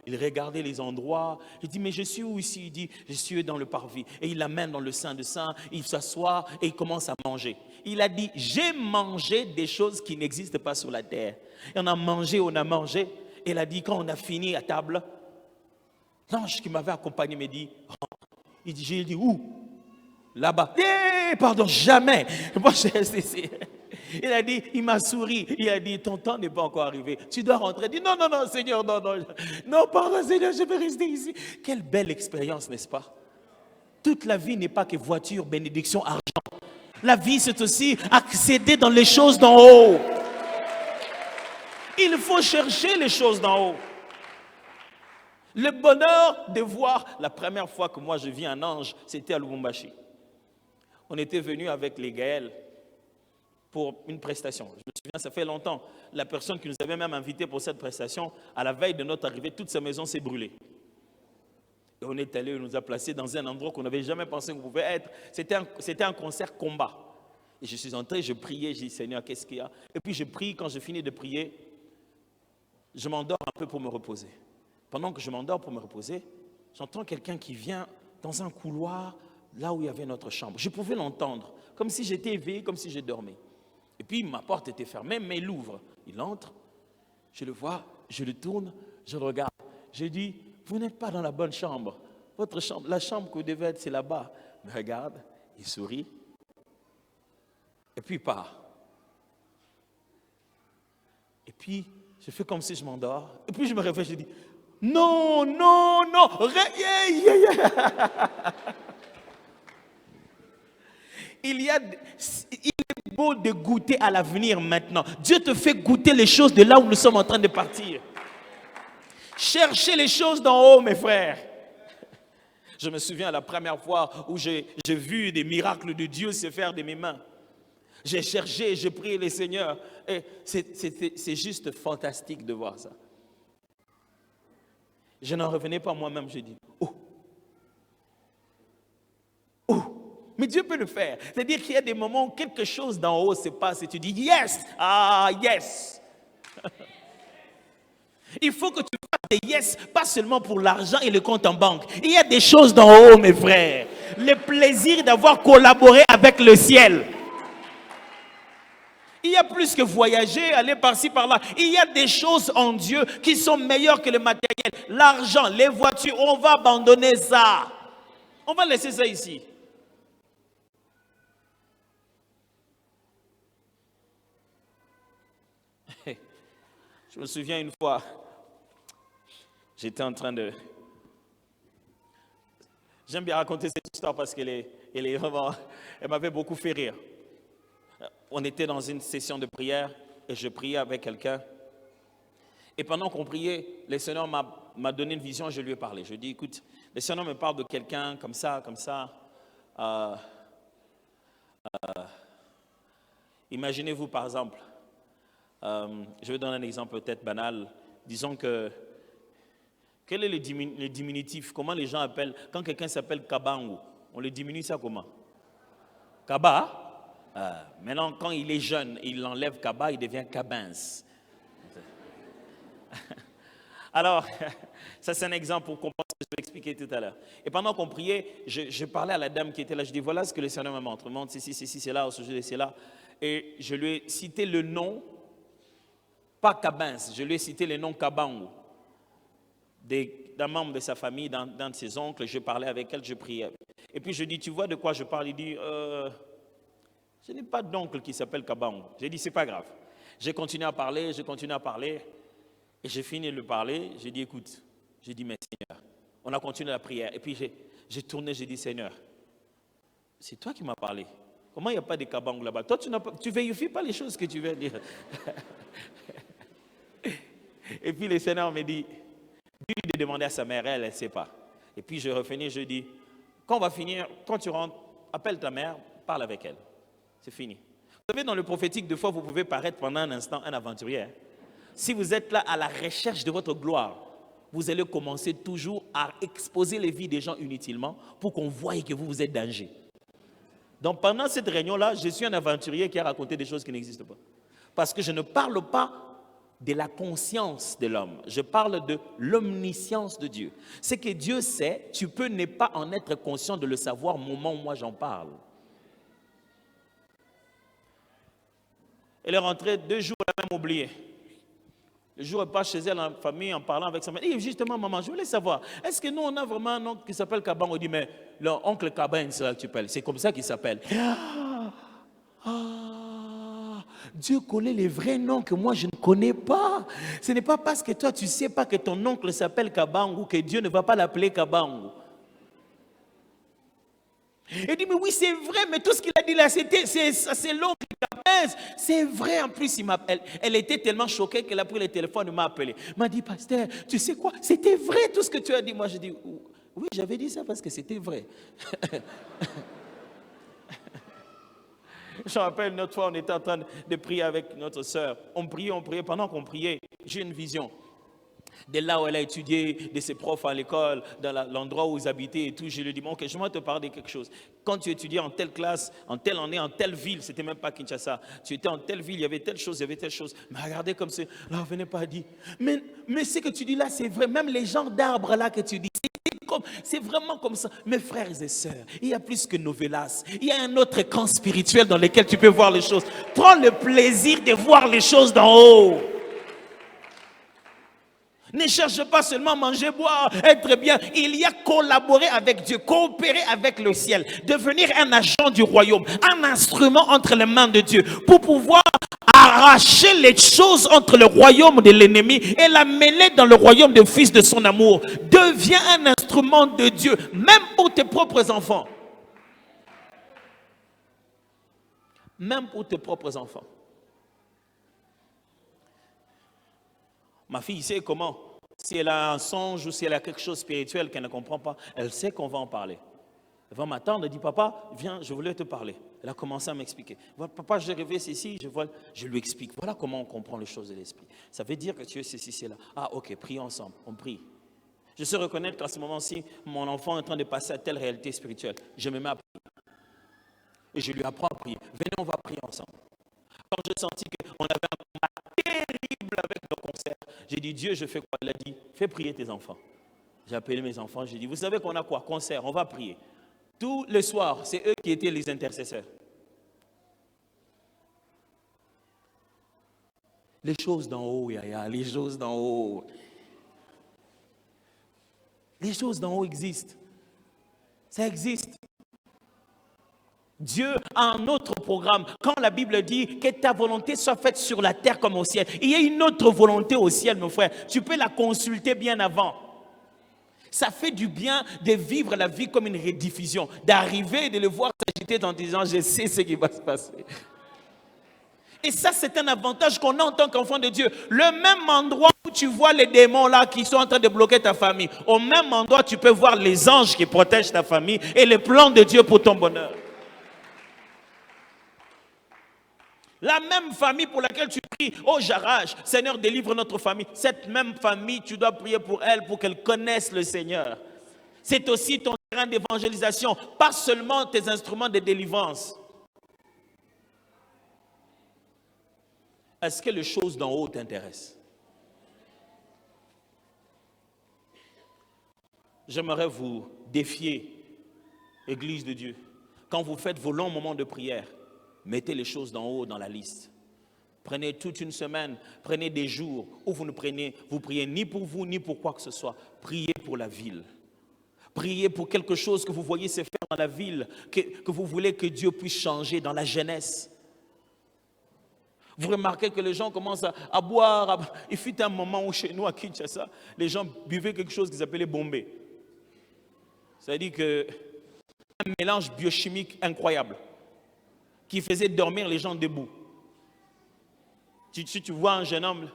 il regardait les endroits. Il dit, mais je suis où ici? Il dit, je suis dans le parvis. Et il l'amène dans le Saint des Saints, il s'assoit et il commence à manger. Il a dit, j'ai mangé des choses qui n'existent pas sur la terre. Et on a mangé. Et il a dit, quand on a fini à table, l'ange qui m'avait accompagné me dit, rentre. J'ai dit, où? Là-bas. Pardon, jamais. Moi, je suis resté ici. Il a dit, il m'a souri. Il a dit, ton temps n'est pas encore arrivé. Tu dois rentrer. Il dit, non, Seigneur, non. Non, pardon, Seigneur, je vais rester ici. Quelle belle expérience, n'est-ce pas? Toute la vie n'est pas que voiture, bénédiction, argent. La vie, c'est aussi accéder dans les choses d'en haut. Il faut chercher les choses d'en haut. Le bonheur de voir, la première fois que moi je vis un ange, c'était à Lubumbashi. on était venu avec les Gaëls pour une prestation. Je me souviens, ça fait longtemps. La personne qui nous avait même invités pour cette prestation, à la veille de notre arrivée, toute sa maison s'est brûlée. Et on est allé, on nous a placés dans un endroit qu'on n'avait jamais pensé qu'on pouvait être. C'était un concert combat. Et je suis entré, je priais, j'ai dit Seigneur, qu'est-ce qu'il y a? Et puis je prie, quand je finis de prier, je m'endors un peu pour me reposer. Pendant que je m'endors pour me reposer, j'entends quelqu'un qui vient dans un couloir, là où il y avait notre chambre. Je pouvais l'entendre, comme si j'étais éveillé, comme si je dormais. Et puis ma porte était fermée, mais il ouvre. Il entre, je le vois, je le tourne, je le regarde. Je dis, vous n'êtes pas dans la bonne chambre. Votre chambre, la chambre que vous devez être, c'est là-bas. Il me regarde, il sourit, et puis il part. Et puis, je fais comme si je m'endors. Et puis je me réveille, je dis, non, non, non, il est beau de goûter à l'avenir maintenant. Dieu te fait goûter les choses de là où nous sommes en train de partir. Cherchez les choses d'en haut, mes frères. Je me souviens la première fois où j'ai vu des miracles de Dieu se faire de mes mains. J'ai cherché, j'ai prié les seigneurs. Et c'est juste fantastique de voir ça. Je n'en revenais pas moi-même, je dis, oh, oh, mais Dieu peut le faire. C'est-à-dire qu'il y a des moments où quelque chose d'en haut se passe et tu dis, yes, ah, yes. Il faut que tu fasses des yes, pas seulement pour l'argent et le compte en banque. Il y a des choses d'en haut, mes frères. Le plaisir d'avoir collaboré avec le ciel. Il y a plus que voyager, aller par-ci, par-là. Il y a des choses en Dieu qui sont meilleures que le matériel. L'argent, les voitures, on va abandonner ça. On va laisser ça ici. Je me souviens une fois, j'étais en train de... J'aime bien raconter cette histoire parce qu'elle est vraiment... Elle m'avait beaucoup fait rire. On était dans une session de prière et je priais avec quelqu'un. Et pendant qu'on priait, le Seigneur m'a donné une vision et je lui ai parlé. Je lui ai dit, écoute, le Seigneur me parle de quelqu'un comme ça, comme ça. Imaginez-vous par exemple, je vais donner un exemple peut-être banal. Disons que, quel est le diminutif? Comment les gens appellent, quand quelqu'un s'appelle Kabangu, on le diminue ça comment? Kaba? Maintenant, quand il est jeune, il enlève Kaba, il devient Kabins. Alors, ça c'est un exemple pour comprendre ce que je vais expliquer tout à l'heure. Et pendant qu'on priait, je parlais à la dame qui était là, je dis voilà ce que le Seigneur me montre. Il me montre c'est là, au sujet de c'est là. Et je lui ai cité le nom, pas Kabins, je lui ai cité le nom Kabangu, d'un membre de sa famille, d'un de ses oncles. Je parlais avec elle, je priais. Et puis je dis, tu vois de quoi je parle? Il dit, je n'ai pas d'oncle qui s'appelle Kabangu. J'ai dit, c'est pas grave. J'ai continué à parler, et j'ai fini de parler. J'ai dit, écoute, j'ai dit, mais Seigneur, on a continué la prière. Et puis j'ai tourné, j'ai dit, Seigneur, c'est toi qui m'as parlé. Comment il n'y a pas de Kabangu là-bas? Toi, tu ne vérifies pas les choses que tu viens dire. Et puis le Seigneur me dit, dis-lui de demander à sa mère, elle ne sait pas. Et puis je refinis, je dis, quand on va finir, quand tu rentres, appelle ta mère, parle avec elle. C'est fini. Vous savez, dans le prophétique, des fois, vous pouvez paraître pendant un instant un aventurier. Hein? Si vous êtes là à la recherche de votre gloire, vous allez commencer toujours à exposer les vies des gens inutilement pour qu'on voie que vous êtes danger. Donc pendant cette réunion-là, je suis un aventurier qui a raconté des choses qui n'existent pas. Parce que je ne parle pas de la conscience de l'homme. Je parle de l'omniscience de Dieu. Ce que Dieu sait, tu peux ne pas en être conscient de le savoir au moment où moi j'en parle. Elle est rentrée 2 jours, elle a même oublié. Le jour, elle passe chez elle en famille en parlant avec sa mère. Et justement, maman, je voulais savoir, est-ce que nous, on a vraiment un oncle qui s'appelle Kaban? On dit, mais l'oncle Kaban, c'est là que tu appelles. C'est comme ça qu'il s'appelle. Dieu connaît les vrais noms que moi, je ne connais pas. Ce n'est pas parce que toi, tu ne sais pas que ton oncle s'appelle Kabangu que Dieu ne va pas l'appeler Kabangu. Il dit, mais oui, c'est vrai, mais tout ce qu'il a dit là, c'est l'oncle Kabens. C'est vrai, en plus, elle était tellement choquée qu'elle a pris le téléphone et m'a appelé. Elle m'a dit, pasteur, tu sais quoi, c'était vrai tout ce que tu as dit. Moi, je dis, oui, j'avais dit ça parce que c'était vrai. Je me rappelle une autre fois, on était en train de prier avec notre sœur. On priait. Pendant qu'on priait, j'ai une vision. De là où elle a étudié, de ses profs à l'école, dans l'endroit où ils habitaient et tout, je lui dis, bon, ok, je vais te parler de quelque chose. Quand tu étudiais en telle classe, en telle année, en telle ville, c'était même pas Kinshasa, tu étais en telle ville, il y avait telle chose, Mais regardez comme c'est, là, on venait pas dire, mais ce que tu dis là, c'est vrai, même les genres d'arbres là que tu dis, c'est vraiment comme ça. Mes frères et sœurs, il y a plus que novelas, il y a un autre camp spirituel dans lequel tu peux voir les choses. Prends le plaisir de voir les choses d'en haut. Ne cherche pas seulement manger, boire, être bien. Il y a collaborer avec Dieu, coopérer avec le ciel, devenir un agent du royaume, un instrument entre les mains de Dieu pour pouvoir arracher les choses entre le royaume de l'ennemi et la mêler dans le royaume du Fils de son amour. Deviens un instrument de Dieu, même pour tes propres enfants. Même pour tes propres enfants. Ma fille sait comment. Si elle a un songe ou si elle a quelque chose de spirituel qu'elle ne comprend pas, elle sait qu'on va en parler. Elle va m'attendre, elle dit, papa, viens, je voulais te parler. Elle a commencé à m'expliquer. Papa, j'ai rêvé ceci, je lui explique. Voilà comment on comprend les choses de l'esprit. Ça veut dire que tu es ceci, c'est là. Ah, ok, prions ensemble, on prie. Je sais reconnaître qu'à ce moment-ci, mon enfant est en train de passer à telle réalité spirituelle. Je me mets à prier. Et je lui apprends à prier. Venez, on va prier ensemble. Quand j'ai senti qu'on avait un combat terrible avec nos concerts, j'ai dit, Dieu, je fais quoi? Il a dit, fais prier tes enfants. J'ai appelé mes enfants, j'ai dit, vous savez qu'on a quoi? Concert, on va prier. Tous les soirs, c'est eux qui étaient les intercesseurs. Les choses d'en haut, Yaya, les choses d'en haut. Les choses d'en haut existent. Ça existe. Dieu a un autre programme. Quand la Bible dit que ta volonté soit faite sur la terre comme au ciel, il y a une autre volonté au ciel, mon frère. Tu peux la consulter bien avant. Ça fait du bien de vivre la vie comme une rediffusion, d'arriver et de le voir s'agiter en disant, je sais ce qui va se passer. Et ça, c'est un avantage qu'on a en tant qu'enfant de Dieu. Le même endroit où tu vois les démons là qui sont en train de bloquer ta famille, au même endroit, tu peux voir les anges qui protègent ta famille et les plans de Dieu pour ton bonheur. La même famille pour laquelle tu pries, oh Jaraj, Seigneur, délivre notre famille. Cette même famille, tu dois prier pour elle, pour qu'elle connaisse le Seigneur. C'est aussi ton terrain d'évangélisation, pas seulement tes instruments de délivrance. Est-ce que les choses d'en haut t'intéressent? J'aimerais vous défier, Église de Dieu, quand vous faites vos longs moments de prière, mettez les choses d'en haut dans la liste. Prenez toute une semaine, prenez des jours où vous priez ni pour vous, ni pour quoi que ce soit. Priez pour la ville. Priez pour quelque chose que vous voyez se faire dans la ville, que vous voulez que Dieu puisse changer dans la jeunesse. Vous remarquez que les gens commencent à boire. Il fut un moment où chez nous à Kinshasa, les gens buvaient quelque chose qu'ils appelaient bombé. C'est-à-dire un mélange biochimique incroyable qui faisait dormir les gens debout. Si tu vois un jeune homme,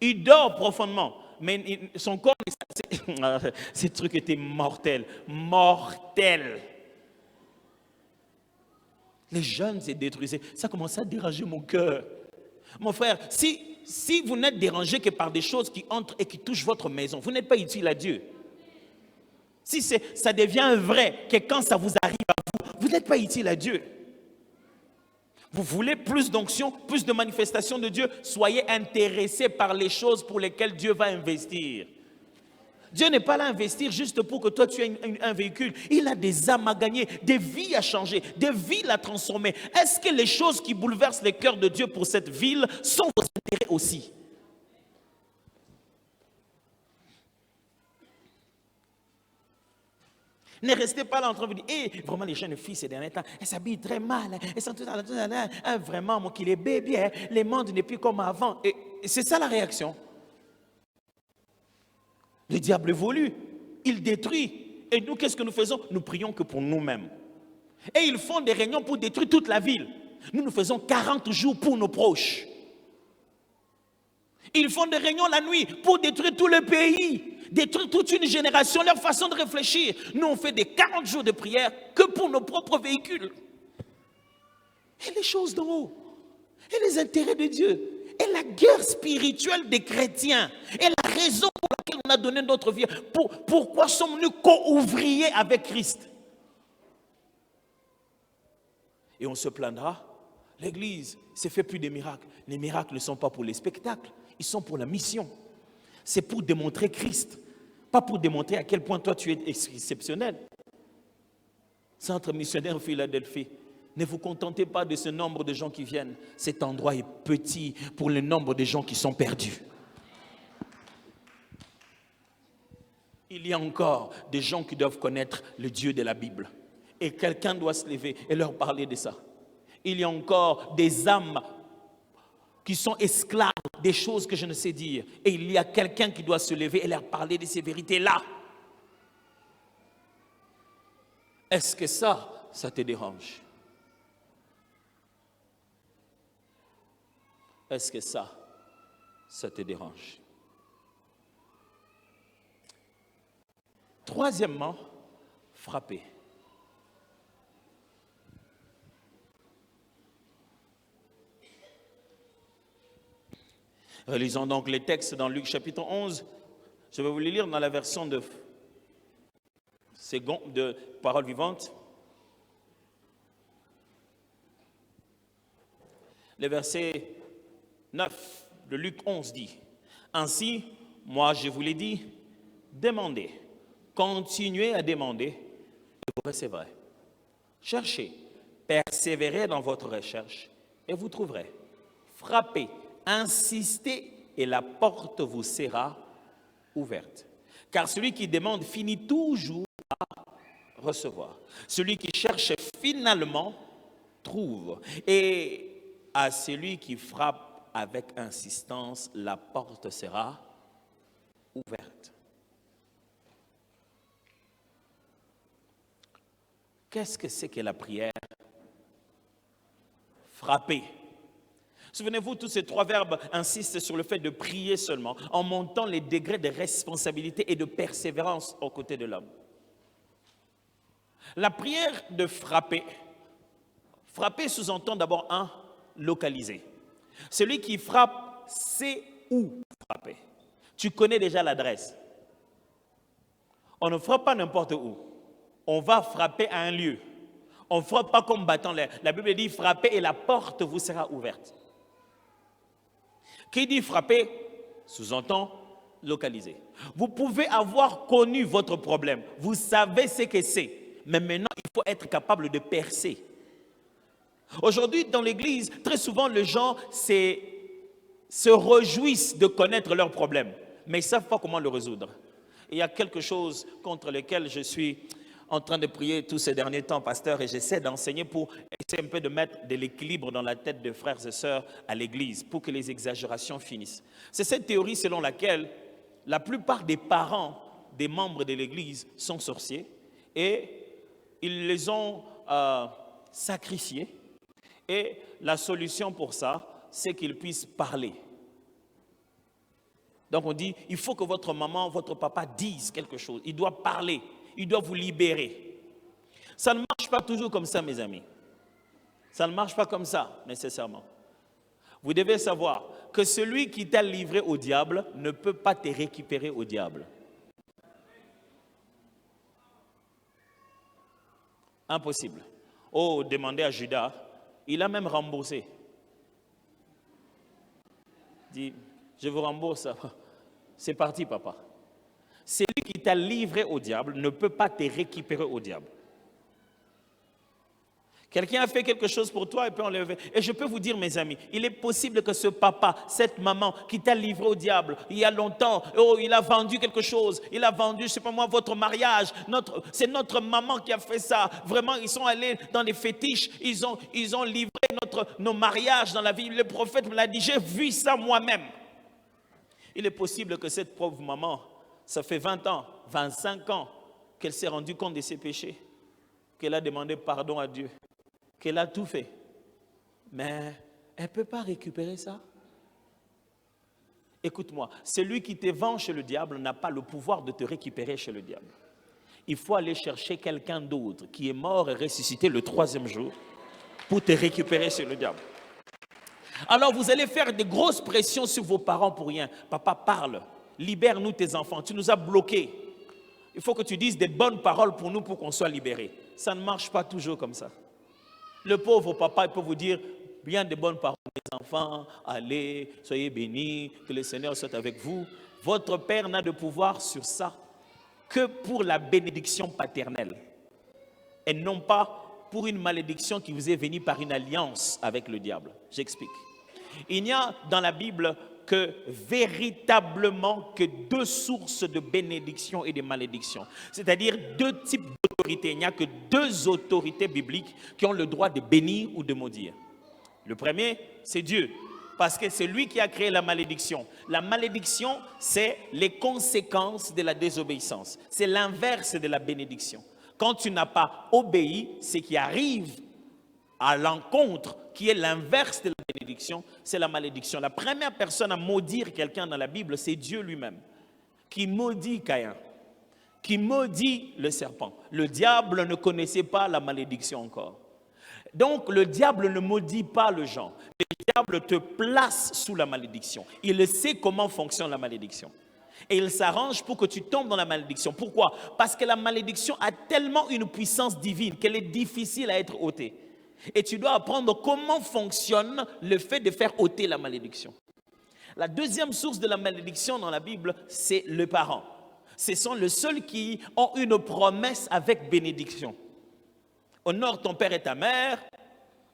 il dort profondément, mais son corps, ces trucs étaient mortels. Mortels. Les jeunes se détruisaient. Ça commençait à déranger mon cœur. Mon frère, si vous n'êtes dérangé que par des choses qui entrent et qui touchent votre maison, vous n'êtes pas utile à Dieu. Si ça devient vrai que quand ça vous arrive à vous, vous n'êtes pas utile à Dieu. Vous voulez plus d'onction, plus de manifestation de Dieu, soyez intéressés par les choses pour lesquelles Dieu va investir. Dieu n'est pas là à investir juste pour que toi tu aies un véhicule. Il a des âmes à gagner, des vies à changer, des vies à transformer. Est-ce que les choses qui bouleversent les cœurs de Dieu pour cette ville sont vos intérêts aussi? Ne restez pas là en train de vous dire, vraiment les jeunes filles ces derniers temps, elles s'habillent très mal, elles sont toutes vraiment, moi qui les bébés, les mondes n'est plus comme avant. Et c'est ça la réaction. Le diable évolue, il détruit. Et nous, qu'est-ce que nous faisons? Nous prions que pour nous-mêmes. Et ils font des réunions pour détruire toute la ville. Nous faisons 40 jours pour nos proches. Ils font des réunions la nuit pour détruire tout le pays. détruire toute une génération, leur façon de réfléchir. Nous, on fait des 40 jours de prière que pour nos propres véhicules. Et les choses d'en haut, et les intérêts de Dieu, et la guerre spirituelle des chrétiens, et la raison pour laquelle on a donné notre vie. Pourquoi sommes-nous co-ouvriers avec Christ? Et on se plaindra. L'Église s'est fait plus de miracles. Les miracles ne sont pas pour les spectacles, ils sont pour la mission. C'est pour démontrer Christ, pas pour démontrer à quel point toi tu es exceptionnel. Centre missionnaire Philadelphie, ne vous contentez pas de ce nombre de gens qui viennent. Cet endroit est petit pour le nombre de gens qui sont perdus. Il y a encore des gens qui doivent connaître le Dieu de la Bible. Et quelqu'un doit se lever et leur parler de ça. Il y a encore des âmes qui sont esclaves des choses que je ne sais dire. Et il y a quelqu'un qui doit se lever et leur parler de ces vérités-là. Est-ce que ça te dérange? Est-ce que ça te dérange? Troisièmement, frapper. Relisons donc les textes dans Luc chapitre 11. Je vais vous les lire dans la version de Parole vivante. Le verset 9 de Luc 11 dit: Ainsi, moi je vous l'ai dit, demandez, continuez à demander et vous recevrez. Cherchez, persévérez dans votre recherche et vous trouverez. Frappez, insistez et la porte vous sera ouverte. Car celui qui demande finit toujours par recevoir. Celui qui cherche finalement trouve. Et à celui qui frappe avec insistance, la porte sera ouverte. Qu'est-ce que c'est que la prière? Frapper. Souvenez-vous, tous ces trois verbes insistent sur le fait de prier seulement, en montant les degrés de responsabilité et de persévérance aux côtés de l'homme. La prière de frapper, frapper sous-entend d'abord localiser. Celui qui frappe sait où frapper. Tu connais déjà l'adresse. On ne frappe pas n'importe où. On va frapper à un lieu. On ne frappe pas comme battant l'air. La Bible dit frappez et la porte vous sera ouverte. Qui dit frapper sous-entend localiser. Vous pouvez avoir connu votre problème. Vous savez ce que c'est. Mais maintenant, il faut être capable de percer. Aujourd'hui, dans l'Église, très souvent, les gens se réjouissent de connaître leurs problèmes, mais ils ne savent pas comment le résoudre. Il y a quelque chose contre lequel je suis en train de prier tous ces derniers temps, pasteur, et j'essaie d'enseigner pour essayer un peu de mettre de l'équilibre dans la tête de frères et sœurs à l'Église, pour que les exagérations finissent. C'est cette théorie selon laquelle la plupart des parents des membres de l'Église sont sorciers, et ils les ont sacrifiés. Et la solution pour ça, c'est qu'ils puissent parler. Donc on dit, il faut que votre maman, votre papa dise quelque chose. Il doit parler, il doit vous libérer. Ça ne marche pas toujours comme ça, mes amis. Ça ne marche pas comme ça, nécessairement. Vous devez savoir que celui qui t'a livré au diable ne peut pas te récupérer au diable. Impossible. Oh, demandez à Judas. Il a même remboursé. Il dit, je vous rembourse. C'est parti, papa. Celui qui t'a livré au diable ne peut pas te récupérer au diable. Quelqu'un a fait quelque chose pour toi et peut enlever. Et je peux vous dire, mes amis, il est possible que ce papa, cette maman qui t'a livré au diable il y a longtemps, oh, il a vendu quelque chose, il a vendu, je ne sais pas moi, votre mariage. C'est notre maman qui a fait ça. Vraiment, ils sont allés dans les fétiches, ils ont livré nos mariages dans la vie. Le prophète me l'a dit, j'ai vu ça moi-même. Il est possible que cette pauvre maman, ça fait 20 ans, 25 ans qu'elle s'est rendue compte de ses péchés, qu'elle a demandé pardon à Dieu, qu'elle a tout fait. Mais elle ne peut pas récupérer ça. Écoute-moi, celui qui te vend chez le diable n'a pas le pouvoir de te récupérer chez le diable. Il faut aller chercher quelqu'un d'autre qui est mort et ressuscité le 3e jour pour te récupérer chez le diable. Alors vous allez faire des grosses pressions sur vos parents pour rien. Papa, parle, libère-nous tes enfants, tu nous as bloqués. Il faut que tu dises des bonnes paroles pour nous pour qu'on soit libérés. Ça ne marche pas toujours comme ça. Le pauvre papa, il peut vous dire bien des bonnes paroles. Les enfants, allez, soyez bénis, que le Seigneur soit avec vous. Votre père n'a de pouvoir sur ça que pour la bénédiction paternelle et non pas pour une malédiction qui vous est venue par une alliance avec le diable. J'explique. Il n'y a dans la Bible que véritablement que 2 sources de bénédiction et de malédiction. C'est-à-dire 2 types d'autorités. Il n'y a que 2 autorités bibliques qui ont le droit de bénir ou de maudire. Le premier, c'est Dieu, parce que c'est lui qui a créé la malédiction. La malédiction, c'est les conséquences de la désobéissance. C'est l'inverse de la bénédiction. Quand tu n'as pas obéi, ce qui arrive à l'encontre, qui est l'inverse de la bénédiction, c'est la malédiction. La première personne à maudire quelqu'un dans la Bible, c'est Dieu lui-même, qui maudit Caïn, qui maudit le serpent. Le diable ne connaissait pas la malédiction encore. Donc, le diable ne maudit pas le gens. Le diable te place sous la malédiction. Il sait comment fonctionne la malédiction. Et il s'arrange pour que tu tombes dans la malédiction. Pourquoi? Parce que la malédiction a tellement une puissance divine qu'elle est difficile à être ôtée. Et tu dois apprendre comment fonctionne le fait de faire ôter la malédiction. La deuxième source de la malédiction dans la Bible, c'est les parents. Ce sont les seuls qui ont une promesse avec bénédiction. Honore ton père et ta mère,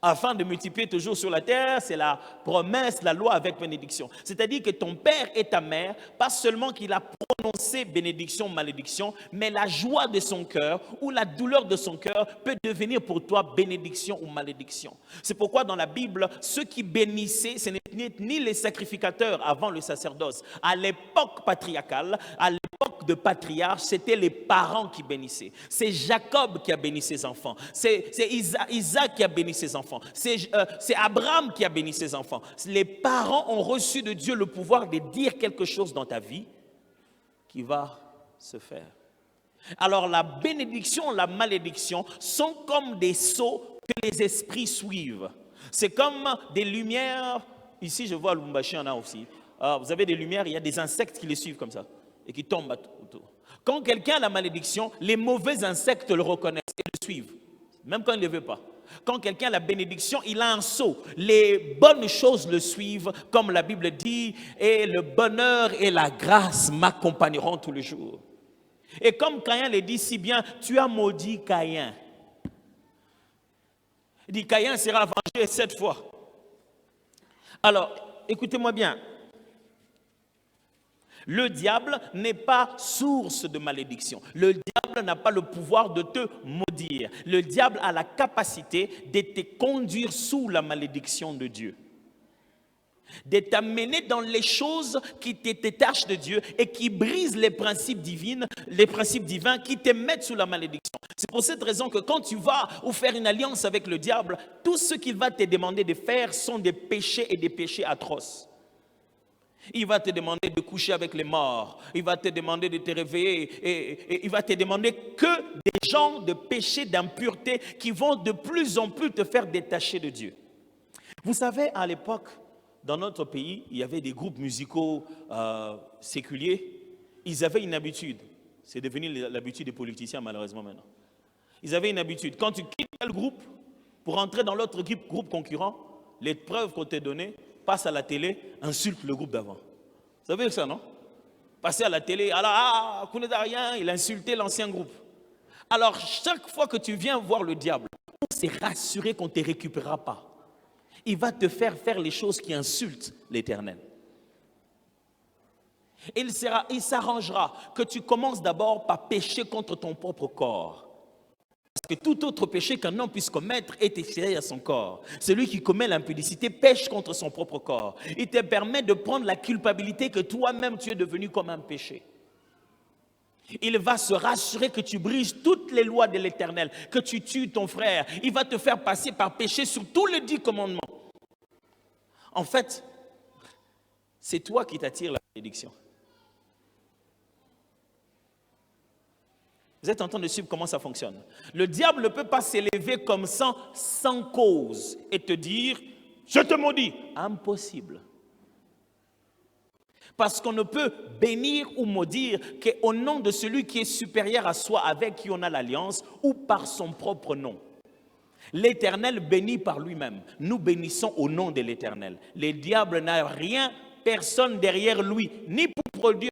afin de multiplier toujours sur la terre, c'est la promesse, la loi avec bénédiction. C'est-à-dire que ton père et ta mère, pas seulement qu'il a prononcé bénédiction, malédiction, mais la joie de son cœur ou la douleur de son cœur peut devenir pour toi bénédiction ou malédiction. C'est pourquoi dans la Bible, ceux qui bénissaient, ce n'étaient ni les sacrificateurs avant le sacerdoce. À l'époque patriarcale, à l'époque de patriarche, c'était les parents qui bénissaient. C'est Jacob qui a béni ses enfants. C'est Isaac qui a béni ses enfants. C'est Abraham qui a béni ses enfants. Les parents ont reçu de Dieu le pouvoir de dire quelque chose dans ta vie qui va se faire. Alors la bénédiction, la malédiction sont comme des sceaux que les esprits suivent. C'est comme des lumières. Ici, je vois à Lubumbashi, en a aussi. Vous avez des lumières, il y a des insectes qui les suivent comme ça et qui tombent autour. Quand quelqu'un a la malédiction, les mauvais insectes le reconnaissent et le suivent, même quand il ne le veut pas. Quand quelqu'un a la bénédiction, il a un sceau. Les bonnes choses le suivent, comme la Bible dit, et le bonheur et la grâce m'accompagneront tous les jours. Et comme Caïn le dit si bien, tu as maudit Caïn. Il dit, Caïn sera vengé 7 fois. Alors, écoutez-moi bien. Le diable n'est pas source de malédiction. Le diable n'a pas le pouvoir de te maudire. Le diable a la capacité de te conduire sous la malédiction de Dieu, de t'amener dans les choses qui te détachent de Dieu et qui brisent les principes divins qui te mettent sous la malédiction. C'est pour cette raison que quand tu vas ou faire une alliance avec le diable, tout ce qu'il va te demander de faire sont des péchés et des péchés atroces. Il va te demander de coucher avec les morts. Il va te demander de te réveiller. Et il va te demander que des genres de péchés, d'impureté qui vont de plus en plus te faire détacher de Dieu. Vous savez, à l'époque, dans notre pays, il y avait des groupes musicaux séculiers. Ils avaient une habitude. C'est devenu l'habitude des politiciens, malheureusement, maintenant. Ils avaient une habitude. Quand tu quittes le groupe pour entrer dans l'autre groupe concurrent, les preuves qu'on t'a données, passe à la télé, insulte le groupe d'avant. Vous savez ça, non? Passer à la télé, alors, rien, il a insulté l'ancien groupe. Alors, chaque fois que tu viens voir le diable, on s'est rassuré qu'on ne te récupérera pas. Il va te faire faire les choses qui insultent l'Éternel. Il s'arrangera que tu commences d'abord par pécher contre ton propre corps. Parce que tout autre péché qu'un homme puisse commettre est extérieur à son corps. Celui qui commet l'impudicité pêche contre son propre corps. Il te permet de prendre la culpabilité que toi-même tu es devenu comme un péché. Il va se rassurer que tu brises toutes les lois de l'Éternel, que tu tues ton frère. Il va te faire passer par péché sur tous les 10 commandements. En fait, c'est toi qui t'attires la bénédiction. Vous êtes en train de suivre comment ça fonctionne. Le diable ne peut pas s'élever comme ça sans cause et te dire « je te maudis ». Impossible. Parce qu'on ne peut bénir ou maudire qu'au nom de celui qui est supérieur à soi, avec qui on a l'alliance, ou par son propre nom. L'Éternel bénit par lui-même. Nous bénissons au nom de l'Éternel. Le diable n'a rien, personne derrière lui, ni pour produire